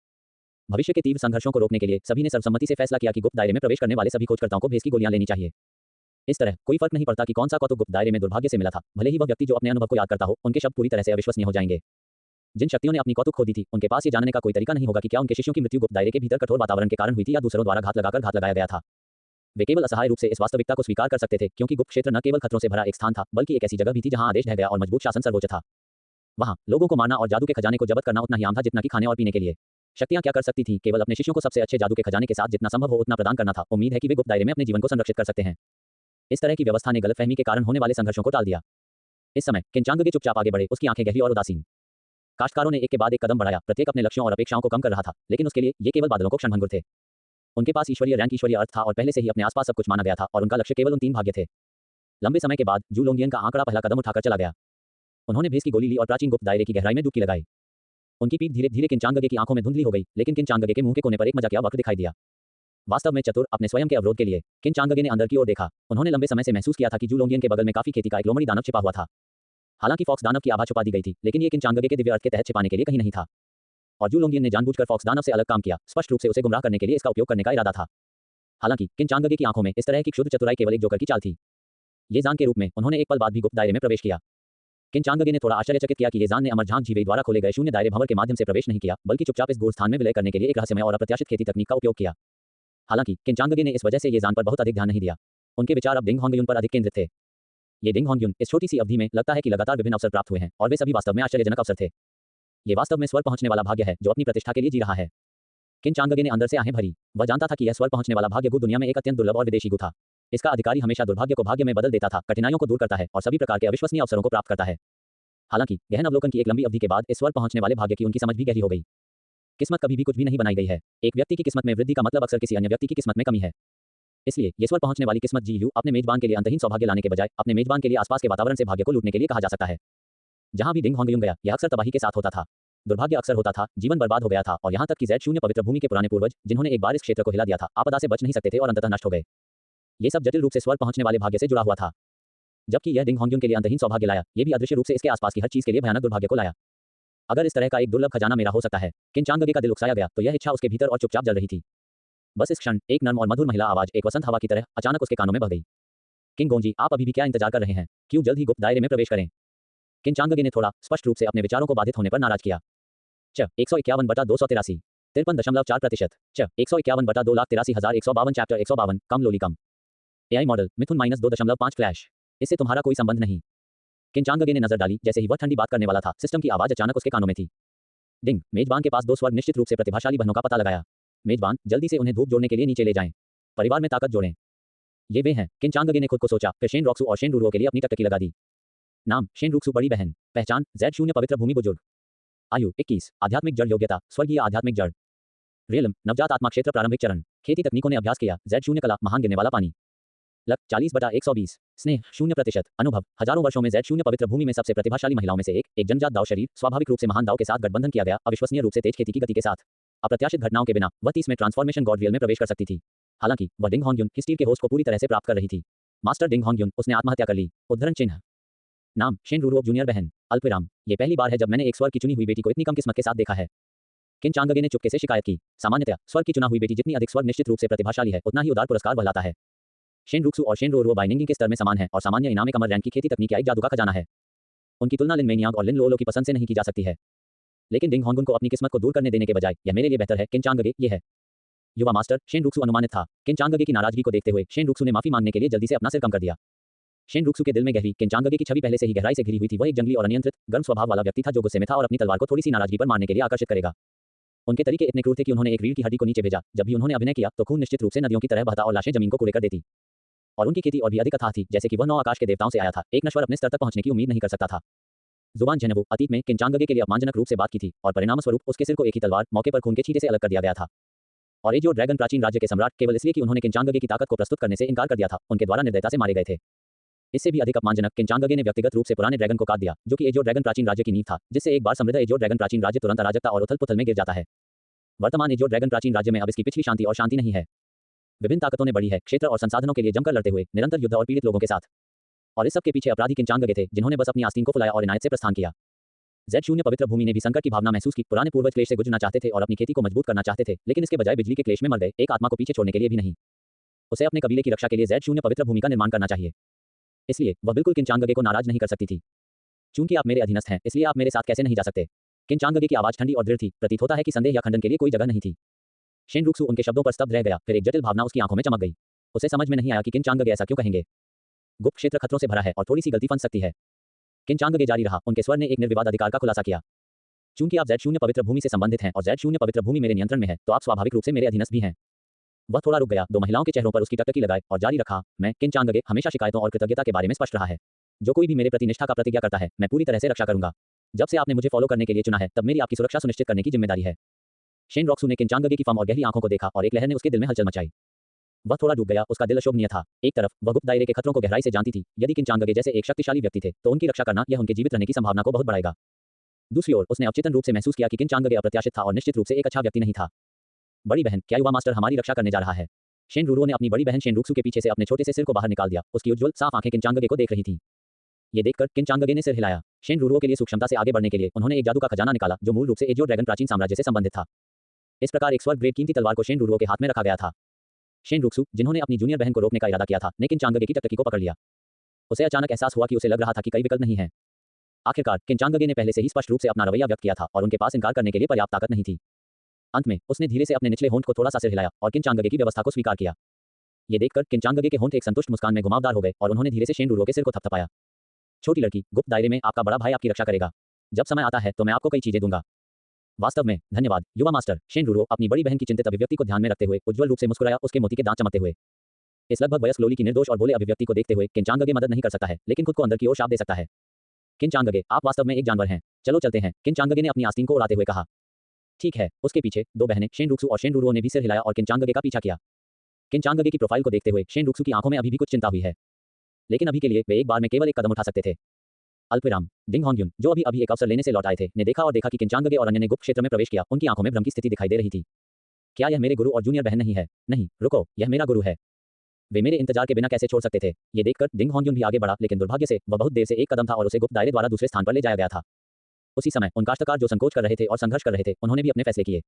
भविष्य के तीव्र संघर्षों को रोकने के लिए सभी ने सर्वसम्मति से फैसला किया कि गुप्त दायरे में प्रवेश करने वाले सभी खोजकर्ताओं को भेस की गोलियां लेनी चाहिए। इस तरह कोई फर्क नहीं पड़ता कि कौन सा कौतुक गुप्त दायरे में दुर्भाग्य से मिला था, भले ही वह व्यक्ति जो अपने अनुभव को याद करता हो, उनके शब्द पूरी तरह से अविश्वसनीय हो जाएंगे। जिन शक्तियों ने अपनी कौतुक खो दी थी उनके पास ये जानने का कोई तरीका नहीं होगा कि क्या उनके शिष्यों की मृत्यु गुप्त दायरे के भीतर कठोर वातावरण के कारण हुई थी या दूसरों द्वारा घात लगाया गया था। वे केवल असहाय रूप से इस वास्तविकता को स्वीकार कर सकते थे, क्योंकि गुप्त क्षेत्र न केवल खतरों से भरा एक स्थान था बल्कि एक ऐसी जगह भी थी जहां आदेश ढह गया और मजबूत शासन सर्वोच्च था। वहां लोगों को मारना और जादू के खजाने को जब्त करना उतना ही आम था जितना कि खाने और पीने के लिए। शक्तियां क्या कर सकती थीं? केवल अपने शिष्यों को सबसे अच्छे जादू के खजाने के साथ जितना संभव हो उतना प्रदान करना था। उम्मीद है कि वे गुप्त दायरे में अपने जीवन को संरक्षित कर सकते हैं। इस तरह की व्यवस्था ने गलतफहमी के कारण होने वाले संघर्षों को टाल दिया। इस समय किंचांगगे चुपचाप आगे बढ़े, उसकी आंखें गहरी और उदासीन। काश्तकारों ने एक के बाद एक कदम बढ़ाया, प्रत्येक अपने लक्ष्यों और अपेक्षाओं को कम कर रहा था, लेकिन उसके लिए ये केवल बादलों को क्षणभंगुर थे। उनके पास ईश्वरीय रैंक, ईश्वरीय अर्थ था और पहले से ही अपने आसपास सब कुछ माना गया था और उनका लक्ष्य केवल उन 3 भाग्य थे। लंबे समय के बाद जू लोंगियन का आंकड़ा पहला कदम उठाकर चला गया। उन्होंने भेस की गोली ली और प्राचीन गुप्त दायरे की गहराई में डुबकी लगाई। उनकी पीठ धीरे धीरे किंचांगगे की आंखों में धुंधली हो गई, लेकिन किंचांगगे के मुंह के कोने पर एक मजाकिया वक्र दिखाई दिया। वास्तव में चतुर, अपने स्वयं के अवरोध के लिए किंचांगगे ने अंदर की ओर देखा। उन्होंने लंबे समय से महसूस किया था कि जू लोंगियन के बगल में काफी खेती का एक लोमड़ी दानव छिपा हुआ था। हालांकि फॉक्स दानव की आभा छुपा दी गई थी, लेकिन ये किंचांगगे के दिव्य अर्थ के तहत छिपाने के लिए कहीं नहीं था। और जू लोंगियन ने जानबूझकर फॉक्स दानव से अलग काम किया, स्पष्ट रूप से उसे गुमराह करने के लिए इसका उपयोग करने का इरादा था। हालांकि किंचांगगे की आंखों में इस तरह की क्षुद्र चतुराई केवल एक जोकर की चाल थी। येजान के रूप में उन्होंने एक पल बाद भी गुप्त दायरे में प्रवेश किया। किंचांगगे ने थोड़ा आश्चर्यचकित किया कि येजान ने अमर झांग जीवेई द्वारा खोले गए शून्य दायरे भंवर के माध्यम से प्रवेश नहीं किया, बल्कि चुपचाप इस गूढ़ स्थान में विलय करने के लिए एक रहस्यमय और अप्रत्याशित खेती तकनीक का उपयोग किया। हालांकि किंचांगगे ने इस वजह से येजान पर बहुत अधिक ध्यान नहीं दिया। उनके विचार अब डिंग होंगयुन पर अधिक केंद्रित थे। ये डिंग होंगयुन इस छोटी सी अवधि में लगता है कि लगातार विभिन्न अवसर प्राप्त हुए हैं और वे सभी वास्तव में आश्चर्यजनक अवसर थे। ये वास्तव में स्वर्ग पहुंचने वाला भाग्य है जो अपनी प्रतिष्ठा के लिए जी रहा है। किंचांगगे ने अंदर से आहें भरी। वह जानता था कि यह स्वर्ग पहुंचने वाला भाग्य गु दुनिया में एक अत्यंत दुर्लभ और विदेशी गु था। इसका अधिकारी हमेशा दुर्भाग्य को भाग्य में बदल देता था, कठिनाइयों को दूर करता है और सभी प्रकार के अविश्वसनीय अवसरों को प्राप्त करता है। हालांकि गहन अवलोकन की एक लंबी अवधि के बाद इस स्वर्ग पहुंचने वाले भाग्य की उनकी समझ भी गहरी हो गई। किस्मत कभी भी कुछ भी नहीं बनाई गई है। एक व्यक्ति की किस्मत में वृद्धि का मतलब अक्सर किसी अन्य व्यक्ति की किस्मत में कमी है। इसलिए ये स्वर्ग पहुंचने वाली किस्मत जीयू अपने मेजबान के लिए अंतहीन सौभाग्य लाने के बजाय अपने मेजबान के लिए आसपास के वातावरण से भाग्य को लूटने के लिए कहा जा सकता है। जहां भी डिंग होंगयुन गया, यह अक्सर तबाही के साथ होता था। दुर्भाग्य अक्सर होता था, जीवन बर्बाद हो गया था और यहाँ तक कि Z0 पवित्र भूमि के पुराने पूर्वज जिन्होंने एक बार इस क्षेत्र को हिला दिया था, आपदा से बच नहीं सकते थे और अंततः नष्ट हो गए। ये सब जटिल रूप से स्वर्ग पहुंचने वाले भाग्य से जुड़ा हुआ था। जबकि यह डिंग होंगयुन के लिए अंतहीन सौभाग्य लाया, ये भी अदृश्य रूप से इसके आसपास की हर चीज के लिए भयानक दुर्भाग्य को लाया। अगर इस तरह का एक दुर्लभ खजाना मेरा हो सकता है, किन चांगगे का दिल उकसाया गया तो यह इच्छा उसके भीतर और चुपचाप जल रही थी। बस इस क्षण एक नर्म और मधुर महिला आवाज एक वसंत हवा की तरह अचानक उसके कानों में बह गई। किंग गोंजी, आप अभी भी क्या इंतजार कर रहे हैं? क्यों जल्द ही गुप्त दायरे में प्रवेश करें? किन चांगगे ने थोड़ा स्पष्ट रूप से अपने विचारों को बाधित होने पर नाराज किया। 151/283 53.4%। 151/2,83,152 चैप्टर 152 कम लोली कम। एआई मॉडल मिथुन -2.5 फ्लैश। इससे तुम्हारा कोई संबंध नहीं। किन चांगगे ने नजर डाली जैसे ही वह ठंडी बात करने वाला था, सिस्टम की आवाज अचानक उसके कानों में थी। डिंग, मेजबान के पास 2 स्वर्ग निश्चित रूप से प्रतिभाशाली बहनों का पता लगाया। मेजबान, जल्दी से उन्हें धूप जोड़ने के लिए नीचे ले जाएं। परिवार में ताकत जोड़ें। ये वे हैं। किन चांगगे ने खुद को सोचा, फिर शेन रॉक्सू और शेन रूरो के लिए अपनी टकटकी लगा दी। नाम, शेन रूक्सू बड़ी बहन। पहचान, Z0 पवित्र भूमि बुजुर्ग। आयु 21, आध्यात्मिक जड़ योग्यता, स्वर्गीय आध्यात्मिक जड़। रियलम, नवजात आत्मा क्षेत्र प्रारंभिक चरण। खेती तकनीकों ने अभ्यास किया। Z0 कला, महान गिरने वाला पानी। लक 40/120। स्नेह 0%। अनुभव, हजारों वर्षों में Z0 पवित्र भूमि में सबसे प्रतिभाशाली महिलाओं में से एक जन्मजात दाव शरीर, स्वाभाविक रूप से महान दाव के साथ गठबंधन किया गया, अविश्वसनीय रूप से तेज खेती की गति के साथ। अप्रत्याशित घटनाओं के बिना वह 30 में ट्रांसफॉर्मेशन गॉड रियल में प्रवेश कर सकती थी। हालांकि वह डिंग होंगयुन हिस्टीर के होस्ट को पूरी तरह से प्राप्त कर रही थी। मास्टर डिंग होंगयुन, उसने आत्महत्या कर ली। उद्धरण चिन्ह। नाम, शेन रूरो जूनियर बहन। अल्पविराम, ये पहली बार है जब मैंने एक स्वर्ग की चुनी हुई बेटी को इतनी कम किस्मत के साथ देखा है। किन चांगगे ने चुपके से शिकायत की। सामान्यतः स्वर्ग की चुना हुई बेटी जितनी अधिक स्वर्ग निश्चित रूप से प्रतिभाशाली है, उतना ही उदार पुरस्कार वह लाता है। शेन रूक्सू और शेन रोरो बाइनिंग के स्तर में समान है और सामान्य इनाम एक अमर रैंक की खेती तकनीक या एक जादू का खजाना है। उनकी तुलना लिन मेनियांग और लिन लोलो की पसंद से नहीं की जा सकती है। लेकिन डिंग होंगुन को अपनी किस्मत को दूर करने देने के बजाय यह मेरे लिए बेहतर है। किन चांगगे, ये है। युवा मास्टर शेन रूक्सू अनुमानित था। किन चांगगे की नाराजगी को देखते हुए शेन रूक्सू ने माफी मांगने के लिए जल्दी से अपना सिर कम कर दिया। शेन रूक्सू के दिल में गहरी किन चांगगे की छवि पहले से ही गहराई से घिरी हुई थी। वह एक जंगली और अनियंत्रित गर्म स्वभाव वाला व्यक्ति था जो गुस्से में था और अपनी तलवार को थोड़ी सी नाराजगी पर मारने के लिए आकर्षित करेगा। उनके तरीके इतने क्रूर थे कि उन्होंने एक रीढ़ की हड्डी को नीचे भेजा। जब भी उन्होंने अभिनय किया तो खून निश्चित रूप से नदियों की तरह बहता और लाशें जमीन को कूड़े कर देती। और उनकी खेती और भी अधिक अथाह थी, जैसे कि वह 9 आकाश के देवताओं से आया था। एक नश्वर अपने स्तर तक पहुंचने की उम्मीद नहीं कर सकता था। जुबान झेनवो अतीत में किन चांगगे के लिए अपमानजनक रूप से बात की थी और परिणाम स्वरूप उसके सिर को एक ही तलवार मौके पर खून के छींटे से अलग कर दिया गया था। और एजियो ड्रैगन प्राचीन राज्य के सम्राट केवल इसलिए कि उन्होंने किन चांगगे की ताकत को प्रस्तुत करने से इनकार कर दिया था, उनके द्वारा निर्दयता से मारे गए थे। इससे भी अधिक अपमानजनक, किन चांगगे ने व्यक्तिगत रूप से पुराने ड्रैगन को काट दिया, जो कि एजियो ड्रैगन प्राचीन राज्य की नींव था, जिससे एक बार समृद्ध एजियो ड्रैगन प्राचीन राज्य तुरंत अराजकता और उथल-पुथल में गिर जाता है। वर्तमान एजियो ड्रैगन प्राचीन राज्य में अब इसकी पिछली शांति और शांति नहीं है। विभिन्न ताकतों ने बढ़ी है, क्षेत्र और संसाधनों के लिए जमकर लड़ते हुए, निरंतर युद्ध और पीड़ित लोगों के साथ। और इस सब के पीछे अपराधी किन चांगगे थे, जिन्होंने बस अपनी आस्तीन को फुलाया और इनायत से प्रस्थान किया। Z0 पवित्र भूमि ने भी संकट की भावना महसूस की। पुराने पूर्वज क्लेश से गुजरना चाहते थे और अपनी खेती को मजबूत करना चाहते थे, लेकिन इसके बजाय बिजली के क्लेश में मर गए। एक आत्मा को पीछे छोड़ने के लिए भी नहीं। उसे अपने कबीले की रक्षा के लिए Z0 पवित्र भूमि का निर्माण करना चाहिए। इसलिए वह बिल्कुल किन चांगगे को नाराज नहीं कर सकती थी। चूंकि आप मेरे अधीनस्थ हैं, इसलिए आप मेरे साथ कैसे नहीं जा सकते। किन चांगगे की आवाज ठंडी और दृढ़ थी। प्रतीत होता है कि संदेह या खंडन के लिए कोई जगह नहीं थी। शेन रूक्सू उनके शब्दों पर स्तब्ध रह गया, फिर एक जटिल भावना उसकी आंखों में चमक गई। उसे समझ में नहीं आया कि किन चांगगे ऐसा क्यों कहेंगे। गुप्त क्षेत्र खतरों से भरा है और थोड़ी सी गलती फंस सकती है। किन चांगगे जारी रहा। उनके स्वर ने एक निर्विवाद अधिकार का खुलासा किया। चूंकि आप Z0 पवित्र भूमि से संबंधित हैं और Z0 पवित्र भूमि मेरे नियंत्रण में है, तो आप स्वाभाविक रूप से मेरे अधीनस्थ भी हैं। वह थोड़ा रुक गया, 2 महिलाओं के चेहरों पर उसकी टकटकी लगाए और जारी रखा, मैं किन चांगगे हमेशा शिकायतों और कृतज्ञता के बारे में स्पष्ट रहा है। जो कोई भी मेरे प्रति निष्ठा का प्रतिज्ञा करता है, मैं पूरी तरह से रक्षा करूंगा। जब से आपने मुझे फॉलो करने के लिए चुना है, तब मेरी आपकी सुरक्षा सुनिश्चित करने की जिम्मेदारी है। शेन रॉक्सू ने किन चांगगे की फर्म और गहरी आंखों को देखा और एक लहर ने उसके दिल में हलचल मचाई। वह थोड़ा डूब गया, उसका दिल अशोभनीय था। एक तरफ वह गुप्त दायरे के खतरों को गहराई से जानती थी। यदि किन चांगगे जैसे एक शक्तिशाली व्यक्ति थे, तो उनकी रक्षा करना यह उनके जीवित रहने की संभावना को बहुत बढ़ाएगा। दूसरी ओर उसने अवचेतन रूप से महसूस किया कि किन चांगगे अप्रत्याशित था और निश्चित रूप से एक अच्छा व्यक्ति नहीं था। बड़ी बहन, क्या युवा मास्टर हमारी रक्षा करने जा रहा है? शेन रूरो ने अपनी बड़ी बहन शेन रूक्सू के पीछे से अपने छोटे से सिर को बाहर निकाल दिया। उसकी उज्ज्वल साफ आंखें किन चांगगे को देख रही थीं। ये देखकर किन चांगगे ने सिर हिलाया। शेन रूरो के लिए सूक्ष्मता से आगे बढ़ने के लिए उन्होंने एक जादू का खजाना निकाला, जो मूल रूप से एजियो ड्रैगन प्राचीन साम्राज्य से संबंधित था। इस प्रकार एक स्वर्ग ग्रेड कीमती तलवार को शेन रूरो के हाथ में रखा गया था। शेन रूक्सू, जिन्होंने अपनी जूनियर बहन को रोकने का इरादा किया था, ने किन चांगगे की टकटकी को पकड़ लिया। उसे अचानक एहसास हुआ कि उसे लग रहा था कि कई विकल्प नहीं है। आखिरकार किन चांगगे ने पहले से ही स्पष्ट रूप से अपना रवैया व्यक्त किया था और उनके पास इनकार करने के लिए पर्याप्त ताकत नहीं थी। अंत में उसने धीरे से अपने निचले होंठ को थोड़ा सा सिर हिलाया और किन चांगगे की व्यवस्था को स्वीकार किया। ये देखकर किन चांगगे के होंठ एक संतुष्ट मुस्कान में घुमावदार हो गए और उन्होंने धीरे से शेन रूरो के सिर को थपथपाया। छोटी लड़की, गुप्त दायरे में आपका बड़ा भाई आपकी रक्षा करेगा। जब समय आता है तो मैं आपको कई चीजें दूंगा। वास्तव में धन्यवाद युवा मास्टर। शेन रूरो अपनी बड़ी बहन की चिंतित अभिव्यक्ति को ध्यान में रखते हुए उज्ज्वल रूप से मुस्कुराया, उसके मोती के दांत चमकते हुए। इस लगभग वयस्क लोली की निर्दोष और भोले अभिव्यक्ति को देखते हुए किन चांगगे मदद नहीं कर सकता है, लेकिन खुद को अंदर की ओर शाप दे सकता है। किन चांगगे, आप वास्तव में एक जानवर हैं। चलो चलते हैं, किन चांगगे ने अपनी आस्तीन को उड़ाते हुए कहा। ठीक है। उसके पीछे 2 बहनें शेन रूक्सू और शेन रूरो ने भी सिर हिलाया और किन चांगगे का पीछा किया। किन चांगगे की प्रोफाइल को देखते हुए शेन रूक्सू की आंखों में अभी भी कुछ चिंता हुई है, लेकिन अभी के लिए वे एक बार में केवल एक कदम उठा सकते थे। अल्पविराम। डिंग होंगयुन, जो अभी एक अवसर लेने से लौट आए थे, ने देखा कि किन चांगगे और अन्य ने गुप्त क्षेत्र में प्रवेश किया। उनकी आंखों में भ्रम की स्थिति दिखाई दे रही थी। क्या यह मेरे गुरु और जूनियर बहन नहीं है? नहीं, रुको, यह मेरा गुरु है। वे मेरे इंतजार के बिना कैसे छोड़ सकते थे? ये देखकर डिंग होंग्युन भी आगे बढ़ा, लेकिन दुर्भाग्य से वह बहुत देर से एक कदम था और उसे गुप्त दायरे द्वारा दूसरे स्थान पर ले जाया गया था। उसी समय उन काश्तकार जो संकोच कर रहे थे और संघर्ष कर रहे थे, उन्होंने भी अपने फैसले किए।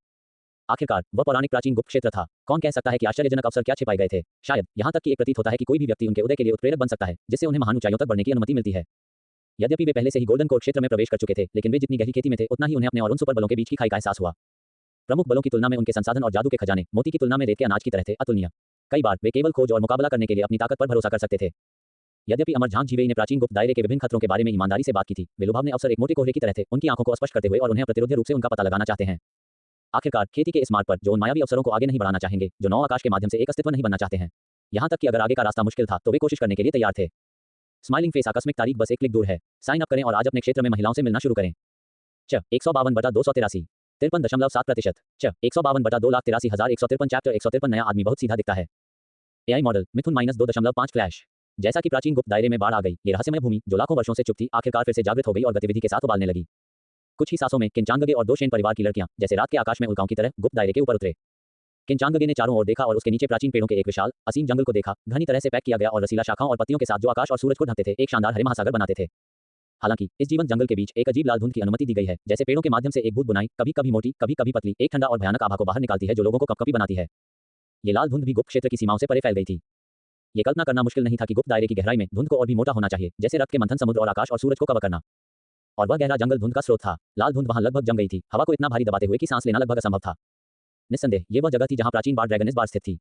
आखिरकार वह पौराणिक प्राचीन गुप्त क्षेत्र था। कौन कह सकता है कि आश्चर्यजनक अवसर क्या छिपाए गए थे? शायद यहाँ तक कि एक प्रतीत होता है कि कोई भी व्यक्ति उनके उदय के लिए उत्प्रेरक बन सकता है, जिससे उन्हें महान ऊंचाइयों तक बढ़ने की अनुमति मिलती है। यद्यपि वे पहले से ही गोल्डन कोर क्षेत्र में प्रवेश कर चुके थे, लेकिन वे जितनी गहरी खेती में थे, उतना ही उन्हें अपने और उन सुपर बलों के बीच की खाई का एहसास हुआ। प्रमुख बलों की तुलना में उनके संसाधन और जादू के खजाने मोती की तुलना में रेत के अनाज की तरह थे, अतुलनीय। कई बार वे केवल खोज और मुकाबला करने के लिए अपनी ताकत पर भरोसा कर सकते थे। यद्यपि अमरझांग झीवेई ने प्राचीन गुप्त दायरे के विभिन्न खतरों के बारे में ईमानदारी से बात की थी, वे लुभावने अवसर एक मोटे कोहरे की तरह थे, उनकी आंखों को स्पष्ट करते हुए और उन्हें प्रतिरोधी रूप से उनका पता लगाना चाहते हैं। आखिरकार खेती के इस मार्ग पर जो उन मायावी अवसरों को आगे नहीं बढ़ाना चाहेंगे, जो नौ आकाश के माध्यम से एक अस्तित्व नहीं बनना चाहते हैं। यहाँ तक कि अगर आगे का रास्ता मुश्किल था, तो वे कोशिश करने के लिए तैयार थे। स्माइलिंग फेस आकस्मिक तारीख बस एक क्लिक दूर है। साइन अप करें और आज अपने क्षेत्र में महिलाओं से मिलना शुरू करें। 152/283 53.7%। 152/2,83,153 चैप्टर 153 नया आदमी बहुत सीधा दिखता है। एआई मॉडल मिथुन -2.5 फ्लैश। जैसा कि प्राचीन गुप्त दायरे में बाढ़ आ गई, ये रहस्यमय भूमि जो लाखों वर्षों से चुप थी, आखिरकार फिर से जागृत हो गई और गतिविधि के साथ उबालने लगी। कुछ ही सांसों में किंचांगगे और दो शेन परिवार की लड़कियां जैसे रात के आकाश में उल्काओं की तरह गुप्त दायरे के ऊपर उतरे। किंचांगगे ने चारों ओर देखा और उसके नीचे प्राचीन पेड़ों के एक विशाल असीम जंगल को देखा, घनी तरह से पैक किया गया और रसीला शाखाओं और पत्तियों के साथ जो आकाश और सूरज को ढकते थे, एक शानदार हरे महासागर बनाते थे। हालांकि इस जीवंत जंगल के बीच एक अजीब लाल धुंध की अनुमति दी गई है, जैसे पेड़ों के माध्यम से एक भूत बुनाई, कभी कभी मोटी, कभी कभी पतली, एक ठंडा और भयानक आभा को बाहर निकालती है जो लोगों को कपकपी बनाती है। ये लाल धुंध भी गुप्त क्षेत्र की सीमाओं से परे फैल गई थी। ये कल्पना करना मुश्किल नहीं था कि गुप्त दायरे की गहराई में धुंध को और भी मोटा होना चाहिए, जैसे रक्त के मंथन समुद्र और आकाश और सूरज को कवर करना। और वह गहरा जंगल धुंध का स्रोत था। लाल धुंध वहां लगभग जम गई थी, हवा को इतना भारी दबाते हुए कि सांस लेना लगभग असंभव था। निस्संदेह ये वह जगह थी जहां प्राचीन बाढ़ ड्रैगन इस बार स्थित थी।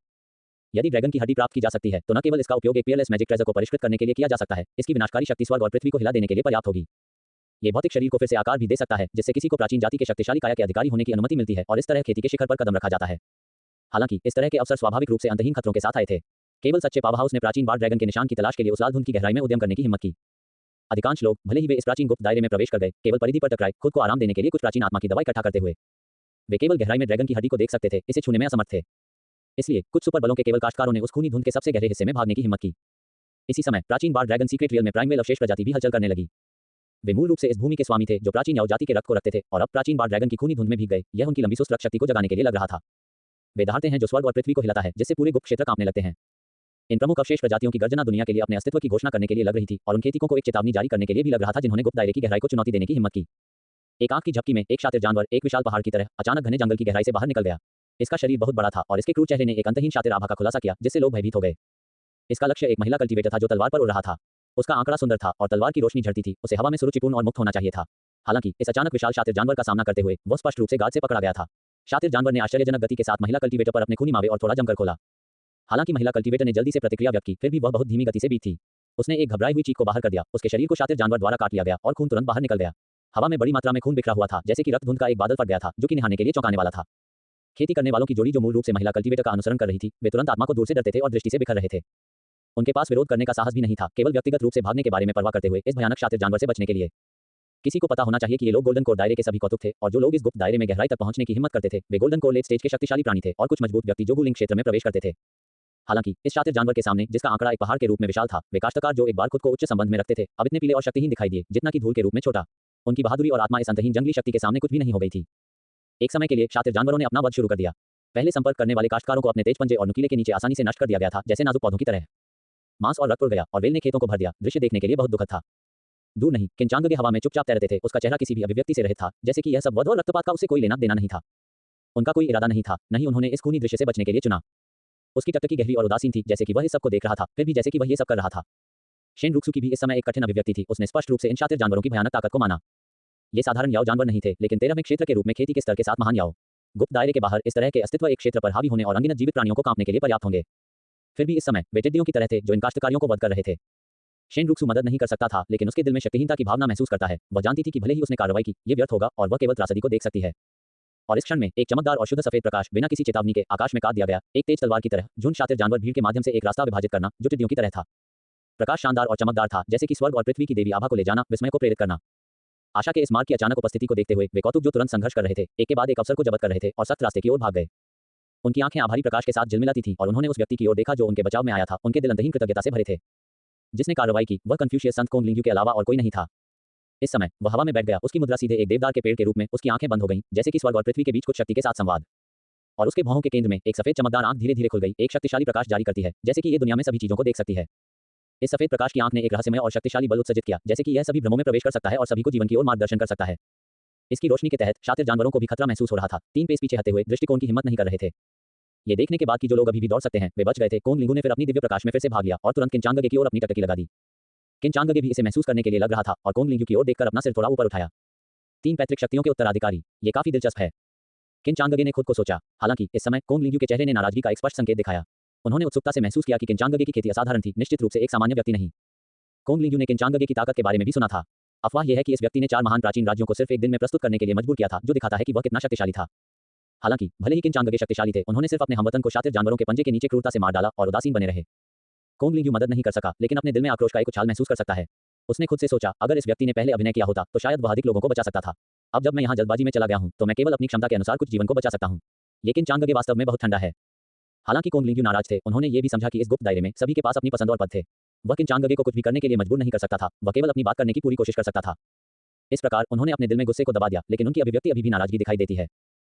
यदि ड्रैगन की हड्डी प्राप्त की जा सकती है, तो न केवल इसका उपयोग एक पीयरलेस मैजिक ट्रेजर को परिष्कृत करने के लिए किया जा सकता है, इसकी विनाशकारी शक्ति स्वर्ग और पृथ्वी को हिला देने के लिए पर्याप्त होगी। ये भौतिक शरीर को फिर से आकार भी दे सकता है, जिससे किसी को प्राचीन जाति के शक्तिशाली काया के अधिकारी होने की अनुमति मिलती है और इस तरह खेती के शिखर पर कदम रखा जाता है। हालांकि इस तरह के अवसर स्वाभाविक रूप से अंतहीन खतरों के साथ आए थे। केवल सच्चे पावर हाउस ने प्राचीन बाढ़ ड्रैगन के निशान की तलाश के लिए उस लाल धुंध की गहराई में उद्यम करने की हिम्मत की। अधिकांश लोग, भले ही वे इस प्राचीन गुप्त दायरे में प्रवेश कर गए, केवल परिधि पर टकराए, खुद को आराम देने के लिए कुछ प्राचीन आत्मा की दवा इकट्ठा करते हुए। वे केवल गहराई में ड्रैगन की हड्डी को देख सकते थे, इसे छूने में असमर्थ थे। इसलिए कुछ सुपर बलों के केवल काश्तकारों ने उस खूनी धुंध के सबसे गहरे हिस्से में भागने की हिम्मत की। इसी समय प्राचीन बाढ़ ड्रैगन सीक्रेट रियल में प्राइम वेल अवशेष प्रजाति भी हलचल करने लगी। वे मूल रूप से इस भूमि के स्वामी थे जो प्राचीन याओ जाति के रक्त को रखते थे और अब प्राचीन बाढ़ ड्रैगन की खूनी धुंध में भीग गए। यह उनकी लंबी सुस्त शक्ति को जगाने के लिए लग रहा था। वे दहाड़ते हैं जो स्वर्ग और पृथ्वी को हिलाता है, जिससे पूरे गुप्त क्षेत्र कांपने लगते हैं। इन प्रमुख अवशेष प्रजातियों की गर्जना दुनिया के लिए अपने अस्तित्व की घोषणा करने के लिए लग रही थी और उन खेतिकों को एक चेतावनी जारी करने के लिए भी लग रहा था जिन्होंने गुप्त दायरे की गहराई को चुनौती देने की हिम्मत की। एक आंख की झपकी में एक शातिर जानवर एक विशाल पहाड़ की तरह अचानक घने जंगल की गहराई से बाहर निकल गया। इसका शरीर बहुत बड़ा था और इसके क्रूर चेहरे ने एक अंतहीन शातिर आभा का खुलासा किया, जिससे लोग भयभीत हो गए। इसका लक्ष्य एक महिला कल्टीवेटर था जो तलवार पर उड़ रहा था। उसका आंकड़ा सुंदर था और तलवार की रोशनी झड़ती थी, उसे हवा में सुरुचिपूर्ण और मुक्त होना चाहिए था। हालांकि इस अचानक विशाल शातिर जानवर का सामना करते हुए वह स्पष्ट रूप से गार्ड से पकड़ा गया था। शातिर जानवर ने आश्चर्यजनक गति के साथ महिला कल्टीवेटर पर अपने खूनी मावे और थोड़ा जमकर खोला। हालांकि महिला कल्टीवेटर ने जल्दी से प्रतिक्रिया व्यक्त की, फिर भी वह बहुत धीमी गति से बीत थी। उसने एक घबराई हुई चीख को बाहर कर दिया, उसके शरीर को शातिर जानवर द्वारा काट लिया गया और खून तुरंत बाहर निकल गया। हवा में बड़ी मात्रा में खून बिखरा हुआ था, जैसे कि रक्त धुंध का एक बादल फट गया था, जो कि निहारने के लिए चौंकाने वाला था। खेती करने वालों की जोड़ी जो मूल रूप से महिला कल्टीवेटर का अनुसरण कर रही थी, वे तुरंत आत्मा को दूर से डरते थे और दृष्टि से बिखर रहे थे। उनके पास विरोध करने का साहस भी नहीं था, केवल व्यक्तिगत रूप से भागने के बारे में परवाह करते हुए इस भयानक शातिर जानवर से बचने के लिए। किसी को पता होना चाहिए कि ये लोग गोल्डन कोर दायरे के सभी कौतुक थे और जो लोग इस गुप्त दायरे में गहराई तक पहुंचने की हिम्मत करते थे, वे गोल्डन कोर लेट स्टेज के शक्तिशाली प्राणी थे और कुछ मजबूत व्यक्ति जो गुलिंग क्षेत्र में प्रवेश करते थे। हालांकि इस शातिर जानवर के सामने, जिसका आंकड़ा एक पहाड़ के रूप में विशाल था, वे काश्तकार जो एक बार खुद को उच्च संबंध में रखते थे, अब इतने पीले और शक्तिहीन दिखाई दिए जितना कि धूल के रूप में छोटा। उनकी बहादुरी और आत्मा इस अंतहीन जंगली शक्ति के सामने कुछ भी नहीं हो गई थी। एक समय के लिए शातिर जानवरों ने अपना वध शुरू कर दिया। पहले संपर्क करने वाले काश्तकारों को अपने तेज पंजे और नुकीले के नीचे आसानी से नष्ट कर दिया गया था, जैसे नाजुक पौधों की तरह। मांस और रक्त उड़ गया और वेल ने खेतों को भर दिया। दृश्य देखने के लिए बहुत दुखद था। दूर नहीं, किंचांगगे हवा में चुपचाप तैरते थे, उसका चेहरा किसी भी अभिव्यक्ति से रहित था, जैसे कि यह सब वध और रक्तपात का उससे कोई लेना देना नहीं था। उनका कोई इरादा नहीं था, नहीं उन्होंने इस खूनी दृश्य से बचने के लिए चुना। उसकी टकटकी गहरी और उदासीन थी, जैसे कि वह इस सब को देख रहा था, फिर भी जैसे कि वह ये सब कर रहा था। शेन रुक्सु की भी इस समय एक कठिन अभिव्यक्ति थी। उसने स्पष्ट रूप से इन शातिर जानवरों की भयानक ताकत को माना। ये साधारण याओ जानवर नहीं थे, लेकिन 13वें क्षेत्र के रूप में खेती के स्तर के साथ महान याओ। गुप्त दायरे के बाहर इस तरह के अस्तित्व एक क्षेत्र पर हावी होने और अनगिनत जीवित प्राणियों को कांपने के लिए पर्याप्त होंगे। फिर भी इस समय वे टिड्डियों की तरह थे जो इन काश्तकारियों को वध कर रहे थे। शेन रुक्सु मदद नहीं कर सकता था, लेकिन उसके दिल में शक्तिहीनता की भावना महसूस करता है। वह जानती थी कि भले ही उसने कार्रवाई की, ये व्यर्थ होगा और वह केवल त्रासदी को देख सकती है। और इस क्षण में एक चमकदार और शुद्ध सफेद प्रकाश बिना किसी चेतावनी के आकाश में काट दिया गया, एक तेज तलवार की तरह। झुंड शातिर जानवर भीड़ के माध्यम से एक रास्ता विभाजित करना, जो टिड्डियों की तरह था। प्रकाश शानदार और चमकदार था, जैसे कि स्वर्ग और पृथ्वी की देवी आभा को ले जाना, विस्मय को प्रेरित करना। आशा के इस मार्ग की अचानक उपस्थिति को देखते हुए वे कौतुक जो तुरंत संघर्ष कर रहे थे, एक के बाद एक अवसर को जब्त कर रहे थे और सख्त रास्ते की ओर भाग गए। उनकी आंखें आभारी प्रकाश के साथ झिलमिलाती थीं और उन्होंने उस व्यक्ति की ओर देखा जो उनके बचाव में आया था। उनके दिल अंतहीन कृतज्ञता से भरे थे। जिसने कार्रवाई की वह कन्फ्यूशियस संत कोंग लिंग्यू के अलावा और कोई नहीं था। इस समय वह हवा में बैठ गया, उसकी मुद्रा सीधे एक देवदार के पेड़ के रूप में, उसकी आंखें बंद हो गईं, जैसे कि स्वर्ग और पृथ्वी के बीच कुछ शक्ति के साथ संवाद। और उसके भौहों के केंद्र में एक सफेद चमकदार आंख धीरे धीरे खुल गई, एक शक्तिशाली प्रकाश जारी करती है, जैसे कि ये दुनिया में सभी चीजों को देख सकती है। इस सफेद प्रकाश की आंख ने एक रहस्यमय और शक्तिशाली बल उत्सर्जित किया, जैसे कि यह सभी भ्रमों में प्रवेश कर सकता है और सभी को जीवन की ओर मार्गदर्शन कर सकता है। इसकी रोशनी के तहत शातिर जानवरों को भी खतरा महसूस हो रहा था। 3 पेस पीछे हटते हुए दृष्टिकोण की हिम्मत नहीं कर रहे थे। ये देखने के बाद कि जो लोग अभी भी दौड़ सकते हैं वे बच गए थे, कोंग लिंगू ने फिर अपनी दिव्य प्रकाश में फिर से भाग लिया और तुरंत किनचांगगे की ओर अपनी टकटकी लगा दी। किनचांगगे भी इसे महसूस करने के लिए लग रहा था और कोंग लिंगू की ओर देखकर अपना सिर थोड़ा ऊपर उठाया। 3 पैतृक शक्तियों के उत्तराधिकारी, ये काफी दिलचस्प है, किनचांगगे ने खुद को सोचा। हालांकि इस समय कोंग लिंगू के चेहरे ने नाराजगी का एक स्पष्ट संकेत दिखाया। उन्होंने उत्सुकता से महसूस किया कि किनचांगगे की खेती असाधारण थी, निश्चित रूप से एक सामान्य व्यक्ति नहीं। कोंग लिंगू ने किनचांगगे की ताकत के बारे में भी सुना था। अफवाह यह है कि इस व्यक्ति ने 4 महान प्राचीन राज्यों को सिर्फ एक दिन में प्रस्तुत करने के लिए मजबूर किया था, जो दिखाता है कि वह कितना शक्तिशाली था। हालांकि भले ही किनचांगगे शक्तिशाली थे, उन्होंने सिर्फ अपने हमवतन को शातिर जानवरों के पंजे के नीचे क्रूरता से मार डाला और उदासीन बने रहे। कोंग लिंगू मदद नहीं कर सका, लेकिन अपने दिल में आक्रोश का एक उछाल महसूस कर सकता है। उसने खुद से सोचा, अगर इस व्यक्ति ने पहले अभिनय किया होता तो शायद वह अधिक लोगों को बचा सकता था। अब जब मैं यहाँ जल्दबाजी में चला गया हूँ तो मैं केवल अपनी क्षमता के अनुसार कुछ जीवन को बचा सकता हूँ। ये किनचांगगे वास्तव में बहुत ठंडा है। हालांकि कोंग लिंगू नाराज थे, उन्होंने ये भी समझा कि इस गुप्त दायरे में सभी के पास अपनी पसंद और पद थे। वह किनचांगगे को कुछ भी करने के लिए मजबूर नहीं कर सकता था, वह केवल अपनी बात करने की पूरी कोशिश कर सकता था। इस प्रकार उन्होंने अपने दिल में गुस्से को दबा दिया, लेकिन उनकी अभिव्यक्ति अभी भी नाराजगी दिखाई देती है।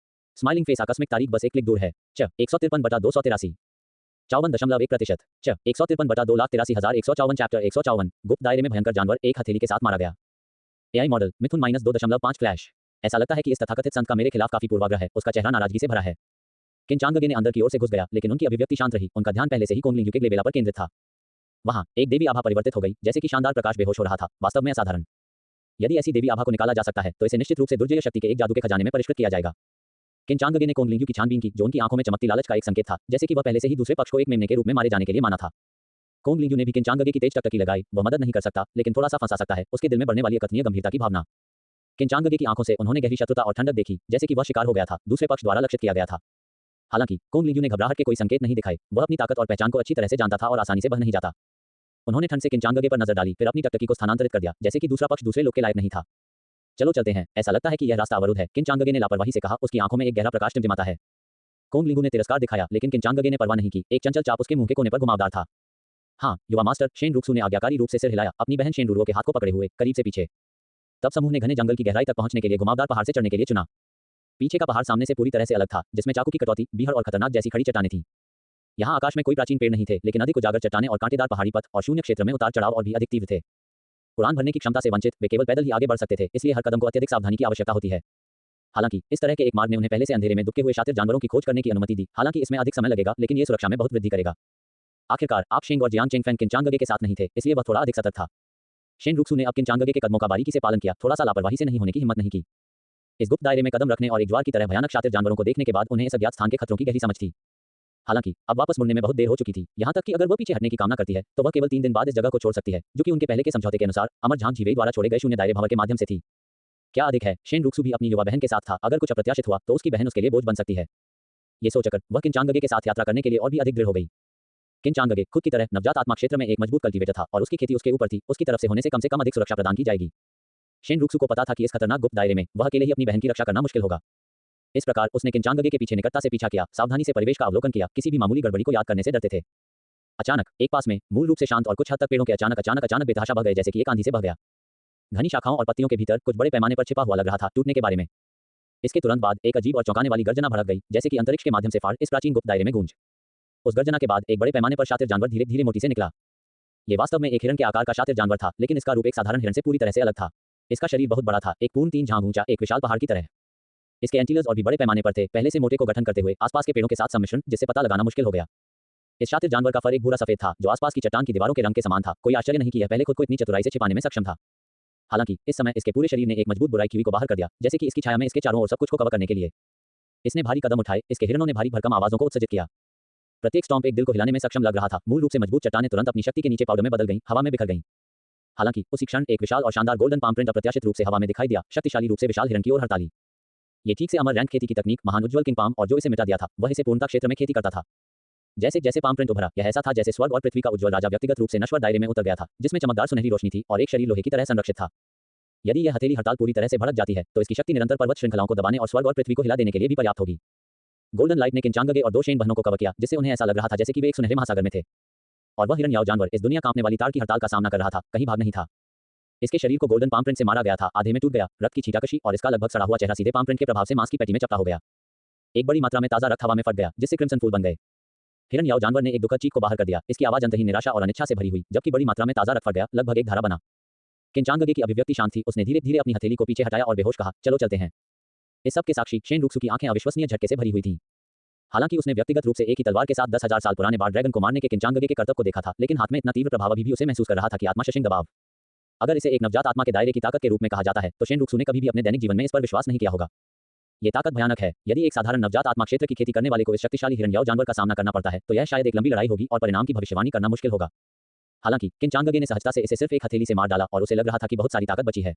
स्माइलिंग फेस आकस्मिक तारीख बस एक क्लिक दूर है। 153/283 54.1%। 153/283,154 चैप्टर 154 गुप्त दायरे में भयंकर जानवर एक हथेली के साथ मारा गया। एआई मॉडल मिथुन -2.5 फ्लैश। ऐसा लगता है कि इस तथाकथित संत का मेरे खिलाफ काफी पूर्वाग्रह है। उसका चेहरा नाराजगी से भरा है। किनचांगगे ने अंदर की ओर से घुस गया, लेकिन उनकी अभिव्यक्ति शांत रही। उनका ध्यान पहले से ही कोंग लिंगू के ग्लेबेला पर केंद्रित था। वहां एक देवी आभा परिवर्तित हो गई, जैसे कि शानदार प्रकाश बेहोश हो रहा था, वास्तव में असाधारण। यदि ऐसी देवी आभा को निकाला जा सकता है तो इसे निश्चित रूप से दुर्जय शक्ति के एक जादू के खजाने में परिष्कृत किया जाएगा। किनचांगगे ने कोंग लिंगू की छानबीन की, जो उनकी आंखों में चमकती लालच का एक संकेत था, जैसे कि वह पहले से ही दूसरे पक्ष को एक मेमने के रूप में मारे जाने के लिए माना था। कोंग लिंगू ने भी किनचांगगे की तेज टकटकी लगाई। वह मदद नहीं कर सकता, लेकिन थोड़ा सा फंसा सकता है, उसके दिल में बढ़ने वाली अकथनीय गंभीरता की भावना। किनचांगगे की आंखों से उन्होंने गहरी शत्रुता और ठंडक देखी, जैसे कि वह शिकार हो गया था, दूसरे पक्ष द्वारा लक्षित किया गया था। हालांकि कोंग लिंगू ने घबराहट के कोई संकेत नहीं दिखाए। वह अपनी ताकत और पहचान को अच्छी तरह से जानता था और आसानी से बह नहीं जाता। उन्होंने ठंड से किनचांगगे पर नजर डाली, फिर अपनी टकटकी को स्थानांतरित कर दिया, जैसे कि दूसरा पक्ष दूसरे लोग के लायक नहीं था। चलो चलते हैं, ऐसा लगता है कि यह रास्ता अवरुद्ध है, किनचांगगे ने लापरवाही से कहा। उसकी आंखों में एक गहरा प्रकाश टिमटिमाता है। कोंग लिंगू ने तिरस्कार दिखाया, लेकिन किनचांगगे ने परवाह नहीं की। एक चंचल चाप उसके मुंह के कोने पर घुमावदार था। हाँ, युवा मास्टर शेन रुक्सू ने आज्ञाकारी रूप से सिर हिलाया, अपनी बहन शेन रुरुओ के हाथ को पकड़े हुए करीब से पीछे। तब समूह ने घने जंगल की गहराई तक पहुंचने के लिए घुमावदार पहाड़ से चढ़ने के लिए चुना। पीछे का पहाड़ सामने से पूरी तरह से अलग था, जिसमें चाकू की कटौती, बीहड़ और खतरनाक जैसी खड़ी चट्टानें थीं। यहाँ आकाश में कोई प्राचीन पेड़ नहीं थे, लेकिन अधिक उजागर चट्टानें और कांटेदार पहाड़ी पथ और शून्य क्षेत्र में उतार चढ़ाव और भी अधिक तीव्र थे। उड़ान भरने की क्षमता से वंचित वे केवल पैदल ही आगे बढ़ सकते थे, इसलिए हर कदम को अत्यधिक सावधानी की आवश्यकता होती है। हालांकि इस तरह के एक मार्ग ने उन्हें पहले से अंधेरे में दुबके हुए शातिर जानवरों की खोज करने की अनुमति दी। हालांकि इसमें अधिक समय लगेगा, लेकिन ये सुरक्षा में बहुत वृद्धि करेगा। आखिरकार आप शेंग और जियांग चेंगफेंग किनचांगगे के साथ नहीं थे, इसलिए वह थोड़ा अधिक सतर्क था। शेन रुक्सू ने अब किनचांगगे के कदमों का बारीकी से पालन किया, थोड़ा सा लापरवाही से नहीं होने की हिम्मत नहीं की। इस गुप्त दायरे में कदम रखने और एक ज्वार की तरह भयानक शातिर जानवरों को देखने के बाद उन्हें इस अज्ञात स्थान के खतरों की गहरी समझ थी। हालांकि अब वापस मुड़ने में बहुत देर हो चुकी थी, यहाँ तक कि अगर वह पीछे हटने की कामना करती है तो वह केवल 3 दिन बाद इस जगह को छोड़ सकती है, जो कि उनके पहले के समझौते के अनुसार अमर झांग झीवेई द्वारा छोड़े गए शून्य दायरे भंवर के माध्यम से थी। क्या अधिक है, शेन रुक्सू भी अपनी युवा बहन के साथ था। अगर कुछ अप्रत्याशित हुआ तो उसकी बहन उसके लिए बोझ बन सकती है। ये सोचकर वह किनचांगगे के साथ यात्रा करने के लिए और भी अधिक दृढ़ हो गई। किनचांगगे खुद की तरह नवजात आत्मा क्षेत्र में एक मजबूत कल्टीवेटर था और उसकी खेती उसके ऊपर थी। उसकी तरफ से होने से कम अधिक सुरक्षा प्रदान की जाएगी। शेन रुक्सू को पता था कि इस खतरनाक गुप्त दायरे में वह अकेले ही अपनी बहन की रक्षा करना मुश्किल होगा। इस प्रकार उसने किनचांगगे के पीछे निकटता से पीछा किया, सावधानी से परिवेश का अवलोकन किया, किसी भी मामूली गड़बड़ी को याद करने से डरते थे। अचानक एक पास में मूल रूप से शांत और कुछ हद तक पेड़ों के अचानक बेतहाशा बह गए, जैसे कि एक आंधी से बह गया। घनी शाखाओं और पत्तियों के भीतर कुछ बड़े पैमाने पर छिपा हुआ लग रहा था टूटने के बारे में। इसके तुरंत बाद एक अजीब और चौंकाने वाली गर्जना भड़क गई, जैसे कि अंतरिक्ष के माध्यम से फाड़ इस प्राचीन गुप्त दायरे में गूंज। उस गर्जना के बाद एक बड़े पैमाने पर शातिर जानवर धीरे धीरे मोती से निकला। ये वास्तव में एक हिरण के आकार का शातिर जानवर था, लेकिन इसका रूप एक साधारण हिरण से पूरी तरह से अलग था। इसका शरीर बहुत बड़ा था, एक पूर्ण 3 झांग ऊंचा, एक विशाल पहाड़ की तरह। इसके एंटीलर्स और भी बड़े पैमाने पर थे, पहले से मोटे को गठन करते हुए आसपास के पेड़ों के साथ सम्मिश्रण, जिससे पता लगाना मुश्किल हो गया। इस शातिर जानवर का फर एक भूरा सफेद था, जो आसपास की चट्टान की दीवारों के रंग के समान था। कोई आश्चर्य नहीं कि यह पहले खुद को इतनी चतुराई से छिपाने में सक्षम था। हालांकि इस समय इसके पूरे शरीर ने एक मजबूत बुराई कीवी को बाहर कर दिया, जैसे कि इसकी छाया में इसके चारों ओर सब कुछ को कवर करने के लिए। इसने भारी कदम उठाए, इसके हिरणों ने भारी भरकम आवाजों को उत्सर्जित किया। प्रत्येक स्टॉम्प एक दिल को हिलाने में सक्षम लग रहा था। मूल रूप से मजबूत चट्टानें तुरंत अपनी शक्ति के नीचे पाउडर में बदल गईं, हवा में बिखर गईं। हालांकि उसी क्षण एक विशाल और शानदार गोल्डन पाम प्रिंट अप्रत्याशित रूप से हवा में दिखाई दिया, शक्तिशाली रूप से विशाल हिरण की ओर हड़ताली। ये ठीक से अमर रैंक खेती की तकनीक, महान उज्ज्वल किंग पाम, और जो इसे मिटा दिया था वह इसे पूर्णता क्षेत्र में खेती करता था। जैसे जैसे पाम प्रिंट उभरा, यह ऐसा था जैसे स्वर्ग और पृथ्वी का उज्ज्वल राजा व्यक्तिगत रूप से नश्वर दायरे में उतर गया था, जिसमें चमकदार सुनहरी रोशनी थी और एक शरीर लोहे की तरह संरक्षित था। यदि यह हथेली हड़ताल पूरी तरह से भड़क जाती है तो इसकी शक्ति निरंतर पर्वत श्रृंखलाओं को दबाने और स्वर्ग और पृथ्वी को हिला देने के लिए भी पर्याप्त होगी। गोल्डन लाइट ने किनचांगगे और 2 शेन बहनों को कवर किया, जिससे उन्हें ऐसा लग रहा था जैसे कि वे एक सुनहरे महासागर में थे। और वह हिरण याओ जानवर इस दुनिया कांपने वाली ताड़ की हड़ताल का सामना कर रहा था, कहीं भाग नहीं था। इसके शरीर को गोल्डन पाम प्रिंट से मारा गया था, आधे में टूट गया, रक्त की छींटाकशी और इसका लगभग सड़ा हुआ चेहरा सीधे पाम प्रिंट के प्रभाव से मांस की पेटी में चपटा हो गया। एक बड़ी मात्रा में ताजा रक्त हवा में फट गया, जिससे क्रिम्सन फूल बन गए। हिरन याओ जानवर ने एक दुखद चीख को बाहर कर दिया। इसकी आवाज अंतहीन निराशा और अनिच्छा से भरी हुई, जबकि बड़ी मात्रा में ताजा रक्त फट गया, लगभग एक धारा बना। किंचांगगे की अभिव्यक्ति शांत थी। उसने धीरे धीरे अपनी हथेली को पीछे हटाया और बेहोश कहा, चलो चलते हैं। इस सब के साक्षी शेन रुक्सू की आंखें अविश्वसनीय झटके से भरी हुई थीं। हालांकि उसने व्यक्तिगत रूप से एक ही तलवार के साथ 10,000 साल पुराने बार ड्रैगन को मारने के किंचांगगे के कर्तव्य को देखा था, लेकिन हाथ में इतना तीव्र प्रभाव अभी भी उसे महसूस कर रहा था कि आत्मा-शशिंग दबाव। अगर इसे एक नवजात आत्मा के दायरे की ताकत के रूप में कहा जाता है, तो शेन रुक्सू ने कभी भी अपने दैनिक जीवन में इस पर विश्वास नहीं किया होगा। ये ताकत भयानक है। यदि एक साधारण नवजात आत्मा क्षेत्र की खेती करने वाले को इस शक्तिशाली हिरन याओ जानवर का सामना करना पड़ता है, तो यह शायद एक लंबी लड़ाई होगी और परिणाम की भविष्यवाणी करना मुश्किल होगा। हालांकि किंचांगगे ने सहजता से इसे सिर्फ एक हथेली से मार डाला और उसे लग रहा था कि बहुत सारी ताकत बची है।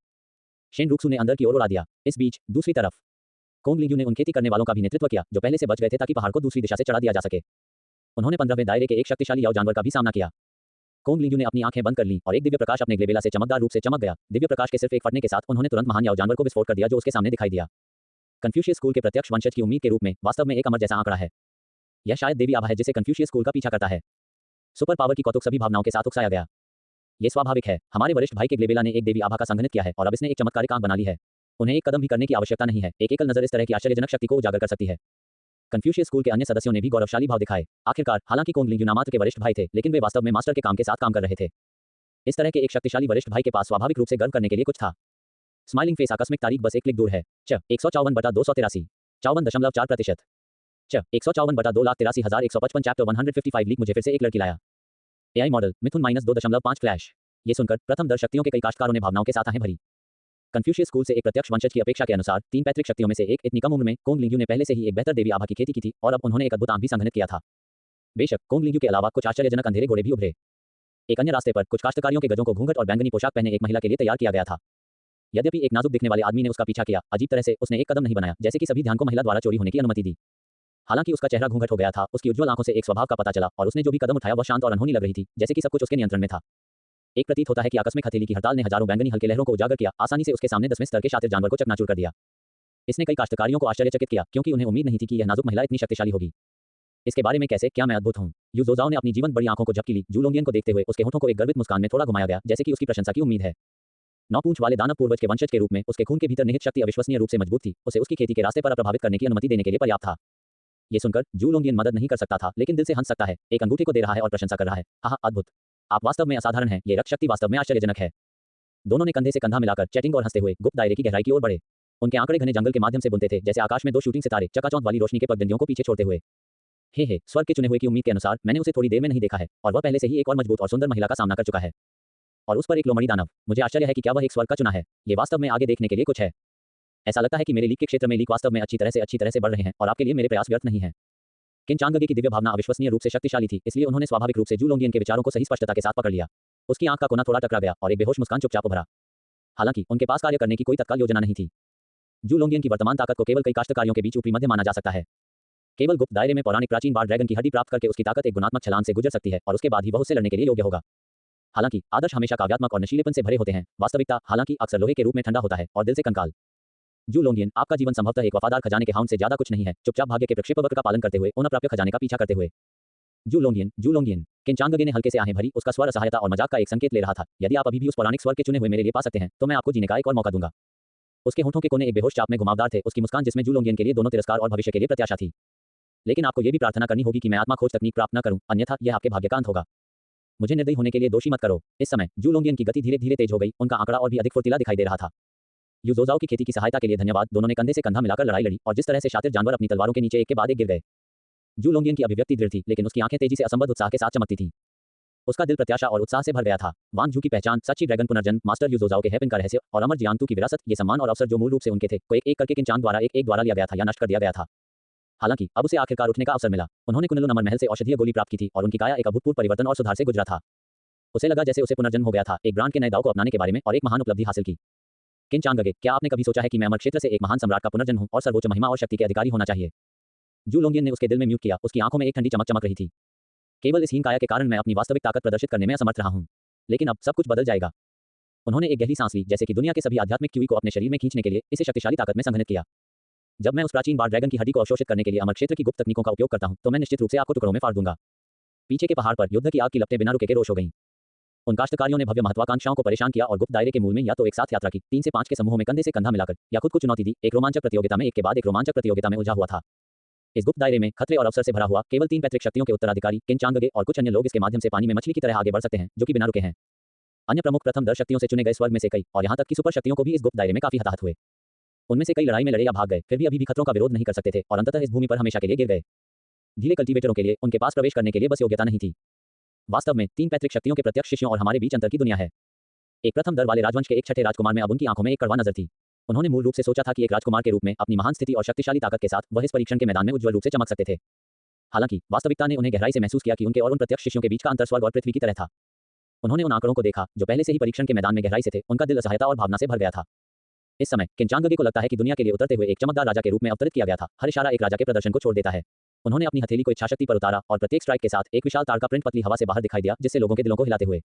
शेन रुक्सू ने अंदर की ओर उड़ा दिया। इस बीच दूसरी तरफ कोंग लिंग्यू ने उन खेती करने वालों का भी नेतृत्व किया, जो पहले से बच गए थे ताकि पहाड़ को दूसरी दिशा से चढ़ा दिया जा सके। उन्होंने 15वें दायरे के एक शक्तिशाली याओ जानवर का भी सामना किया। कोंग लिंग्यू ने अपनी आंखें बंद कर लीं और एक दिव्य प्रकाश अपने ग्लेबेला से चमकदार रूप से चमक गया। दिव्य प्रकाश के सिर्फ एक फटने के साथ उन्होंने तुरंत महान याओ जानवर को विस्फोट कर दिया, जो उसके सामने दिखाई दिया। कन्फ्यूशियस स्कूल के प्रत्यक्ष वंशज की उम्मीद के रूप में वास्तव में एक अमर जैसा आंकड़ा है। यह शायद देवी आभा है जिसे कन्फ्यूशियस स्कूल का पीछा करता है। सुपर पावर की कौतुक सभी भावनाओं के साथ उकसाया गया। ये स्वाभाविक है। हमारे वरिष्ठ भाई के ग्लेबेला ने एक देवी आभा का संघनित किया है और अब इसने एक चमत्कारिक आंख बना ली है। उन्हें एक कदम भी करने की आवश्यकता नहीं है। एक एकल नजर इस तरह की आश्चर्यजनक शक्ति को उजागर कर सकती है। कन्फ्यूशियस स्कूल के अन्य सदस्यों ने भी गौरवशाली भाव दिखाए। आखिरकार, हालांकि कोंग लिंग्यू नामात्र के वरिष्ठ भाई थे, लेकिन वे वास्तव में मास्टर के काम के साथ काम कर रहे थे। इस तरह के एक शक्तिशाली वरिष्ठ भाई के पास स्वाभाविक रूप से गर्व करने के लिए कुछ था। स्माइलिंग फेस आकस्मिक तारीख बस एक क्लिक दूर है। 154/283 54.4%। 154/2,83,155 चैप्टर 155 लीक मुझे फिर से एक लड़की लाया। एआई मॉडल मिथुन -2.5 फ्लैश। ये सुनकर प्रथम दर्श शक्तियों के कई काश्तकारों ने भावनाओं के साथ आहें भरी। कन्फ्यूशियस स्कूल से एक प्रत्यक्ष वंशज की अपेक्षा के अनुसार 3 पैतृक शक्तियों में से एक इतनी कम उम्र में कोंग लिंग्यू ने पहले से ही एक बेहतर देवी आभा की खेती की थी और अब उन्होंने एक अद्भुत आंख भी संघनित किया था। बेशक कोंग लिंग्यू के अलावा कुछ आश्चर्यजनक अंधेरे घोड़े भी उभरे। एक अन्य रास्ते पर कुछ काश्तकारियों के गजों को घूंघट और बैंगनी पोशाक पहने एक महिला के लिए तैयार किया गया था। यद्यपि एक नाजुक दिखने वाले आदमी ने उसका पीछा किया, अजीब तरह से उसने एक कदम नहीं बनाया, जैसे कि सभी ध्यान को महिला द्वारा चोरी होने की अनुमति दी। हालांकि उसका चेहरा घूंघट हो गया था, उसकी उज्ज्वल आंखों से एक स्वभाव का पता चला और उसने जो भी कदम उठाया वह शांत और अनहोनी लग रही थी, जैसे कि सब कुछ उसके नियंत्रण में था। एक प्रतीत होता है कि आकस्मिक हथेली की हड़ताल ने हजारों बैंगनी हल्के लहरों को उजागर किया, आसानी से उसके सामने 10वें स्तर के शातिर जानवर को चकनाचूर कर दिया। इसने कई काश्तकारियों को आश्चर्यचकित किया, क्योंकि उन्हें उम्मीद नहीं थी कि यह नाजुक महिला इतनी शक्तिशाली होगी। इसके बारे में कैसे, क्या मैं अद्भुत हूं? यू जोजाओ ने अपनी जीवंत बड़ी आंखों को झपकी ली। जू लोंगियन को देखते हुए उसके होठों को एक गर्वित मुस्कान में थोड़ा घुमाया गया, जैसे कि उसकी प्रशंसा की उम्मीद है। 9 पूंछ वाले दानव पूर्वज के वंशज के रूप में उसके खून के भीतर निहित शक्ति अविश्वसनीय रूप से मजबूत थी। उसे उसकी खेती के रास्ते पर अप्रभावित करने की अनुमति देने के लिए पर्याप्त था। ये सुनकर जू लोंगियन मदद नहीं कर सकता था, लेकिन दिल से हंस सकता है। एक अंगूठे को दे रहा है और प्रशंसा कर रहा है। आहा, अद्भुत! आप वास्तव में असाधारण हैं। ये रक्त शक्ति वास्तव में आश्चर्यजनक है। दोनों ने कंधे से कंधा मिलाकर चैटिंग और हंसते हुए गुप्त दायरे की गहराई की ओर बढ़े। उनके आंकड़े घने जंगल के माध्यम से बुनते थे, जैसे आकाश में 2 शूटिंग सितारे चकाचौंध वाली रोशनी के पगडंडियों को पीछे छोड़ते हुए। हे, स्वर्ग के चुने हुए की उम्मीद के अनुसार मैंने उसे थोड़ी देर में नहीं देखा है और वह पहले से ही एक और मजबूत और सुंदर महिला का सामना कर चुका है। और उस पर एक लोमड़ी दानव। मुझे आश्चर्य है कि क्या वह एक स्वर्ग का चुना है। ये वास्तव में आगे देखने के लिए कुछ है। ऐसा लगता है कि मेरे लीक के क्षेत्र में लीक वास्तव में अच्छी तरह से बढ़ रहे हैं और आपके लिए मेरे प्रयास व्यर्थ नहीं है। किंचांगगे की दिव्य भावना अविश्वसनीय रूप से शक्तिशाली थी, इसलिए उन्होंने स्वाभाविक रूप से जू लोंगियन के विचारों को सही स्पष्टता के साथ पकड़ लिया। उसकी आंख का कोना थोड़ा टकरा गया और एक बेहोश मुस्कान चुपचाप उभरा। हालांकि उनके पास कार्य करने की कोई तत्काल योजना नहीं थी। जू लोंगियन की वर्तमान ताकत को केवल कई काश्तकारियों के बीच ऊपरी मध्य माना जा सकता है। केवल गुप्त दायरे में पौराणिक प्राचीन बार ड्रैगन की हड्डी प्राप्त करके उसकी ताकत एक गुणात्मक छलांग से गुजर सकती है और उसके बाद ही वह उससे लड़ने के लिए योग्य होगा। हालांकि आदर्श हमेशा काव्यात्मक और नशीलेपन से भरे होते हैं। वास्तविकता हालांकि अक्सर लोहे के रूप में ठंडा होता है और दिल से कंकाल। जू लोंगियन, आपका जीवन संभवतः एक वफादार खजाने के हाउंड से ज्यादा कुछ नहीं है, चुपचाप भाग्य के प्रक्षेपवक्र का पालन करते हुए उन अप्राप्य खजाने का पीछा करते हुए। जू लोंगियन। किंचांगगे ने हल्के से आहें भरी। उसका स्वर असहायता और मजाक का एक संकेत ले रहा था। यदि आप अभी भी उस पौराणिक स्वर के चुने हुए मेरे लिए पा सकते हैं, तो मैं आपको जीने का एक और मौका दूंगा। उसके होठों के कोने एक बेहोश चाप में घुमावदार थे, उसकी मुस्कान जिसमें जू लोंगियन के लिए दोनों तिरस्कार और भविष्य के लिए प्रत्याशा थी। लेकिन आपको यह भी प्रार्थना करनी होगी कि मैं आत्मा खोज तकनीक प्राप्त न करूं, अन्यथा यह आपके भाग्य का अंत होगा। मुझे निर्दयी होने के लिए दोषी मत करो। इस समय जू लोंगियन की गति धीरे धीरे तेज हो गई। उनका आंकड़ा और भी अधिक फुर्तीला दिखाई दे रहा था। यू जोजाओ की खेती की सहायता के लिए धन्यवाद। दोनों ने कंधे से कंधा मिलाकर लड़ाई लड़ी और जिस तरह से शातिर जानवर अपनी तलवारों के नीचे एक के बाद एक गिर गए। जू लोंगियन की अभिव्यक्ति दृढ़ थी, लेकिन उसकी आंखें तेजी से असंबद्ध उत्साह के साथ चमकती थीं। उसका दिल प्रत्याशा और उत्साह से भर गया था। वांग जू की पहचान, सच्ची ड्रैगन पुनर्जन्म, मास्टर यू जोजाओ के हेपिन का रहस्य और अमर जियांगतू की विरासत, ये सम्मान और अवसर जो मूल रूप से उनके थे, को एक एक करके किंचांग द्वारा एक द्वारा लिया गया था या नष्ट कर दिया गया था। हालांकि अब उसे आखिरकार उठने का अवसर मिला। उन्होंने कुनलुन अमर महल से औषधीय गोली प्राप्त की थी और उनकी काया एक अभूतपूर्व परिवर्तन और सुधार से गुजरा था। उसे लगा जैसे उसे पुनर्जन्म हो गया था, एक ब्रांड के नए दाव को अपनाने के बारे में और एक महान उपलब्धि हासिल की। किंचांगगे, क्या आपने कभी सोचा है कि मैं अमर क्षेत्र से एक महान सम्राट का पुनर्जन्म हूं और सर्वोच्च महिमा और शक्ति के अधिकारी होना चाहिए? जू लोंगियन ने उसके दिल में म्यूट किया। उसकी आंखों में एक ठंडी चमक चमक रही थी। केवल इस हीन काया के कारण मैं अपनी वास्तविक ताकत प्रदर्शित करने में असमर्थ रहा हूं, लेकिन अब सब कुछ बदल जाएगा। उन्होंने एक गहरी सांस ली, जैसे कि दुनिया के सभी आध्यात्मिक क्यूई को अपने शरीर में खींचने के लिए इसे शक्तिशाली ताकत में संघनित किया। जब मैं उस प्राचीन बार ड्रैगन की हड्डी को अवशोषित करने के लिए अमर क्षेत्र की गुप्त तकनीकों का उपयोग करता हूं, तो मैं निश्चित रूप से आपको टुकड़ों में फाड़ दूंगा। पीछे के पहाड़ पर युद्ध की आग की लपटें बिना रुके के रोश हो गईं। उन काश्तकारियों ने भव्य महत्वाकांक्षाओं को परेशान किया और गुप्त दायरे के मूल में या तो एक साथ यात्रा की, 3 से 5 के समूहों में कंधे से कंधा मिलाकर, या खुद को चुनौती दी। एक रोमांचक प्रतियोगिता में एक के बाद एक रोमांचक प्रतियोगिता में उलझा हुआ था। इस गुप्त दायरे में खतरे और अवसर से भरा हुआ केवल 3 पैतृक शक्तियों के उत्तराधिकारी किंचांगगे और कुछ अन्य लोग इसके माध्यम से पानी में मछली की तरह आगे बढ़ सकते हैं, जो कि बिना रुके हैं। अन्य प्रमुख प्रथम दर शक्तियों से चुने गए स्वर्ग में से कई और यहाँ तक कि सुपर शक्तियों को भी इस गुप्त दायरे में काफी हताहत हुए। उनमें से कई लड़ाई में लड़े या भाग गए, फिर भी अभी भी खतरों का विरोध नहीं कर सकते थे और अंततः इस भूमि पर हमेशा के लिए गिर गए। धीरे कल्टीवेटरों के लिए उनके पास प्रवेश करने के लिए बस योग्यता नहीं थी। वास्तव में 3 पैतृक शक्तियों के प्रत्यक्ष शिष्यों और हमारे बीच अंतर की दुनिया है। एक प्रथम दर वाले राजवंश के एक छठे राजकुमार में अब उनकी आंखों में एक कड़वा नजर थी। उन्होंने मूल रूप से सोचा था कि एक राजकुमार के रूप में अपनी महान स्थिति और शक्तिशाली ताकत के साथ वह इस परीक्षण के मैदान में उज्ज्वल रूप से चमक सकते थे। हालांकि वास्तविकता ने उन्हें गहराई से महसूस किया कि उनके और उन प्रत्यक्ष शिष्यों के बीच का अंतर स्वर्ग और पृथ्वी की तरह था। उन्होंने उन आंकड़ों को देखा जो पहले से ही परीक्षण के मैदान में गहराई से थे। उनका दिल असहायता और भावना से भर गया था। इस समय किंचांगगे को लगता है कि दुनिया के लिए उतरते हुए एक चमकदार राजा के रूप में अवतरित किया गया था। हर इशारा एक राजा के प्रदर्शन को छोड़ देता है। उन्होंने अपनी हथेली को इच्छाशक्ति पर उतारा और प्रत्येक स्ट्राइक के साथ एक विशाल ताड़ का प्रिंट पतली हवा से बाहर दिखाई दिया, जिससे लोगों के दिलों को हिलाते हुए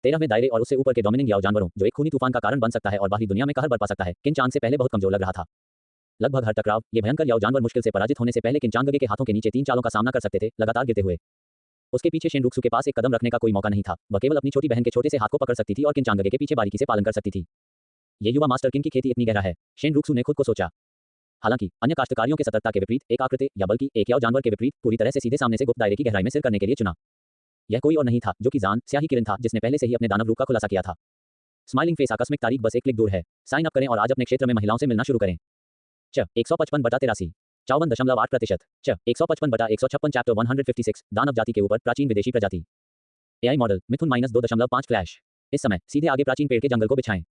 13वें दायरे और उससे ऊपर के डोमिनिंग याओ जानवरों, जो एक खूनी तूफान का कारण बन सकता है और बाहरी दुनिया में कहर बरपा सकता है, किंचांग से पहले बहुत कमजोर लग रहा था। लगभग हर टकराव ये भयंकर याओ जानवर मुश्किल से पराजित होने से पहले किंचांगगे के हाथों के नीचे 3 चालों का सामना कर सकते थे, लगातार गिरते हुए। उसके पीछे शेनरुक्सु के पास एक कदम रखने का कोई मौका नहीं था। वह केवल अपनी छोटी बहन के छोटे से हाथ को पकड़ सकती थी और किंचांगगे के पीछे बारीकी से पालन कर सकती थी। ये युवा मास्टर किन की खेती इतनी गहरा है, शेनरुक्सु ने खुद को सोचा। हालांकि अन्य काश्तकारियों के सतर्कता के विपरीत एक आकृति या बल्कि एक याओ जानवर के विपरीत पूरी तरह से सीधे सामने से गुप्त दायरे की गहराई में सिर करने के लिए चुना। यह कोई और नहीं था जो कि जान स्याही किरण था, जिसने पहले से ही अपने दानव रूप का खुलासा किया था। स्माइलिंग फेस आकस्मिक तारीख बस एक क्लिक दूर है। साइन अप करें और आज अपने क्षेत्र में महिलाओं से मिलना शुरू करें। 155/83 54.8%। 155/156 चैप्टर 156 दानव जाति के ऊपर प्राचीन विदेशी प्रजाति। एआई मॉडल मिथुन -2.5 फ्लैश। इस समय सीधे आगे प्राचीन पेड़ के जंगल को बिछाएं।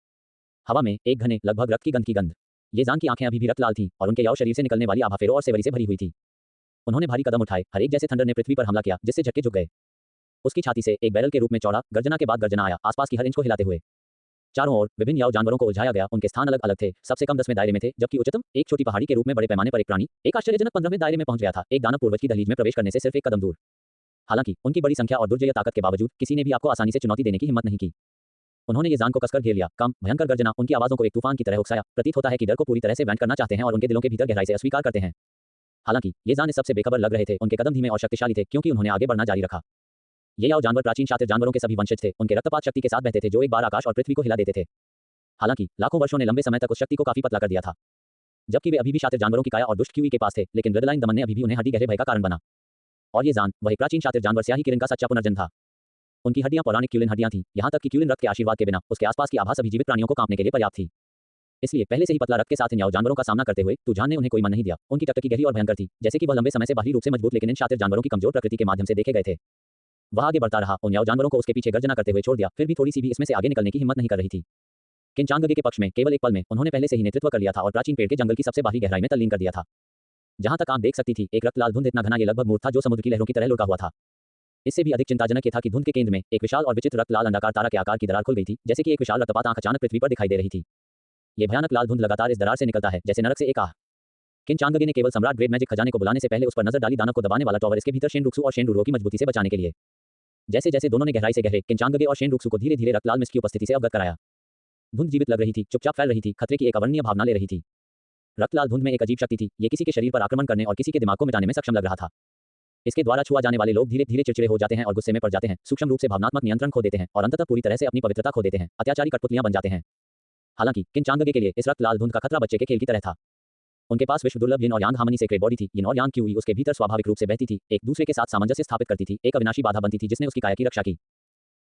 हवा में एक घने लगभग रक्त की गंध की गंध। ये जान की आंखें अभी भी रक्त लाल थीं और उनके याव शरीर से निकलने वाली आभा फेरों और सेवरी से भरी हुई थी। उन्होंने भारी कदम उठाए, हर एक जैसे थंडर ने पृथ्वी पर हमला किया, जिससे झटके झुक गए। उसकी छाती से एक बैरल के रूप में चौड़ा गर्जना के बाद गर्जना आया, आसपास की हर इंच को हिलाते हुए। चारों ओर विभिन्न याव जानवरों को उलझाया गया। उनके स्थान अलग अलग थे। सबसे कम 10वें दायरे में थे, जबकि उच्चतम एक छोटी पहाड़ी के रूप में बड़े पैमाने पर एक प्राणी एक आश्चर्यजनक 15वें दायरे में पहुंच गया था, एक दानव पूर्वज की दहलीज में प्रवेश करने से सिर्फ एक कदम दूर। हालांकि उनकी बड़ी संख्या और दुर्जय ताकत के बावजूद किसी ने भी आपको आसानी से चुनौती देने की हिम्मत नहीं की। उन्होंने ये जान को कसकर घेर लिया। कम भयंकर गर्जना उनकी आवाजों को एक तूफान की तरह उकसाया। प्रतीत होता है कि डर को पूरी तरह से वैंट करना चाहते हैं और उनके दिलों के भीतर गहराई से अस्वीकार करते हैं। हालांकि ये जान इस सबसे बेखबर लग रहे थे। उनके कदम धीमे और शक्तिशाली थे, क्योंकि उन्होंने आगे बढ़ना जारी रखा। ये याव जानवर प्राचीन शातिर जानवरों के सभी वंशज थे। उनके रक्तपात शक्ति के साथ बहते थे, जो एक बार आकाश और पृथ्वी को हिला देते थे। हालांकि लाखों वर्षों ने लंबे समय तक उस शक्ति को काफी पतला कर दिया था। जबकि वे अभी भी शातिर जानवरों की काया और दुष्ट क्यूई के पास थे, लेकिन ब्लडलाइन दमन ने अभी भी उन्हें हड्डी गहरे भय का कारण बना। और ये जान वह एक प्राचीन शातिर जानवर स्याही किरण का सच्चा पुनर्जन्म था। उनकी हड्डियां पौराणिक क्यूलिन हड्डियां थीं, यहां तक कि क्यूलिन रक्त के आशीर्वाद के बिना उसके आसपास की आभा सभी जीवित प्राणियों को कांपने के लिए पर्याप्त थी। इसलिए पहले से ही पतला रक्त के साथ इन याव जानवरों का सामना करते हुए तुझान ने उन्हें कोई मन नहीं दिया। उनकी टकटकी गहरी और भयंकर थी, जैसे कि वह लंबे समय से बाहरी रूप से मजबूत लेकिन इन शातिर जानवरों की कमजोर प्रकृति के माध्यम से देखे गए थे। वह आगे बढ़ता रहा, उन याव जानवरों को उसके पीछे गर्जना करते हुए छोड़ दिया, फिर भी थोड़ी सी भी इसमें से आगे निकलने की हिम्मत नहीं कर रही थी। किंचांगगे के पक्ष में केवल एक पल में उन्होंने पहले से ही नेतृत्व कर लिया था और प्राचीन पेड़ के जंगल की सबसे बाहरी गहराई में तल्लीन कर दिया था। जहां तक आंख देख सकती थी, एक रक्तलाल धुंध इतना घना ये लगभग मूर्त था जो समुद्र की लहरों की तरह लुढ़का हुआ था। इससे भी अधिक चिंताजनक ये था कि धुंध के केंद्र में एक विशाल और विचित्र रक्तलाल अंडाकार तारा के आकार की दरार खुल गई थी, जैसे कि एक विशाल रक्तपात आंख अचानक पृथ्वी पर दिखाई दे रही थी। ये भयानक लाल धुंध लगातार इस दरार से निकलता है, जैसे नरक से एक आह। किंचांगगे ने केवल सम्राट ग्रेट मैजिक खजाने को बुलाने से पहले उस पर नजर डाली। दानव को दबाने वाला टॉवर इसके भीतर शेनरुक्सु और शेनरुरो की मजबूती से बचाने के लिए। जैसे जैसे दोनों ने गहराई से गहरे किंचांगगे और शेनरुक्सु को धीरे धीरे रक्तलाल मिस्ट की उपस्थिति से अवगत कराया। धुंध जीवित लग रही थी, चुपचाप फैल रही थी, खतरे की एक अवर्णनीय भावना ले रही थी। रक्तलाल धुंध में एक अजीब शक्ति थी। ये किसी के शरीर पर आक्रमण करने और किसी के दिमाग को मिटाने में सक्षम लग रहा था। इसके द्वारा छुआ जाने वाले लोग धीरे धीरे चिड़चिड़े हो जाते हैं और गुस्से में पड़ जाते हैं, सूक्ष्म रूप से भावनात्मक नियंत्रण खो देते हैं और अंततः पूरी तरह से अपनी पवित्रता खो देते हैं, अत्याचारी कठपुतलियां बन जाते हैं। हालांकि किंचांगगे के लिए इस रक्तलाल धुंध का खतरा बच्चे के खेल की तरह था। उनके पास विश्व दुर्लभ यिन और यांग हार्मनी सेक्रेट बॉडी थी। यिन और यांग क्यूई उसके भीतर स्वाभाविक रूप से बहती थी, एक दूसरे के साथ सामंजस्य स्थापित करती थी, एक अविनाशी बाधा बनती थी जिसने उसकी काया की रक्षा की।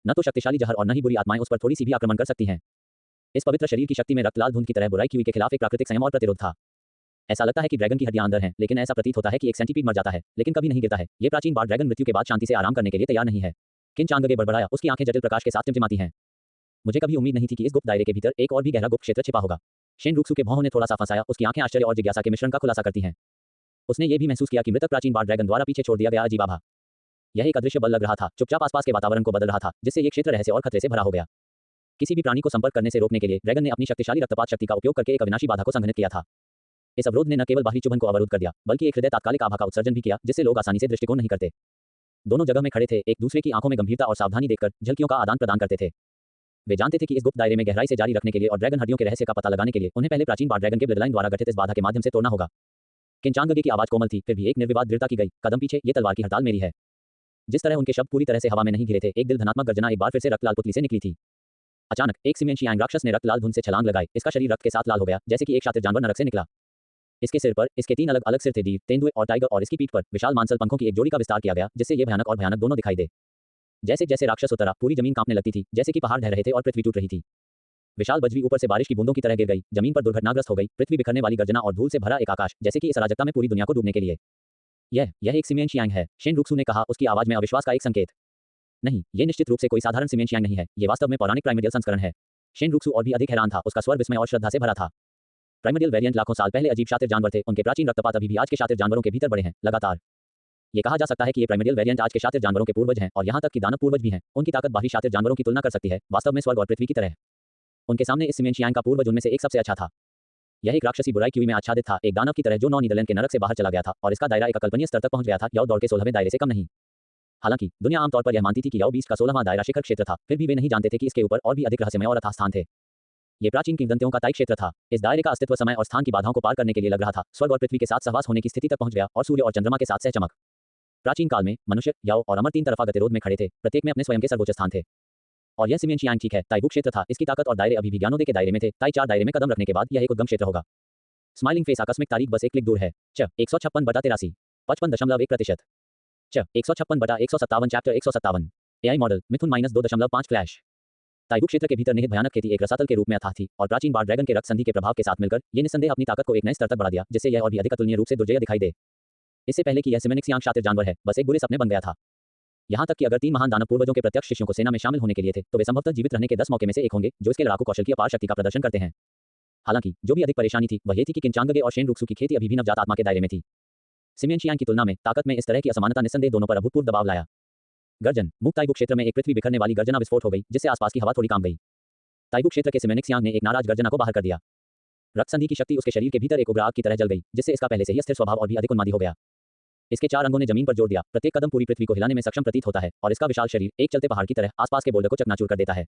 न तो शक्तिशाली जहर और न ही बुरी आत्माएं उस पर थोड़ी सी भी आक्रमण कर सकती हैं। इस पवित्र शरीर की शक्ति में रक्तलाल धुंध की तरह बुराई क्यूई के खिलाफ एक प्राकृतिक संयम और प्रतिरोध था। ऐसा लगता है कि ड्रैगन की हड्डियां अंदर हैं, लेकिन ऐसा प्रतीत होता है कि एक सेंटीपीड मर जाता है, लेकिन कभी नहीं गिरता है। ये प्राचीन बार ड्रैगन मृत्यु के बाद शांति से आराम करने के लिए तैयार नहीं है। किंचांगगे बड़बड़ाया, उसकी आंखें जटिल प्रकाश के साथ टिमटिमाती हैं। मुझे कभी उम्मीद नहीं थी कि इस गुप्त दायरे के भीतर एक और भी गहरा गुप्त क्षेत्र छिपा होगा। शेनरुक्सु के भौहों ने थोड़ा सा फंसाया, उसकी आंखें आश्चर्य और जिज्ञासा के मिश्रण का खुलासा करती हैं। उसने ये भी महसूस किया कि मृतक प्राचीन बार ड्रैगन द्वारा पीछे छोड़ दिया गया अजीब आभा। यह एक अदृश्य बल लग रहा था, चुपचाप आसपास के वातावरण को बदल रहा था, जिससे ये क्षेत्र रहस्य और खतरे से भरा हो गया। किसी भी प्राणी को संपर्क करने से रोकने के लिए ड्रैगन ने अपनी शक्तिशाली रक्तपात शक्ति का उपयोग करके एक अविनाशी बाधा को संघनित किया था। इस अवरोध ने न केवल बाहरी चुभन को अवरुद्ध कर दिया, बल्कि एक हृदय तात्कालिक आभा का उत्सर्जन भी किया, जिससे लोग आसानी से दृष्टिकोण नहीं करते। दोनों जगह में खड़े थे, एक दूसरे की आंखों में गंभीरता और सावधानी देखकर झलकियों का आदान प्रदान करते थे। वे जानते थे कि इस गुप्त दायरे में गहराई से जारी रखने के लिए और ड्रैगन हड्डियों के रहस्य का पता लगाने के लिए उन्हें पहले प्राचीन बार ड्रैगन के ब्लडलाइन द्वारा गठित इस बाधा के माध्यम से तोड़ना होगा। किंचांगगे की आवाज कोमल थी, फिर भी एक निर्विवाद दृढ़ता की गई। कदम पीछे, ये तलवार की हड़ताल मेरी है। जिस तरह उनके शब्द पूरी तरह से हवा में नहीं गिरे थे, एक दिल धनात्मक गर्जना एक बार फिर से रक्तलाल पुतली से निकली थी। अचानक एक सिमेंशियांग राक्षस ने रक्तलाल धुंध से छलांग लगाई। इसका शरीर रक्त के साथ लाल हो गया, जैसे कि एक शातिर जानवर नरक से निकला। इसके सिर पर इसके 3 अलग-अलग सिर थे, डीर, तेंदुए और टाइगर, और इसकी पीठ पर विशाल मांसल पंखों की एक जोड़ी का विस्तार किया गया, जिससे ये भयानक और भयानक दोनों दिखाई दे। जैसे-जैसे राक्षस उतरा, पूरी जमीन कांपने लगती थी, जैसे कि पहाड़ ढह रहे थे और पृथ्वी टूट रही थी। विशाल बजरी ऊपर से बारिश की बूंदों की तरह गिर गई, जमीन पर दुर्घटनाग्रस्त हो गई, पृथ्वी बिखरने वाली गर्जना और धूल से भरा एक आकाश, जैसे कि इस अराजकता में पूरी दुनिया को डूबने के लिए। यह एक सिमियन शियांग है, शेन रुक्सू ने कहा, उसकी आवाज में अविश्वास का एक संकेत। नहीं, ये निश्चित रूप से कोई साधारण सिमियन शियांग नहीं है, ये वास्तव में पौराणिक प्राइमेडियल संस्करण है। शेन रुक्सू और भी अधिक हैरान था, उसका स्वर विस्मय और श्रद्धा से भरा था। प्राइमेडियल वेरिएंट लाखों साल पहले अजीब शातिर जानवर थे, उनके प्राचीन रक्तपात अभी भी आज के शातिर जानवरों के भीतर बड़े हैं, लगातार। ये कहा जा सकता है कि ये प्राइमेडियल वेरिएंट आज के शातिर जानवरों के पूर्वज हैं, और यहाँ तक कि दानव पूर्वज भी हैं। उनकी ताकत बाहरी शातिर जानवरों की तुलना कर सकती है, वास्तव में स्वर्ग और पृथ्वी की तरह। उनके सामने इस सिमियन शियांग का पूर्वज उनमें से एक सबसे अच्छा था। यह एक राक्षसी बुराई क्यूई में आच्छादित था, एक दानव की तरह जो नीदरलैंड के नरक से बाहर चला गया था, और इसका दायरा एक अकल्पनीय स्तर तक पहुंच गया था, याओ दौड़ के 16वें दायरे से कम नहीं। हालांकि दुनिया आमतौर पर यह मानती थी कि याओ बीस्ट का 16वां दायरा शिखर क्षेत्र था, फिर भी वे नहीं जानते थे कि इसके ऊपर और भी अधिक रहस्यमय और अथाह स्थान थे। ये प्राचीन किंवदंतियों का ताई क्षेत्र था। इस दायरे का अस्तित्व समय और स्थान की बाधाओं को पार करने के लिए लग रहा था, स्वर्ग और पृथ्वी के साथ सहवास होने की स्थिति तक पहुंच गया, और सूर्य और चंद्रमा के साथ सहचमक। प्राचीन काल में मनुष्य, याओ और अमर 3 तरफा गतिरोध में खड़े थे, प्रत्येक में अपने स्वयं के सर्वोच्च स्थान थे। और यह सिमियन शियांग ठीक है, ताइबू क्षेत्र था, इसकी ताकत और दायरे अभी भी ज्ञानोदय के दायरे में थे। ताई 4 दायरे में कदम रखने के बाद यह एक उद्गम क्षेत्र होगा। स्माइलिंग फेस आकस्मिक तारीख बस एक क्लिक दूर है। 156/83 55.1% 156/157 चैप्टर 157 एआई मॉडल मिथुन -2.5 फ्लैश। ताइबू क्षेत्र के भीतर निहित भयानक खेती एक रसातल के रूप में अथाह थी, और प्राचीन बार ड्रैगन के रक्त संधि के प्रभाव के साथ मिलकर ये निस्संदेह अपनी ताकत को एक नए स्तर तक बढ़ा दिया, जिससे यह और भी अधिक अतुलनीय रूप से दुर्जय दिखाई दे। इससे पहले कि यह सिमियन शियांग शातिर जानवर है, बस एक बुरे सपने बन गया था। यहाँ तक कि अगर 3 महान दानव पूर्वजों के प्रत्यक्ष शिष्यों को सेना में शामिल होने के लिए थे, तो वे संभवतः जीवित रहने के 10 मौके में से एक होंगे, जो इसके लड़ाकू कौशल की अपार शक्ति का प्रदर्शन करते हैं। हालांकि जो भी अधिक परेशानी थी, वह ये थी कि किनचांगगे और शेन रुक्सू की खेती अभी भी नवजात आत्मा के दायरे में थी। सिमियन शियांग की तुलना में ताकत में इस तरह की असमानता निस्संदेह दोनों पर अभूतपूर्व दबाव लाया। गर्जन मुक्त ताइबू क्षेत्र में एक पृथ्वी बिखरने वाली गर्जना विस्फोट हो गई, जिससे आसपास की हवा थोड़ी काम गई। ताइबू क्षेत्र के सिमेनिक शियांग ने एक नाराज गर्जना को बाहर कर दिया। रक्त संधि की शक्ति उसके शरीर के भीतर एक उग्र आग की तरह जल गई, जिससे इसका पहले से ही अस्थिर स्वभाव और भी अधिक उन्मादी हो गया। इसके 4 अंगों ने जमीन पर जोर दिया, प्रत्येक कदम पूरी पृथ्वी को हिलाने में सक्षम प्रतीत होता है, और इसका विशाल शरीर एक चलते पहाड़ की तरह आसपास के बोल्डर को चकनाचूर कर देता है।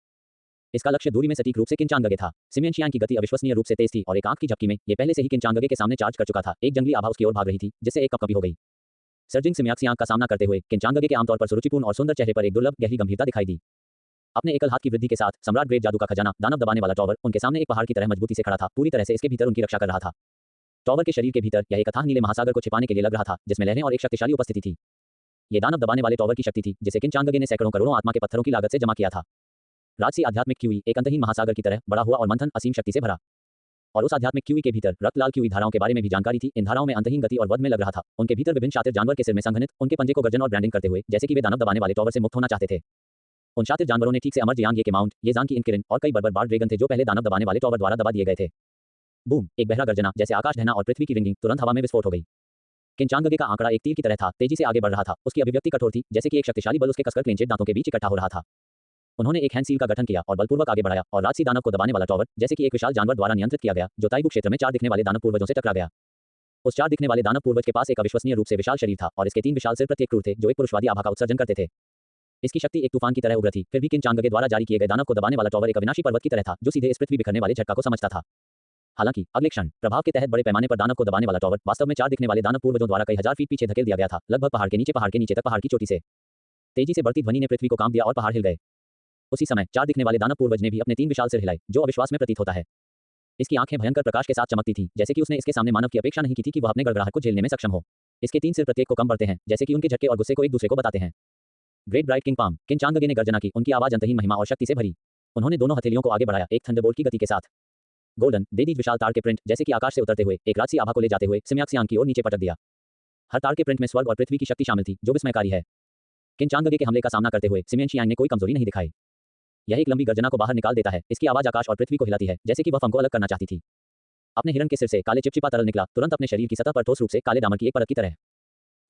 इसका लक्ष्य दूरी में सटीक रूप से किनचांगगे था। सिमियन शियांग की गति अविश्वसनीय रूप से तेज थी, और एक आंख की झपकी में ये पहले से ही किनचांगगे के सामने चार्ज कर चुका था। एक जंगली आभा उसकी ओर भाग रही थी, जिससे एक कपकपी हो गई। सर्जिंग सिमियाक शियांग का सामना करते हुए किनचांगगे के आमतौर पर सुरुचिपूर्ण और सुंदर चेहरे पर एक दुर्लभ गहरी गंभीरता दिखाई दी। अपने एकल हाथ की वृद्धि के साथ सम्राट ग्रेट जादू का खजाना, दानव दबाने वाला टॉवर, उनके सामने एक पहाड़ की तरह मजबूती से खड़ा था, पूरी तरह से इसके भीतर उनकी रक्षा कर रहा था। टॉवर के शरीर के भीतर यह एक अथाह नीले महासागर को छिपाने के लिए लग रहा था, जिसमें लहरें और एक शक्तिशाली उपस्थिति थी। ये दानव दबाने वाले टॉवर की शक्ति थी, जिसे किनचांगगे ने सैकड़ों करोड़ों आत्मा के पत्थरों की लागत से जमा किया था। राजसी आध्यात्मिक क्यूई एक अंतहीन महासागर की तरह बड़ा हुआ और मंथन असीम शक्ति से भरा। और उस आध्यात्मिक क्यूई के भीतर रक्त लाल क्यूई धाराओं के बारे में भी जानकारी थी। इन धाराओं में अंतहीन गति और वध में लग रहा था। उनके भीतर विभिन्न शातिर जानवर के सिर में संघनित, उनके पंजे को गर्जन और ब्रांडिंग करते हुए, जैसे कि वे दानव दबाने वाले टॉवर से मुक्त होना चाहते थे। उन शातिर जानवरों ने ठीक से अमर जियांग ये के माउंट, ये जान की इनकिरन और कई बर्बर बार ड्रैगन थे, जो पहले दानव दबाने वाले टॉवर द्वारा दबा दिए गए थे। बूम! एक बहरा गर्जना, जैसे आकाश ढहना और पृथ्वी की रिंगिंग, तुरंत हवा में विस्फोट हो गई। किनचांगगे का आंकड़ा एक तीर की तरह था, तेजी से आगे बढ़ रहा था। उसकी अभिव्यक्ति कठोर थी, जैसे कि एक शक्तिशाली बल उसके कसकर क्लेंचेड दांतों के बीच इकट्ठा हो रहा था। उन्होंने एक हैंड सील का गठन किया और बलपूर्वक आगे बढ़ाया, और राजसी दानव को दबाने वाला टॉवर, जैसे कि एक विशाल जानवर द्वारा नियंत्रित किया गया, जो ताइबू क्षेत्र में 4 दिखने वाले दानव पूर्वजों से टकरा गया। उस 4 दिखने वाले दानव पूर्वज के पास एक अविश्वसनीय रूप से विशाल शरीर था, और इसके 3 विशाल सिर प्रत्येक क्रूर थे, जो एक पुरुषवादी आभा का उत्सर्जन करते थे। इसकी शक्ति एक तूफान की तरह उग्र थी, फिर भी किनचांगगे द्वारा जारी किए गए दानव को दबाने वाला टॉवर एक अविनाशी पर्वत की तरह था, जो सीधे इस पृथ्वी बिखरने वाले झटका को समझता था। हालांकि अगले क्षण प्रभाव के तहत बड़े पैमाने पर दानव को दबाने वाला टॉवर वास्तव में 4 दिखने वाले दानव पूर्वजों द्वारा कई हजार फीट पीछे धकेल दिया गया था, लगभग पहाड़ के नीचे तक, पहाड़ की चोटी से। तेजी से बढ़ती ध्वनि ने पृथ्वी को कांप दिया और पहाड़ हिल गए। उसी समय 4 दिखने वाले दानव पूर्वज ने भी अपने 3 विशाल सिर हिलाए, जो अविश्वास में प्रतीत होता है। इसकी आंखें भयंकर प्रकाश के साथ चमकती थीं, जैसे कि उसने इसके सामने मानव की अपेक्षा नहीं की थी कि वह अपने गड़गड़ाहट को झेलने में सक्षम हो। इसके 3 सिर प्रत्येक को कम बढ़ते हैं, जैसे कि उनके झटके और गुस्से को एक दूसरे को बताते हैं। ग्रेट ब्राइट किंग पाम, किनचांगगे ने गर्जना की, उनकी आवाज अंतहीन महिमा और शक्ति से भरी। उन्होंने दोनों हथेलियों को आगे बढ़ाया, एक थंडरबोल्ट की गति के साथ। गोल्डन देदीज विशाल तार के प्रिंट, जैसे कि आकाश से उतरते हुए एक राजसी आभा को ले जाते हुए सिमियाक शियांग की ओर नीचे पटक दिया। हर तार के प्रिंट में स्वर्ग और पृथ्वी की शक्ति शामिल थी, जो विस्मयकारी है। किनचांगगे के हमले का सामना करते हुए सिमियन शियांग ने कोई कमजोरी नहीं दिखाई। यह एक लंबी गर्जना को बाहर निकाल देता है, इसकी आवाज आकाश और पृथ्वी को हिलाती है, जैसे कि वह फम को अलग करना चाहती थी। अपने हिरण के सिर से काले चिपचिपा तरल निकला, तुरंत अपने शरीर की सतह पर ठोस रूप से काले डामर की एक परत की तरह।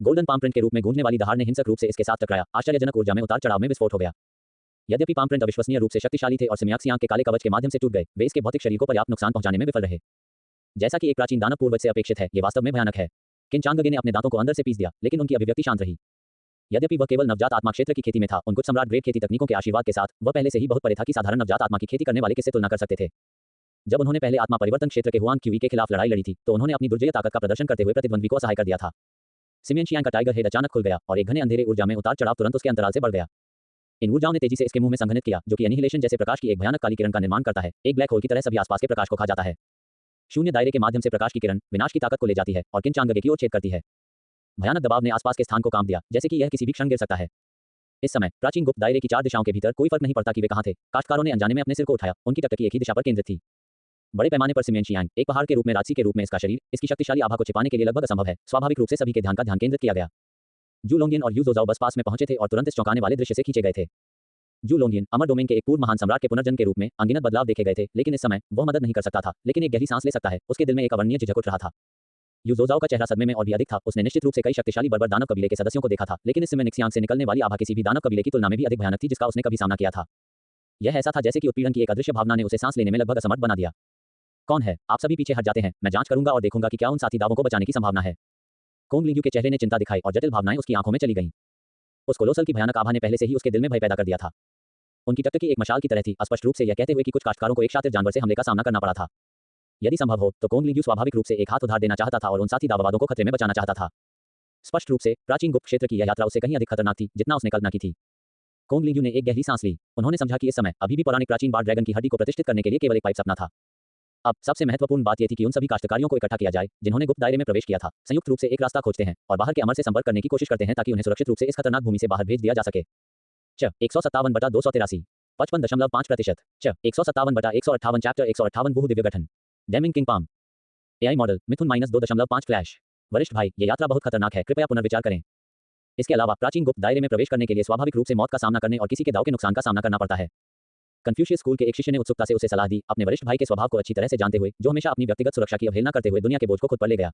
गोल्डन पाम प्रिंट के रूप में गूंजने वाली दहाड़ ने हिंसक रूप से इसके साथ टकराया, आश्चर्यजनक ऊर्जा में उतार चढ़ाव में विस्फोट हो गया। यद्यपि पाम प्रिंट अविश्वसनीय रूप से शक्तिशाली थे और सिमियाक शियांग के काले कवच के माध्यम से टूट गए, वे इसके भौतिक शरीर को पर्याप्त नुकसान पहुंचाने में विफल रहे। जैसा कि एक प्राचीन दानव पूर्वज से अपेक्षित है, ये वास्तव में भयानक है। किनचांगगे ने अपने दांतों को अंदर से पीस दिया, लेकिन उनकी अभिव्यक्ति शांत रही। यद्यपि वह केवल नवजात आत्मा क्षेत्र की खेती में था, उन कुछ सम्राट ग्रेट खेती तकनीकों के आशीर्वाद के साथ वह पहले से ही बहुत परे था कि साधारण नवजात आत्मा की खेती करने वाले किससे तुलना कर सकते थे। जब उन्होंने पहले आत्मा परिवर्तन क्षेत्र के हुआंग क्यूई के खिलाफ लड़ाई लड़ी थी, तो उन्होंने अपनी दुर्जय ताकत का प्रदर्शन करते हुए प्रतिद्वंद्वी को असहाय कर दिया था। सिमियन शियांग का टाइगर हेड अचानक खुल गया, और एक घने अंधेरे ऊर्जा में उतार चढ़ाव तुरंत उसके अंतराल से बढ़ गया। इन ऊर्जाओं ने तेजी से इसके मुंह में संघनित किया, जो कि एनिहिलेशन जैसे प्रकाश की एक भयानक काली किरण का निर्माण करता है, एक ब्लैक होल की तरह सभी आसपास के प्रकाश को खा जाता है। शून्य दायरे के माध्यम से प्रकाश की किरण विनाश की ताकत को ले जाती है और किंचांगगे की ओर छेद करती है। भयानक दबाव ने आसपास के स्थान को कांप दिया, जैसे कि यह किसी भी क्षण गिर सकता है। इस समय प्राचीन गुप्त दायरे की 4 दिशाओं के भीतर कोई फर्क नहीं पड़ता कि वे कहां थे। काश्तकारों ने अनजाने में अपने सिर को उठाया, उनकी टकटकी एक ही दिशा पर केंद्रित थी। बड़े पैमाने पर सिमेंशियांग एक पहाड़ के रूप में राजसी के रूप में इसका शरीर इसकी शक्तिशाली आभा को छिपाने के लिए लगभग असंभव है। स्वाभाविक रूप से सभी के ध्यान का ध्यान केंद्रित किया गया। जू लोंगियन और यू जोजाओ बस पास में पहुंचे थे और तुरंत इस चौंकाने वाले दृश्य से खींचे गए थे। जू लोंगियन अमर डोमेन के एक पूर्व महान सम्राट के पुनर्जन्म के रूप में अनगिनत बदलाव देखे गए थे, लेकिन इस समय वह मदद नहीं कर सकता था, लेकिन एक गहरी सांस ले सकता है। उसके दिल में एक अवर्णनीय झिझक उठ रहा था। यू जोजाओ का चेहरा सदमे में और भी अधिक था। उसने निश्चित रूप से कई शक्तिशाली बर्बर दानव कबीले के सदस्यों को देखा था, लेकिन इस समय निक्सियांग से निकलने वाली आभा किसी भी दानव कबीले की तुलना में भी अधिक भयानक थी जिसका उसने कभी सामना किया था। यह ऐसा था जैसे कि उत्पीड़न की एक अदृश्य भावना ने उसे सांस लेने में लगभग असमर्थ बना दिया। कौन है? आप सभी पीछे हट जाते हैं। मैं जांच करूंगा और देखूंगा कि क्या उन साथी दावों को बचाने की संभावना है। कोंग लिंग्यू के चेहरे ने चिंता दिखाई और जटिल भावनाएं उसकी आंखों में चली गईं। उस कोलोसल की भयानक आभा ने पहले से ही उसके दिल में भय पैदा कर दिया था। उनकी टकटकी एक मशाल की तरह थी, स्पष्ट रूप से यह कहते हुए कि कुछ काश्तकारों को एक शातिर जानवर से हमले का सामना करना पड़ा था। यदि संभव हो तो कोंग लिंग्यू स्वाभाविक रूप से एक हाथ उधार देना चाहता था और उन साथी दावावादों को खतरे में बचाना चाहता था। स्पष्ट रूप से प्राचीन गुप्त क्षेत्र की यह यात्रा उससे कहीं अधिक खतरनाक थी जितना उसने कल्पना की थी। कोंग लिंग्यू ने एक गहरी सांस ली। उन्होंने समझा कि इस समय अभी भी पौराणिक प्राचीन बार ड्रैगन की हड्डी को प्रतिष्ठित करने के लिए केवल एक पाइप सपना था। अब सबसे महत्वपूर्ण बात यह थी कि उन सभी काश्तकारियों को इकट्ठा किया जाए जिन्होंने गुप्त दायरे में प्रवेश किया था, संयुक्त रूप से एक रास्ता खोजते हैं और बाहर के अमर से संपर्क करने की कोशिश करते हैं ताकि उन्हें सुरक्षित रूप से इस खतरनाक भूमि से बाहर भेज दिया जा सके। 157/283 55.5%। 157/158 चैप्टर 158 बहु दिव्य गठन। Deming king palm AI model मिथुन -2.5 फ्लैश। वरिष्ठ भाई, ये यात्रा बहुत खतरनाक है, कृपया पुनर्विचार करें। इसके अलावा प्राचीन गुप्त दायरे में प्रवेश करने के लिए स्वाभाविक रूप से मौत का सामना करने और किसी के दाव के नुकसान का सामना करना पड़ता है। कन्फ्यूशियस स्कूल के एक शिष्य ने उत्सुकता से उसे सलाह दी, अपने वरिष्ठ भाई के स्वभाव को अच्छी तरह से जानते हुए, जो हमेशा अपनी व्यक्तिगत सुरक्षा की अवहेलना करते हुए दुनिया के बोझ को खुद पर ले गया।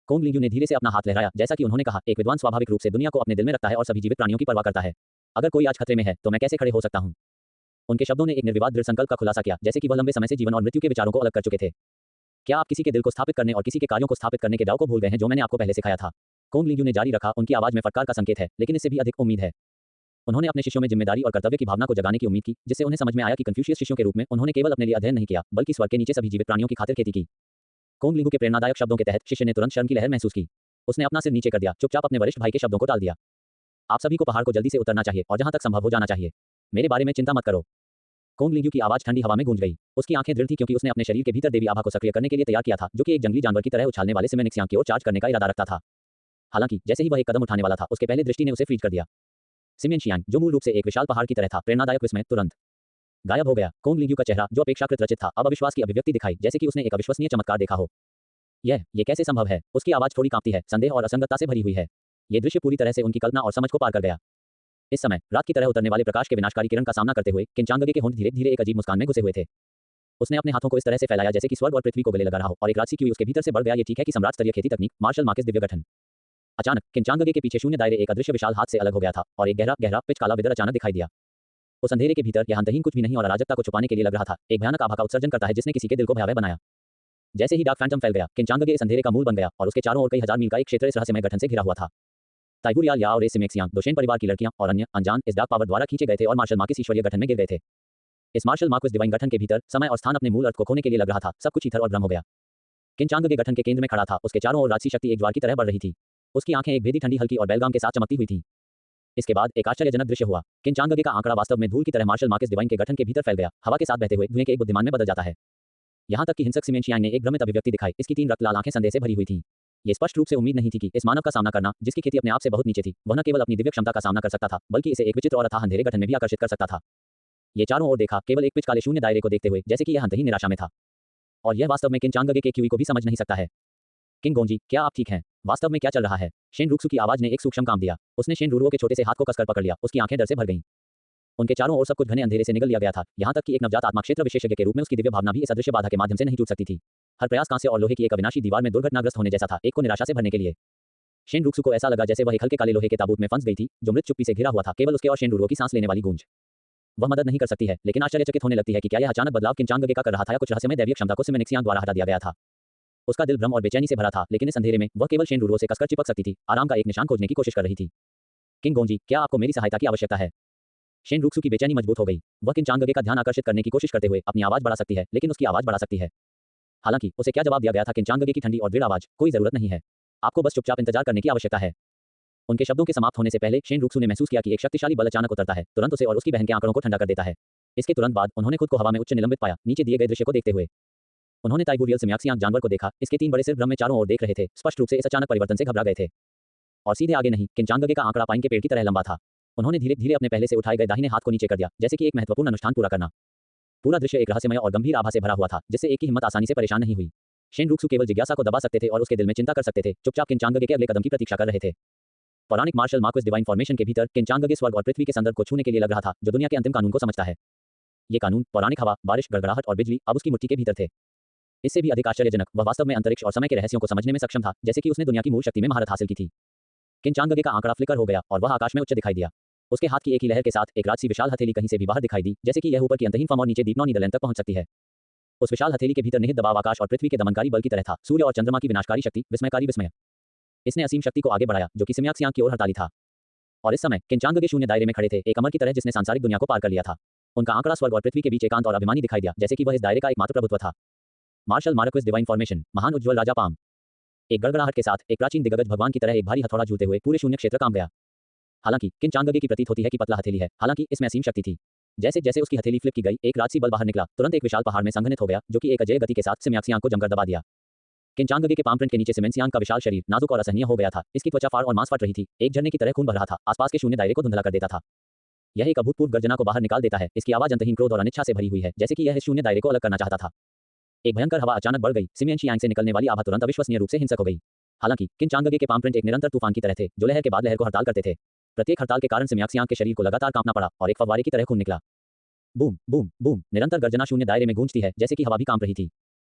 कोंग लिंग्यू ने धीरे से अपना हाथ लहराया, जैसा कि उन्होंने कहा, एक विद्वान स्वाभाविक रूप से दुनिया को अपने दिल में रखता है और सभी जीवित प्राणियों की परवाह करता है। अगर कोई आज खतरे में है तो मैं कैसे खड़े हो सकता हूं? उनके शब्दों ने एक निर्विवाद दृढ़ संकल्प का खुलासा किया, जैसे कि वह लंबे समय से जीवन और मृत्यु के विचारों को अलग कर चुके थे। क्या आप किसी के दिल को स्थापित करने और किसी के कार्यों को स्थापित करने के दाव को भूल गए हैं जो मैंने आपको पहले सिखाया था? कोंग लिंग्यू ने जारी रखा, उनकी आवाज में फटकार का संकेत है, लेकिन इससे भी अधिक उम्मीद है। उन्होंने अपने शिष्यों में जिम्मेदारी और कर्तव्य की भावना को जगाने की उम्मीद की, जिससे उन्हें समझ में आया कि कन्फ्यूशियस शिष्यों के रूप में उन्होंने केवल अपने लिए अध्ययन नहीं किया, बल्कि स्वर्ग के नीचे सभी जीवित प्राणियों की खातिर खेती की। कोंग लिंग्यू के प्रेरणादायक शब्दों के तहत शिष्य ने तुरंत शर्म की लहर महसूस की। उसने अपना सिर नीचे कर दिया, चुपचाप अपने वरिष्ठ भाई के शब्दों को टाल दिया। आप सभी को पहाड़ को जल्दी से उतरना चाहिए और जहां तक संभव हो जाना चाहिए। मेरे बारे में चिंता मत करो। कोंग लिंग्यू की आवाज ठंडी हवा में गूंज गई। उसकी आंखें दृढ़ थी क्योंकि उसने अपने शरीर के भीतर देवी आभा को सक्रिय करने के लिए तैयार किया था, जो कि एक जंगली जानवर की तरह उछालने वाले सिमेनिक्सियांग की ओर चार्ज करने का इरादा रखता था। हालांकि जैसे ही वह एक कदम उठाने वाला था, उसके पहले दृष्टि ने उसे फ्रीज कर दिया। सिमेनशियांग, जो मूल रूप से एक विशाल पहाड़ की तरह था, प्रेरणादायक विस्मय तुरंत गायब हो गया। कोंग लिंग्यू का चेहरा, जो अपेक्षाकृत रचित था, अब अविश्वास की अभिव्यक्ति दिखाई, जैसे कि उसने एक अविश्वसनीय चमत्कार देखा हो। ये कैसे संभव है? उसकी आवाज थोड़ी कांपती है, संदेह और असंगतता से भरी हुई है। ये दृश्य पूरी तरह से उनकी कल्पना और समझ को पार कर गया। इस समय रात की तरह उतरने वाले प्रकाश के विनाशकारी किरण का सामना करते हुए किंचांगगे के होंठ धीरे-धीरे एक अजीब मुस्कान में घुसे हुए थे। उसने अपने हाथों को इस तरह से फैलाया जैसे कि स्वर्ग और पृथ्वी को गले लगा रहा हो, और एक राजसी क्यूई उसके भीतर से बढ़ गया। ये ठीक है कि सम्राट स्तरीय खेती तकनीक, मार्शल मार्केस दिव्य गठन। अचानक किंचांगगे के पीछे शून्य दायरे एक अदृश्य विशाल हाथ से अलग हो गया था और एक गहरा पिच काला विदर अचानक दिखाई दिया। उस अंधेरे के भीतर यह अंतहीन कुछ भी नहीं और अराजकता को छुपाने के लिए लग रहा था, एक भयानक आभा का उत्सर्जन करता है जिसने किसी के दिल को भयावह बनाया। जैसे ही डार्क फैंटम फैल गया, किंचांगगे इस अंधेरे का मूल बन गया और उसके चारों ओर कई हजार मील का एक क्षेत्र इस रहस्यमय गठन से घिरा हुआ था। ताइबुरियाल या और सिमेक्सियांग, दोशेन परिवार की लड़कियां और अन्य अनजान इस डार्क पावर द्वारा खींचे गए थे और मार्शल मार्केस ईश्वरीय गठन में गिर गए थे। इस मार्शल मार्केस डिवाइन गठन के भीतर समय और स्थान अपने मूल अर्थ को खोने के लिए लग रहा था। सब कुछ इधर और भ्रम हो गया। किंचांगगे गठन के केंद्र में खड़ा था, उसके चारों ओर राजसी शक्ति एक ज्वार की तरह बढ़ रही थी। उसकी आंखें एक भेदी ठंडी हल्की और बेलगाम के साथ चमकती हुई थीं। इसके बाद एक आश्चर्यजनक दृश्य हुआ। किंचांगगे का आंकड़ा वास्तव में धूल की तरह मार्शल मार्केस डिवाइन के गठन के भीतर फैल गया, हवा के साथ बहते हुए धुएं के एक बुद्धिमान में बदल जाता है। यहां तक कि हिंसक सिमेनशियांग ने एक भ्रमित अभिव्यक्ति दिखाई। इसकी 3 रक्त लाल आंखें संदेह से भरी हुई थीं। ये स्पष्ट रूप से उम्मीद नहीं थी कि इस मानव का सामना करना, जिसकी खेती अपने आप से बहुत नीचे थी, वह न केवल अपनी दिव्य क्षमता का सामना कर सकता था, बल्कि इसे एक विचित्र और अथाह अंधेरे गठन में भी आकर्षित कर सकता था। ये चारों ओर देखा, केवल एक पिच काले शून्य दायरे को देखते हुए, जैसे कि यह अंतहीन निराशा में था। और यह वास्तव में किंचांगगे के क्यूई को भी समझ नहीं सकता है। किंग गोंजी, क्या आप ठीक हैं? वास्तव में क्या चल रहा है? शेन रुक्सू की आवाज ने एक सूक्ष्म काम दिया। उसने शेन रुरुओ के छोटे से हाथ को कसकर पकड़ लिया। उसकी आंखें डर से भर गईं। उनके चारों ओर सब कुछ घने अंधेरे से निगल लिया गया था, यहां तक कि एक नवजात आत्मा क्षेत्र विशेषज्ञ के रूप में उसकी दिव्य भावना भी इस अदृश्य बाधा के माध्यम से नहीं टूट सकती थी। हर प्रयास कांस्य और लोहे की एक अविनाशी दीवार में दुर्घटनाग्रस्त होने जैसा था, एक को निराशा से भरने के लिए। शेन रुक्सू को ऐसा लगा जैसे वह एक हल्के काले लोहे के ताबूत में फंस गई थी, जो मृत चुप्पी से घिरा हुआ था, केवल उसके और शेन रुरुओ की सांस लेने वाली गूंज। वह मदद नहीं कर सकती है, लेकिन आश्चर्यचकित होने लगती है कि क्या यह अचानक बदलाव किंचांगगे का कर रहा था या कुछ रहस्यमय दैवीय क्षमता को सिमेनिक्सियांग द्वारा हटा दिया गया था। उसका दिल भ्रम और बेचैनी से भरा था, लेकिन इस अंधेरे में वह केवल शेन रुरुओ से कसकर चिपक सकती थी, आराम का एक निशान खोजने की कोशिश कर रही थी। किंग गोंजी, क्या आपको मेरी सहायता की आवश्यकता है? शेन रुक्सू की बेचैनी मजबूत हो गई। वह किंचांगगे का ध्यान आकर्षित करने की कोशिश करते हुए अपनी आवाज बढ़ा सकती है, लेकिन उसकी आवाज बढ़ा सकती है। हालांकि उसे क्या जवाब दिया गया था? किंचांगगे की ठंडी और दृढ़ आवाज, कोई जरूरत नहीं है, आपको बस चुपचाप इंतजार करने की आवश्यकता है। उनके शब्दों के समाप्त होने से पहले शेन रुक्सू ने महसूस किया कि एक शक्तिशाली बल अचानक उतरता है, तुरंत उसे और उसकी बहन के आंकड़ों को ठंडा कर देता है। इसके तुरंत बाद उन्होंने खुद को हवा में उच्च निलंबित पाया, नीचे दिए गए दृश्य को देखते हुए। उन्होंने ताइबूरियल सिम्याक्सियांग जानवर को देखा। इसके 3 बड़े सिर भ्रम में चारों ओर देख रहे थे। स्पष्ट रूप से इस अचानक परिवर्तन से घबरा गए थे। और सीधे आगे नहीं, किंचांगगे का आंकड़ा पाइन के पेड़ की तरह लंबा था। उन्होंने धीरे-धीरे अपने पहले से उठाए गए दाहिने हाथ को नीचे कर दिया, जैसे कि एक महत्वपूर्ण अनुष्ठान पूरा करना। पूरा दृश्य एक रहस्यमय और गंभीर आभा से भरा हुआ था, जिससे एक की हिम्मत आसानी से परेशान नहीं हुई। शेनरुक्सु केवल जिज्ञासा को दबा सकते थे और उसके दिल में चिंता कर सकते थे, चुपचाप किंचांगगे के अगले कदम की प्रतीक्षा कर रहे थे। पौराणिक मार्शल मार्क्वेस डिवाइन फॉर्मेशन के भीतर किंचांगगे स्वर्ग और पृथ्वी के संदर्भ को छूने के लिए लग रहा था, जो दुनिया के अंतिम कानून को समझता है। ये कानून, पौराणिक हवा, बारिश, गड़गड़ाहट और बिजली, अब उसकी मुट्ठी के भीतर थे। इससे भी अधिक आश्चर्यजनक, वह वास्तव में अंतरिक्ष और समय के रहस्यों को समझने में सक्षम था, जैसे कि उसने दुनिया की मूल शक्ति में महारत हासिल की थी। किंचांगगे का आंकड़ा फ्लिकर हो गया और वह आकाश में उच्च दिखाई दिया। उसके हाथ की एक ही लहर के साथ एक राजसी विशाल हथेली कहीं से भी बाहर दिखाई दी, जैसे कि यह ऊपर की अंतहीन फॉर्म और नीचे डीप नीदरलैंड तक पहुंच सकती है। उस विशाल हथेली के भीतर निहित दबाव आकाश और पृथ्वी के दमनकारी बल की तरह था, सूर्य और चंद्रमा की विनाशकारी शक्ति, विस्मयकारी विस्मय। इसने असीम शक्ति को आगे बढ़ाया, जो कि सिम्याक्सियांग की ओर हड़ताली था। और इस समय किंचांगगे शून्य दायरे में खड़े थे, एक अमर की तरह जिसने सांसारिक दुनिया को पार कर लिया था। उनका आंकड़ा स्वर्ग और पृथ्वी के बीच एकांत और अभिमानी दिखाई दिया, जैसे कि वह इस दायरे का एकमात्र प्रभुत्व था। मार्शल मार्क्वेस डिवाइन फॉर्मेशन, महान उज्ज्वल राजा पाम। एक गड़गड़ाहट के साथ एक प्राचीन दिग्गज भगवान की तरह एक भारी हथौड़ा झूलते हुए पूरे शून्य क्षेत्र कांप गया। हालांकि किंचांगगे की प्रतीत होती है कि पतला हथेली है, हालांकि इसमें असीम शक्ति थी। जैसे जैसे उसकी हथेली फ्लिप की गई, एक राजसी बल बाहर निकला, तुरंत एक विशाल पहाड़ में संघनित हो गया, जो कि एक अजय गति के साथ सिम्याक्सियांग को जमकर दबा दिया। किंचांगगे के पाम प्रिंट के नीचे सिमेंसियांग का विशाल शरीर नाजुक और असहनीय हो गया था। इसकी त्वचा फाड़ और मांस फट रही थी, एक झरने की तरह खून बह रहा था, आसपास के शून्य दायरे को धुंधला कर देता था। यह एक अभूतपूर्व गर्जना को बाहर निकाल देता है। इसकी आवाज अंतहीन क्रोध और अनिच्छा से भरी हुई है, जैसे कि यह इस शून्य दायरे को अलग करना चाहता था। एक भयंकर हवा अचानक बढ़ गई, सिमेंसियांग से निकलने वाली आभा तुरंत अविश्वसनीय रूप से हिंसक हो गई। हालांकि किंचांगगे के पाम प्रिंट एक निरंतर तूफान की तरह थे, जो लहर के बाद लहर को हड़ताल करते थे। प्रत्येक हड़ताल के कारण सिम्याक्सियांग के शरीर को लगातार कांपना पड़ा और एक फव्वारे की तरह खून निकला। बूम बूम बूम, निरंतर गर्जना शून्य दायरे में गूंजती है, जैसे कि हवा भी कांप रही थी।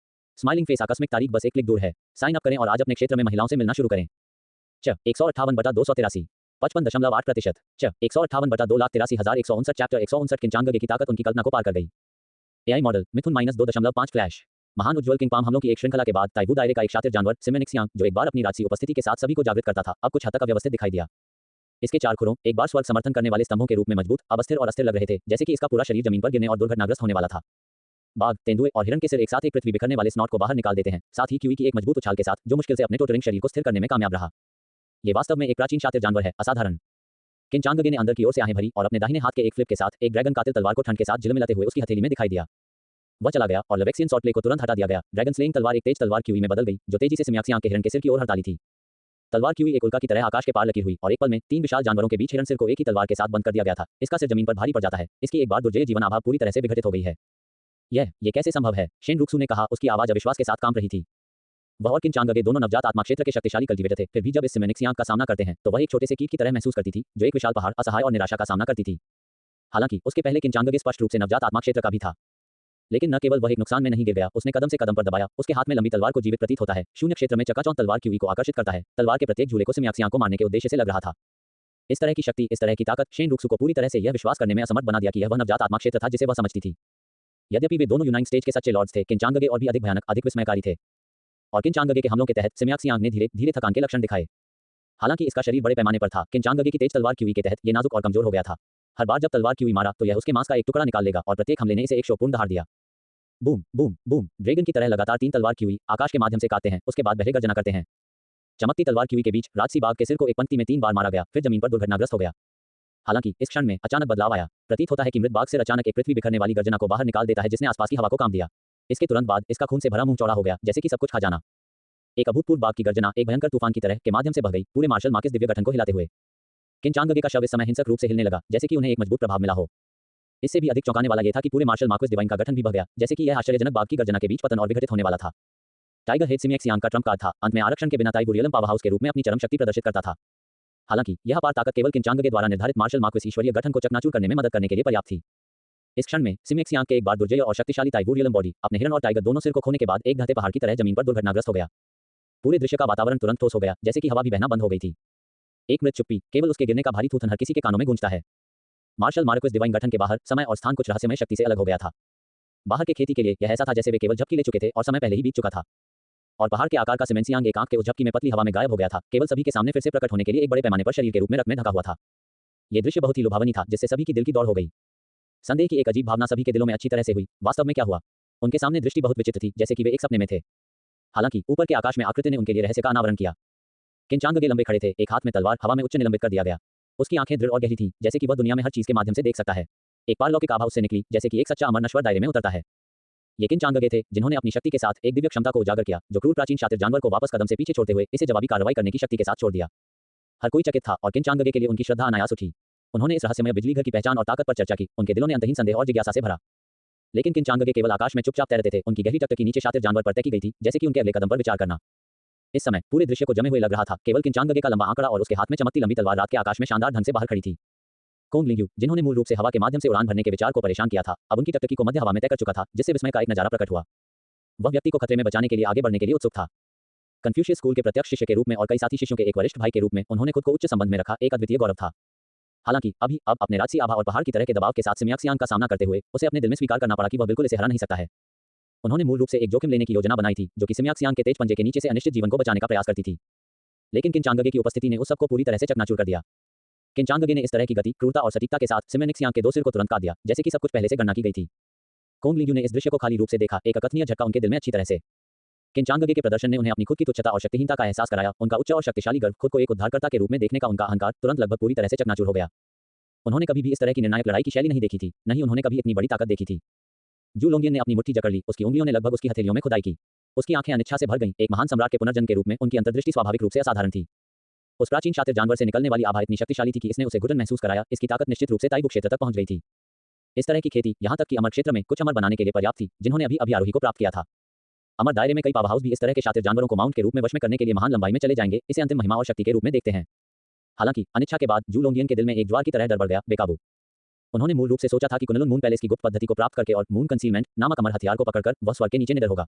स्माइलिंग फेस आकस्मिक तारीख बस एक क्लिक दूर है। साइन अप करें और आज अपने क्षेत्र में महिलाओं से मिलना शुरू करें। 158/283 55.8%। 158/2,83,159 चैप्टर 159 किंचांगगे की ताकत उनकी कल्पना को पार कर गई। एआई मॉडल मिथुन -2.5 फ्लैश। महान उज्ज्वल किंग पाम हमलों की एक श्रृंखला के बाद ताइबू दायरे का एक शातिर जानवर सिमेनिक्सियांग, जो एक बार अपनी राजसी उपस्थिति के साथ सभी को जागृत करता था, अब कुछ हद तक अव्यवस्थित दिखाई दिया। इसके 4 खुरों, एक बार स्वर्ग समर्थन करने वाले स्तंभों के रूप में मजबूत, अब अस्थिर और अस्थिर लग रहे थे, जैसे कि इसका पूरा शरीर जमीन पर गिरने और दुर्घटनाग्रस्त होने वाला था। बाघ, तेंदुए और हिरण के सिर एक साथ एक पृथ्वी बिखरने वाले स्नॉट को बाहर निकाल देते हैं, साथ ही क्यूई की एक मजबूत उछाल के साथ, जो मुश्किल से अपने टोटरिंग शरीर को स्थिर करने में कामयाब रहा। ये वास्तव में एक प्राचीन शातिर जानवर है, असाधारण। किंचांगगे ने अंदर की ओर से आहें भरी और अपने दाहिने हाथ के एक फ्लिप के साथ एक ड्रैगन कातिल तलवार को ठंड के साथ झिलमिलाते हुए उसकी हथेली में दिखाई दिया। वह चला गया और लेवेक्सियन सॉर्टप्ले को तुरंत हटा दिया गया। ड्रैगन स्लेइंग तलवार एक तेज तलवार क्यूई में बदल गई, जो तेजी से सिम्याक्सियांग के हिरण के सिर की ओर हड़ताली थी। तलवार क्यूई एक उल्का की तरह आकाश के पार लगी हुई और एक पल में 3 विशाल जानवरों के बीच हिरण सिर को एक ही तलवार के साथ बंद कर दिया गया था। इसका सिर जमीन पर भारी पड़ जाता है। इसकी एक बार दुर्जय जीवन आभा पूरी तरह से विघटित हो गई है। ये कैसे संभव है? शेनरुक्सु ने कहा, उसकी आवाज अविश्वास के साथ कांप रही थी। वह और किंचांगगे दोनों नवजात आत्मा क्षेत्र के शक्तिशाली कल्टीवेटर थे, फिर भी जब इस सिमेनिक्सियांग का सामना करते हैं, तो वह एक छोटे से कीट की तरह महसूस करती थी, जो एक विशाल पहाड़, असहाय और निराशा का सामना करती थी। हालांकि उसके पहले किंचांगगे स्पष्ट रूप से नवजात आत्मा क्षेत्र का भी था। लेकिन न केवल वह एक नुकसान में नहीं गिर गया, उसने कदम से कदम पर दबाया। उसके हाथ में लंबी तलवार को जीवित प्रतीत होता है। शून्य क्षेत्र में चकाचौंध तलवार क्यूई को आकर्षित करता है। तलवार के प्रत्येक झूले को सिम्याक्सियांग को मारने के उद्देश्य से लग रहा था। इस तरह की शक्ति, इस तरह की ताकत शेनरुक्सु को पूरी तरह से यह विश्वास करने में असमर्थ बना दिया कि यह वह नवजात आत्मा क्षेत्र था जिसे वह समझती थी। यद्यपि वे दोनों यूनाइन स्टेज के सच्चे लॉर्ड्स थे, किंचांगगे और भी अधिक भयानक, अधिक विस्मयकारी थे। और किंचांगगे के हमलों के तहत सिम्याक्सियांग ने धीरे धीरे थकान के लक्षण दिखाए। हालांकि इसका शरीर बड़े पैमाने पर था। किंचांगगे की तेज तलवार क्यूई के तहत ये नाजुक और कमजोर हो गया था। हर बार जब तलवार क्यूई मारा, तो यह उसके मांस का एक टुकड़ा निकाल लेगा और प्रत्येक हमले ने इसे एक शोपूर्ण दहाड़ दिया। बूम बूम बूम, ड्रैगन की तरह लगातार 3 तलवार क्यूई आकाश के माध्यम से काटते हैं, उसके बाद बहरे गर्जना करते हैं। चमकती तलवार क्यूई के बीच राजसी बाघ के सिर को एक पंक्ति में 3 बार मारा गया, फिर जमीन पर दुर्घटनाग्रस्त हो गया। हालांकि इस क्षण में अचानक बदलाव आया। प्रतीत होता है कि मृत बाघ सिर अचानक एक पृथ्वी बिखरने वाली गर्जना को बाहर निकाल देता है, जिसने आसपास की हवा को काम दिया। इसके तुरंत बाद इसका खून से भरा मुंह चौड़ा हो गया, जैसे कि सब कुछ खा जाना। एक अभूतपूर्व बाघ की गर्जना एक भयंकर तूफान की तरह के माध्यम से बह गई, पूरे मार्शल मार्क्वेस दिव्य गठन को हिलाते हुए। किंचांगगे का शव इस समय हिंसक रूप से हिलने लगा, जैसे कि उन्हें एक मजबूत प्रभाव मिला हो। इससे भी अधिक चौंकाने वाला यह था कि पूरे मार्शल मार्क्वेस डिवाइन का गठन भी बह गया, जैसे कि यह आश्चर्यजनक बाघ की गर्जना के बीच पतन और विघटित होने वाला था। टाइगर हेड सिम्याक्सियांग का ट्रम्प कार्ड था। अंत में आरक्षण के बिना ताइबूरियलम पावर हाउस के रूप में अपनी चरम शक्ति प्रदर्शित करता था। हालांकि यह अपार ताकत केवल किंचांगगे द्वारा निर्धारित मार्शल मार्क्वेस ईश्वरीय गठन को चकनाचूर करने में मदद करने के लिए पर्याप्त थी। इस क्षण में सिम्याक्सियांग के एक बार दुर्जय और शक्तिशाली ताइबूरियलम बॉडी अपने हिरण और टाइगर दोनों सिर को खोने के बाद एक ढहते पहाड़ की तरह जमीन पर दुर्घटनाग्रस्त हो गया। पूरे दृश्य का वातावरण तुरंत ठोस हो गया, जैसे कि हवा भी बहना बंद हो गई थी। एक मृत चुप्पी, केवल उसके गिरने का भारी थूथन हर किसी के कानों में गूंजता है। मार्शल मार्क्वेस डिवाइन गठन के बाहर समय और स्थान कुछ रहस्यमय शक्ति से अलग हो गया था। बाहर के खेती के लिए यह ऐसा था जैसे वे केवल झपकी ले चुके थे और समय पहले ही बीत चुका था। और पहाड़ के आकार का सिमेंसियांग एक आंख के उस झपकी में पतली हवा में गायब हो गया था, केवल सभी के सामने फिर से प्रकट होने के लिए एक बड़े पैमाने पर शरीर के रूप में रक्त में ढका हुआ था। यह दृश्य बहुत ही लुभावनी था, जिससे सभी की दिल की दौड़ हो गई। संदेह की एक अजीब भावना सभी के दिलों में अच्छी तरह से हुई। वास्तव में क्या हुआ? उनके सामने दृष्टि बहुत विचित्र थी, जैसे कि वे एक सपने में थे। हालांकि ऊपर के आकाश में आकृति ने उनके लिए रहस्य का अनावरण किया। किंचांगगे लंबे खड़े थे, एक हाथ में तलवार, हवा में उच्च निलंबित कर दिया गया। उसकी आंखें दृढ़ और गहरी थीं, जैसे कि वह दुनिया में हर चीज के माध्यम से देख सकता है। एक पारलौकिक आभा उससे निकली, जैसे कि एक सच्चा अमर नश्वर दायरे में उतरता है। ये किन चांगगे थे जिन्होंने अपनी शक्ति के साथ एक दिव्य क्षमता को उजागर किया जो क्रूर प्राचीन शातिर जानवर को वापस कदम से पीछे छोड़ते हुए इसे जवाबी कार्रवाई करने की शक्ति के साथ छोड़ दिया। हर कोई चकित था और किन चांगगे के लिए उनकी श्रद्धा अनायास उठी। उन्होंने इस रहस्यमय बिजली घर की पहचान और ताकत पर चर्चा की। उनके दिलों ने अंतहीन संदेह और जिज्ञासा से भरा। लेकिन किन चांगगे केवल आकाश में चुपचाप तैरते थे। उनकी गहरी टकटकी नीचे शातिर जानवर पर तय की गई थी, जैसे कि उनके अगले कदम पर विचार करना। इस समय पूरे दृश्य को जमे हुए लग रहा था। केवल किन चांगगे का लंबा आंकड़ा और उसके हाथ में चमकती लंबी तलवार रात के आकाश में शानदार ढंग से बाहर खड़ी थी। कोंग लिंग्यू, जिन्होंने मूल रूप से हवा के माध्यम से उड़ान भरने के विचार को परेशान किया था, अब उनकी टकटकी को मध्य हवा में तय कर चुका था, जिससे विस्मय का एक नजारा प्रकट हुआ। वह व्यक्ति को खतरे में बचाने के लिए आगे बढ़ने के लिए उत्सुक था। कन्फ्यूशियस स्कूल के प्रत्यक्ष शिष्य के रूप में और कई साथी शिष्यों के एक वरिष्ठ भाई के रूप में उन्होंने खुद को उच्च संबंध में रखा, एक अद्वितीय गौरव था। हालांकि अब अपने राजसी आभा और पहाड़ की तरह के दबाव के साथ सिम्याक्सियांग का सामना करते हुए उसे अपने दिल में स्वीकार करना पड़ा कि वह बिल्कुल इसे हरा नहीं सकता है। उन्होंने मूल रूप से एक जोखिम लेने की योजना बनाई थी, जो कि सिम्याक्सियांग के तेज पंजे के नीचे से अनिश्चित जीवन को बचाने का प्रयास करती थी। लेकिन किन चांगगे की उपस्थिति ने उस सबको पूरी तरह से चकनाचूर कर दिया। किन चांगगे ने इस तरह की गति, क्रूरता और सटीकता के साथ सिम्याक्सियांग के दो सिर को तुरंत काट दिया, जैसे कि सब कुछ पहले से गणना की गई थी। कोंग लिंग्यू ने इस दृश्य को खाली रूप से देखा, एक अकथनीय झटका उनके दिल में अच्छी तरह से। किन चांगगे के प्रदर्शन ने उन्हें अपनी खुद की तुच्छता और शक्तिहीनता का एहसास कराया। उनका उच्च और शक्तिशाली गर्व, खुद को एक उद्धारकर्ता के रूप में देखने का उनका अहंकार तुरंत लगभग पूरी तरह से चकनाचूर हो गया। उन्होंने कभी भी इस तरह की निर्णायक लड़ाई की शैली नहीं देखी थी, नहीं उन्होंने कभी इतनी बड़ी ताकत देखी थी। जू लोंगियन ने अपनी मुट्ठी जकड़ ली, उसकी उंगलियों ने लगभग उसकी हथेलियों में खुदाई की। उसकी आंखें अनिच्छा से भर गईं। एक महान सम्राट के पुनर्जन्म के रूप में उनकी अंतर्दृष्टि स्वाभाविक रूप से असाधारण थी। उस प्राचीन शातिर जानवर से निकलने वाली आभा इतनी शक्तिशाली थी कि इसने उसे घुटन महसूस कराया। इसकी ताकत निश्चित रूप से ताइबु क्षेत्र तक पहुंच गई थी। इस तरह की खेती, यहां तक कि अमर क्षेत्र में कुछ अमर बनाने के लिए पर्याप्त थी, जिन्होंने अभी आरोही को प्राप्त किया था। अमर दायरे में कई पावर हाउस भी इस तरह के शातिर जानवरों को माउंट के रूप में वश में करने के लिए महान लंबाई में चले जाएंगे, इसे अंतिम महिमा और शक्ति के रूप में देखते हैं। हालांकि अनिच्छा के बाद जू लोंगियन के दिल में एक ज्वार की तरह डर बढ़ गया, बेकाबू। उन्होंने मूल रूप से सोचा था कि कुनलुन मून पैलेस की गुप्त पद्धति को प्राप्त करके और मून कंसीलमेंट नामक अमर हथियार को पकड़कर वह स्वर्ग के नीचे निडर होगा।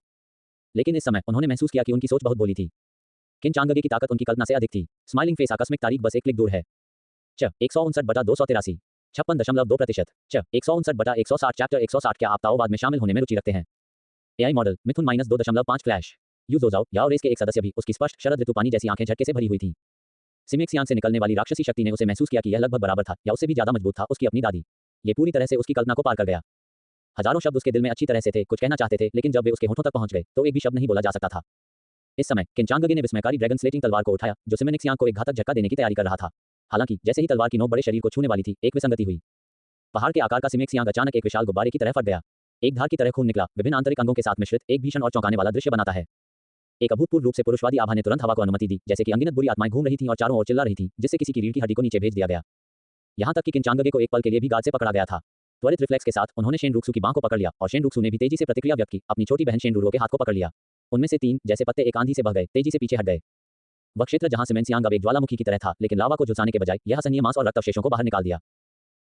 लेकिन इस समय उन्होंने महसूस किया कि उनकी सोच बहुत भोली थी। किन चांगगे की ताकत उनकी कल्पना से अधिक थी। स्माइलिंग फेस आकस्मिक तारीख बस एक क्लिक दूर है। 159/283 56.2%। 159/160 चैप्टर 160। क्या आप ताओवाद में शामिल होने में रुचि रखते हैं? एआई मॉडल मिथुन -2.5 फ्लैश। यू जोजाओ याओ रेस के एक सदस्य भी। उसकी स्पष्ट शरद ऋतु पानी जैसी आंखें झटके से भरी हुई थीं। सिम्याक्सियांग से निकलने वाली राक्षसी शक्ति ने उसे महसूस किया कि यह लगभग बराबर था या उससे भी ज्यादा मजबूत था उसकी अपनी दादी। ये पूरी तरह से उसकी कल्पना को पार कर गया। हजारों शब्द उसके दिल में अच्छी तरह से थे, कुछ कहना चाहते थे, लेकिन जब वे उसके होठों तक पहुंच गए तो एक भी शब्द नहीं बोला जा सकता था। इस समय किन चांगगे ने विस्मयकारी ड्रैगन स्लेटिंग तलवार को उठाया, जो सिम्याक्सियांग को एक घातक झटका देने की तैयारी कर रहा था। हालांकि जैसे ही तलवार की नोक बड़े शरीर को छूने वाली थी, एक विसंगति हुई। पहाड़ के आकार का सिम्याक्सियांग अचानक एक विशाल गुब्बारे की तरह फट गया। एक धार की तरह खून निकला, विभिन्न आंतरिक अंगों के साथ मिश्रित, एक भीषण और चौंकाने वाला दृश्य बनाता है। एक अभूतपूर्व रूप से पुरुषवादी आभा ने तुरंत हवा को अनुमति दी, जैसे कि अनगिनत बुरी आत्माएं घूम रही थीं और चारों ओर चिल्ला रही थीं, जिससे किसी की रीढ़ की हड्डी को नीचे भेज दिया गया। यहां तक कि किन चांगगे को एक पल के लिए भी गार्ड से पकड़ा गया था। त्वरित रिफ्लेक्स के साथ उन्होंने शेन रुक्सू की बांह को पकड़ लिया और शेन रुक्सू ने भी तेजी से प्रतिक्रिया व्यक्त की, अपनी छोटी बहन शेन रुरो के हाथ को पकड़ लिया। उनमें से 3 जैसे पत्ते एक आंधी से बह गए, तेजी से पीछे हट गए। वह क्षेत्र जहां सिम्याक्सियांग अब एक ज्वालामुखी की तरह था, लेकिन लावा को झुलसाने के बजाय यह असहनीय मांस और रक्त अवशेषों को बाहर निकाल दिया।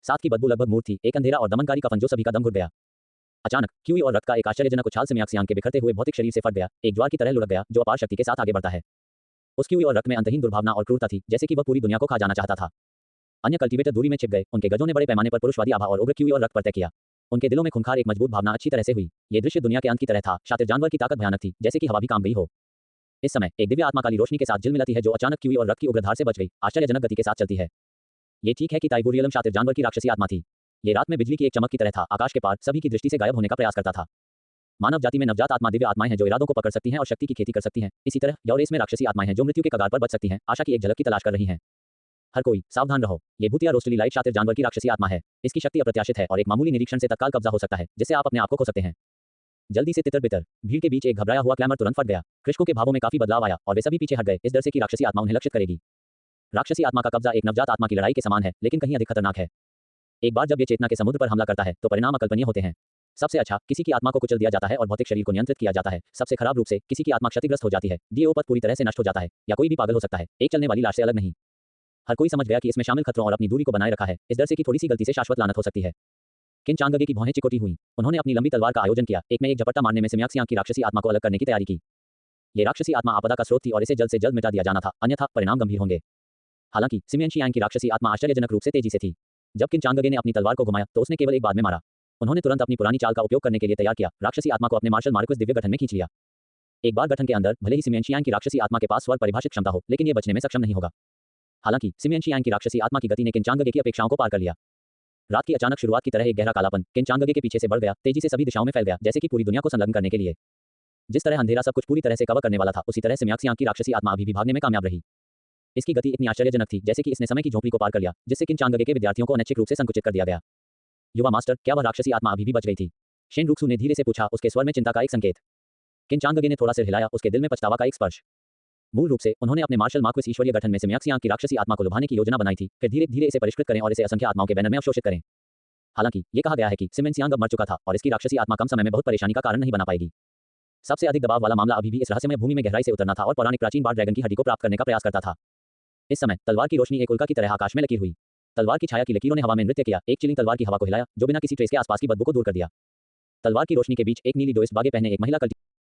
साथ की बदबू लगभग मूर्त थी, एक अंधेरा और दमनकारी कफन जो सभी का दम घुट गया। अचानक क्यूई और रक्त का एक आश्चर्यजनक उछाल सिम्याक्सियांग के बिखरते हुए भौतिक शरीर से फट गया, एक ज्वार की तरह लुढ़क गया जो अपार शक्ति के साथ आगे बढ़ता है। उस क्यूई और रक्त में अंतहीन दुर्भावना और क्रूरता थी, जैसे कि वह पूरी दुनिया को खा जाना चाहता था। अन्य कल्टीवेटर दूरी में छिप गए, उनके गजों ने बड़े पैमाने पर पुरुषवादी आभा और उग्र क्यूई और रक्त पर तय किया। उनके दिलों में खूंखार एक मजबूत भावना अच्छी तरह से हुई। ये दृश्य दुनिया के अंत की तरह था। शातिर जानवर की ताकत भयानक थी, जैसे कि हवा भी काम गई हो। इस समय एक दिव्य आत्मा काली रोशनी के साथ झिलमिलाती है, जो अचानक क्यूई और रक्त की उग्रधार से बच गई, आश्चर्यजनक गति के साथ चलती है। ये ठीक है कि ताइबू रियलम शातिर जानवर की राक्षसी आत्मा थी। ये रात में बिजली की एक चमक की तरह था, आकाश के पार सभी की दृष्टि से गायब होने का प्रयास करता था। मानव जाति में नवजात आत्मा दिव्य आत्माएं हैं जो इरादों को पकड़ सकती हैं और शक्ति की खेती कर सकती हैं। इसी तरह यौरेस में राक्षसी आत्माएं हैं जो मृत्यु के कगार पर बच सकती हैं, आशा की एक झलक की तलाश कर रही हैं। हर कोई सावधान रहो, ये भूतिया रोस्टली लाइट शातिर जानवर की राक्षसी आत्मा है। इसकी शक्ति अप्रत्याशित है और एक मामूली निरीक्षण से तत्काल कब्जा हो सकता है, जिससे आप अपने आप को खो सकते हैं। जल्दी से तितर बितर। भीड़ के बीच एक घबराया हुआ क्लैमर तुरंत फट गया। कृषकों के भावों में काफी बदलाव आया और वे सभी पीछे हट गए, इस डर से कि राक्षसी आत्मा उन्हें लक्षित करेगी। राक्षसी आत्मा का कब्जा एक नवजात आत्मा की लड़ाई के समान है, लेकिन कहीं अधिक खतरनाक है। एक बार जब ये चेतना के समुद्र पर हमला करता है तो परिणाम अकल्पनीय होते हैं। सबसे अच्छा, किसी की आत्मा को कुचल दिया जाता है और भौतिक शरीर को नियंत्रित किया जाता है। सबसे खराब रूप से, किसी की आत्मा क्षतिग्रस्त हो जाती है, डीओ पद पूरी तरह से नष्ट हो जाता है, या कोई भी पागल हो सकता है, एक चलने वाली लाश से अलग नहीं। हर कोई समझ गया कि इसमें शामिल खतरों और अपनी दूरी को बनाए रखा है, इस डर से कि थोड़ी सी गलती से शाश्वत लानत हो सकती है। किन चांगगे की भौहें चिकोटी हुई। उन्होंने अपनी लंबी तलवार का आयोजन किया, एक में एक झपट्टा मारने में सिम्याक्सियांग की राक्षसी आत्मा को अलग करने की तैयारी की। ये राक्षसी आत्मा आपदा का स्रोत थी और इसे जल्द से जल्द मिटा दिया जाना था, अन्यथा परिणाम गंभीर होंगे। हालांकि सिम्याक्सियांग की राक्षसी आत्मा आश्चर्यजनक रूप से तेजी से थी। जब किन चांगगे ने अपनी तलवार को घुमाया तो उसने केवल एक बार में मारा। उन्होंने तुरंत अपनी पुरानी चाल का उपयोग करने के लिए तैयार किया, राक्षसी आत्मा को अपने मार्शल मार्क्वेस दिव्य गठन में खींच लिया। एक बार गठन के अंदर भले ही सिम्याक्सियांग की राक्षसी आत्मा के पास स्वर परिभाषित क्षमता हो, लेकिन ये बचने में सक्षम नहीं होगा। हालांकि सिम्याक्सियांग की राक्षसी आत्मा की गति ने किन चांगगे की अपेक्षाओं को पार कर लिया। रात की अचानक शुरुआत की तरह एक गहरा कालापन किन चांगगे के पीछे से बढ़ गया, तेजी से सभी दिशाओं में फैल गया, जैसे कि पूरी दुनिया को संलग्न करने के लिए। जिस तरह अंधेरा सब कुछ पूरी तरह से कवर करने वाला था, उसी तरह सिम्याक्सियांग की राक्षसी आत्मा अभी भी भागने में कामयाब रही। इसकी गति इतनी आश्चर्यजनक थी, जैसे कि इसने समय की झोंपड़ी को पार कर लिया, जिससे किन चांगगे के विद्यार्थियों को अनैच्छिक रूप से संकुचित कर दिया गया। युवा मास्टर, क्या वह राक्षसी आत्मा अभी भी बच गई थी? शेनरुक्सु ने धीरे से पूछा, उसके स्वर में चिंता का एक संकेत। किनचांगगे ने थोड़ा सिर हिलाया, उसके दिल में पछतावा का एक स्पर्श। मूल रूप से उन्होंने अपने मार्शल मार्क्वेस ईश्वरीय गठन में सिम्याक्सियांग की राक्षसी आत्मा को लुभाने की योजना बनाई थी, फिर धीरे धीरे इसे परिष्कृत करें और इसे असंख्य आत्माओं के बैनर में अवशोषित करें। हालांकि ये कहा गया है कि सिमेंसियांग अब मर चुका था और इसकी राक्षसी आत्मा कम समय में बहुत परेशानी का कारण नहीं बना पाएगी। सबसे अधिक दबाव वाला मामला अभी भी इस रहस्यमय भूमि में गहराई से उतरना था और पौराणिक प्राचीन बार ड्रैगन की हड्डी को प्राप्त करने का प्रयास करता था। इस समय तलवार की रोशनी एक उल्का की तरह आकाश में लकीर हुई। तलवार की छाया की लकीरों ने हवा में नृत्य किया, एक चिलिंग तलवार की हवा को हिलाया जो बिना किसी ट्रेस के आसपास की बदबू को दूर कर दिया। तलवार की रोशनी के बीच एक नीली डोइस्ट बागे पहने एक महिला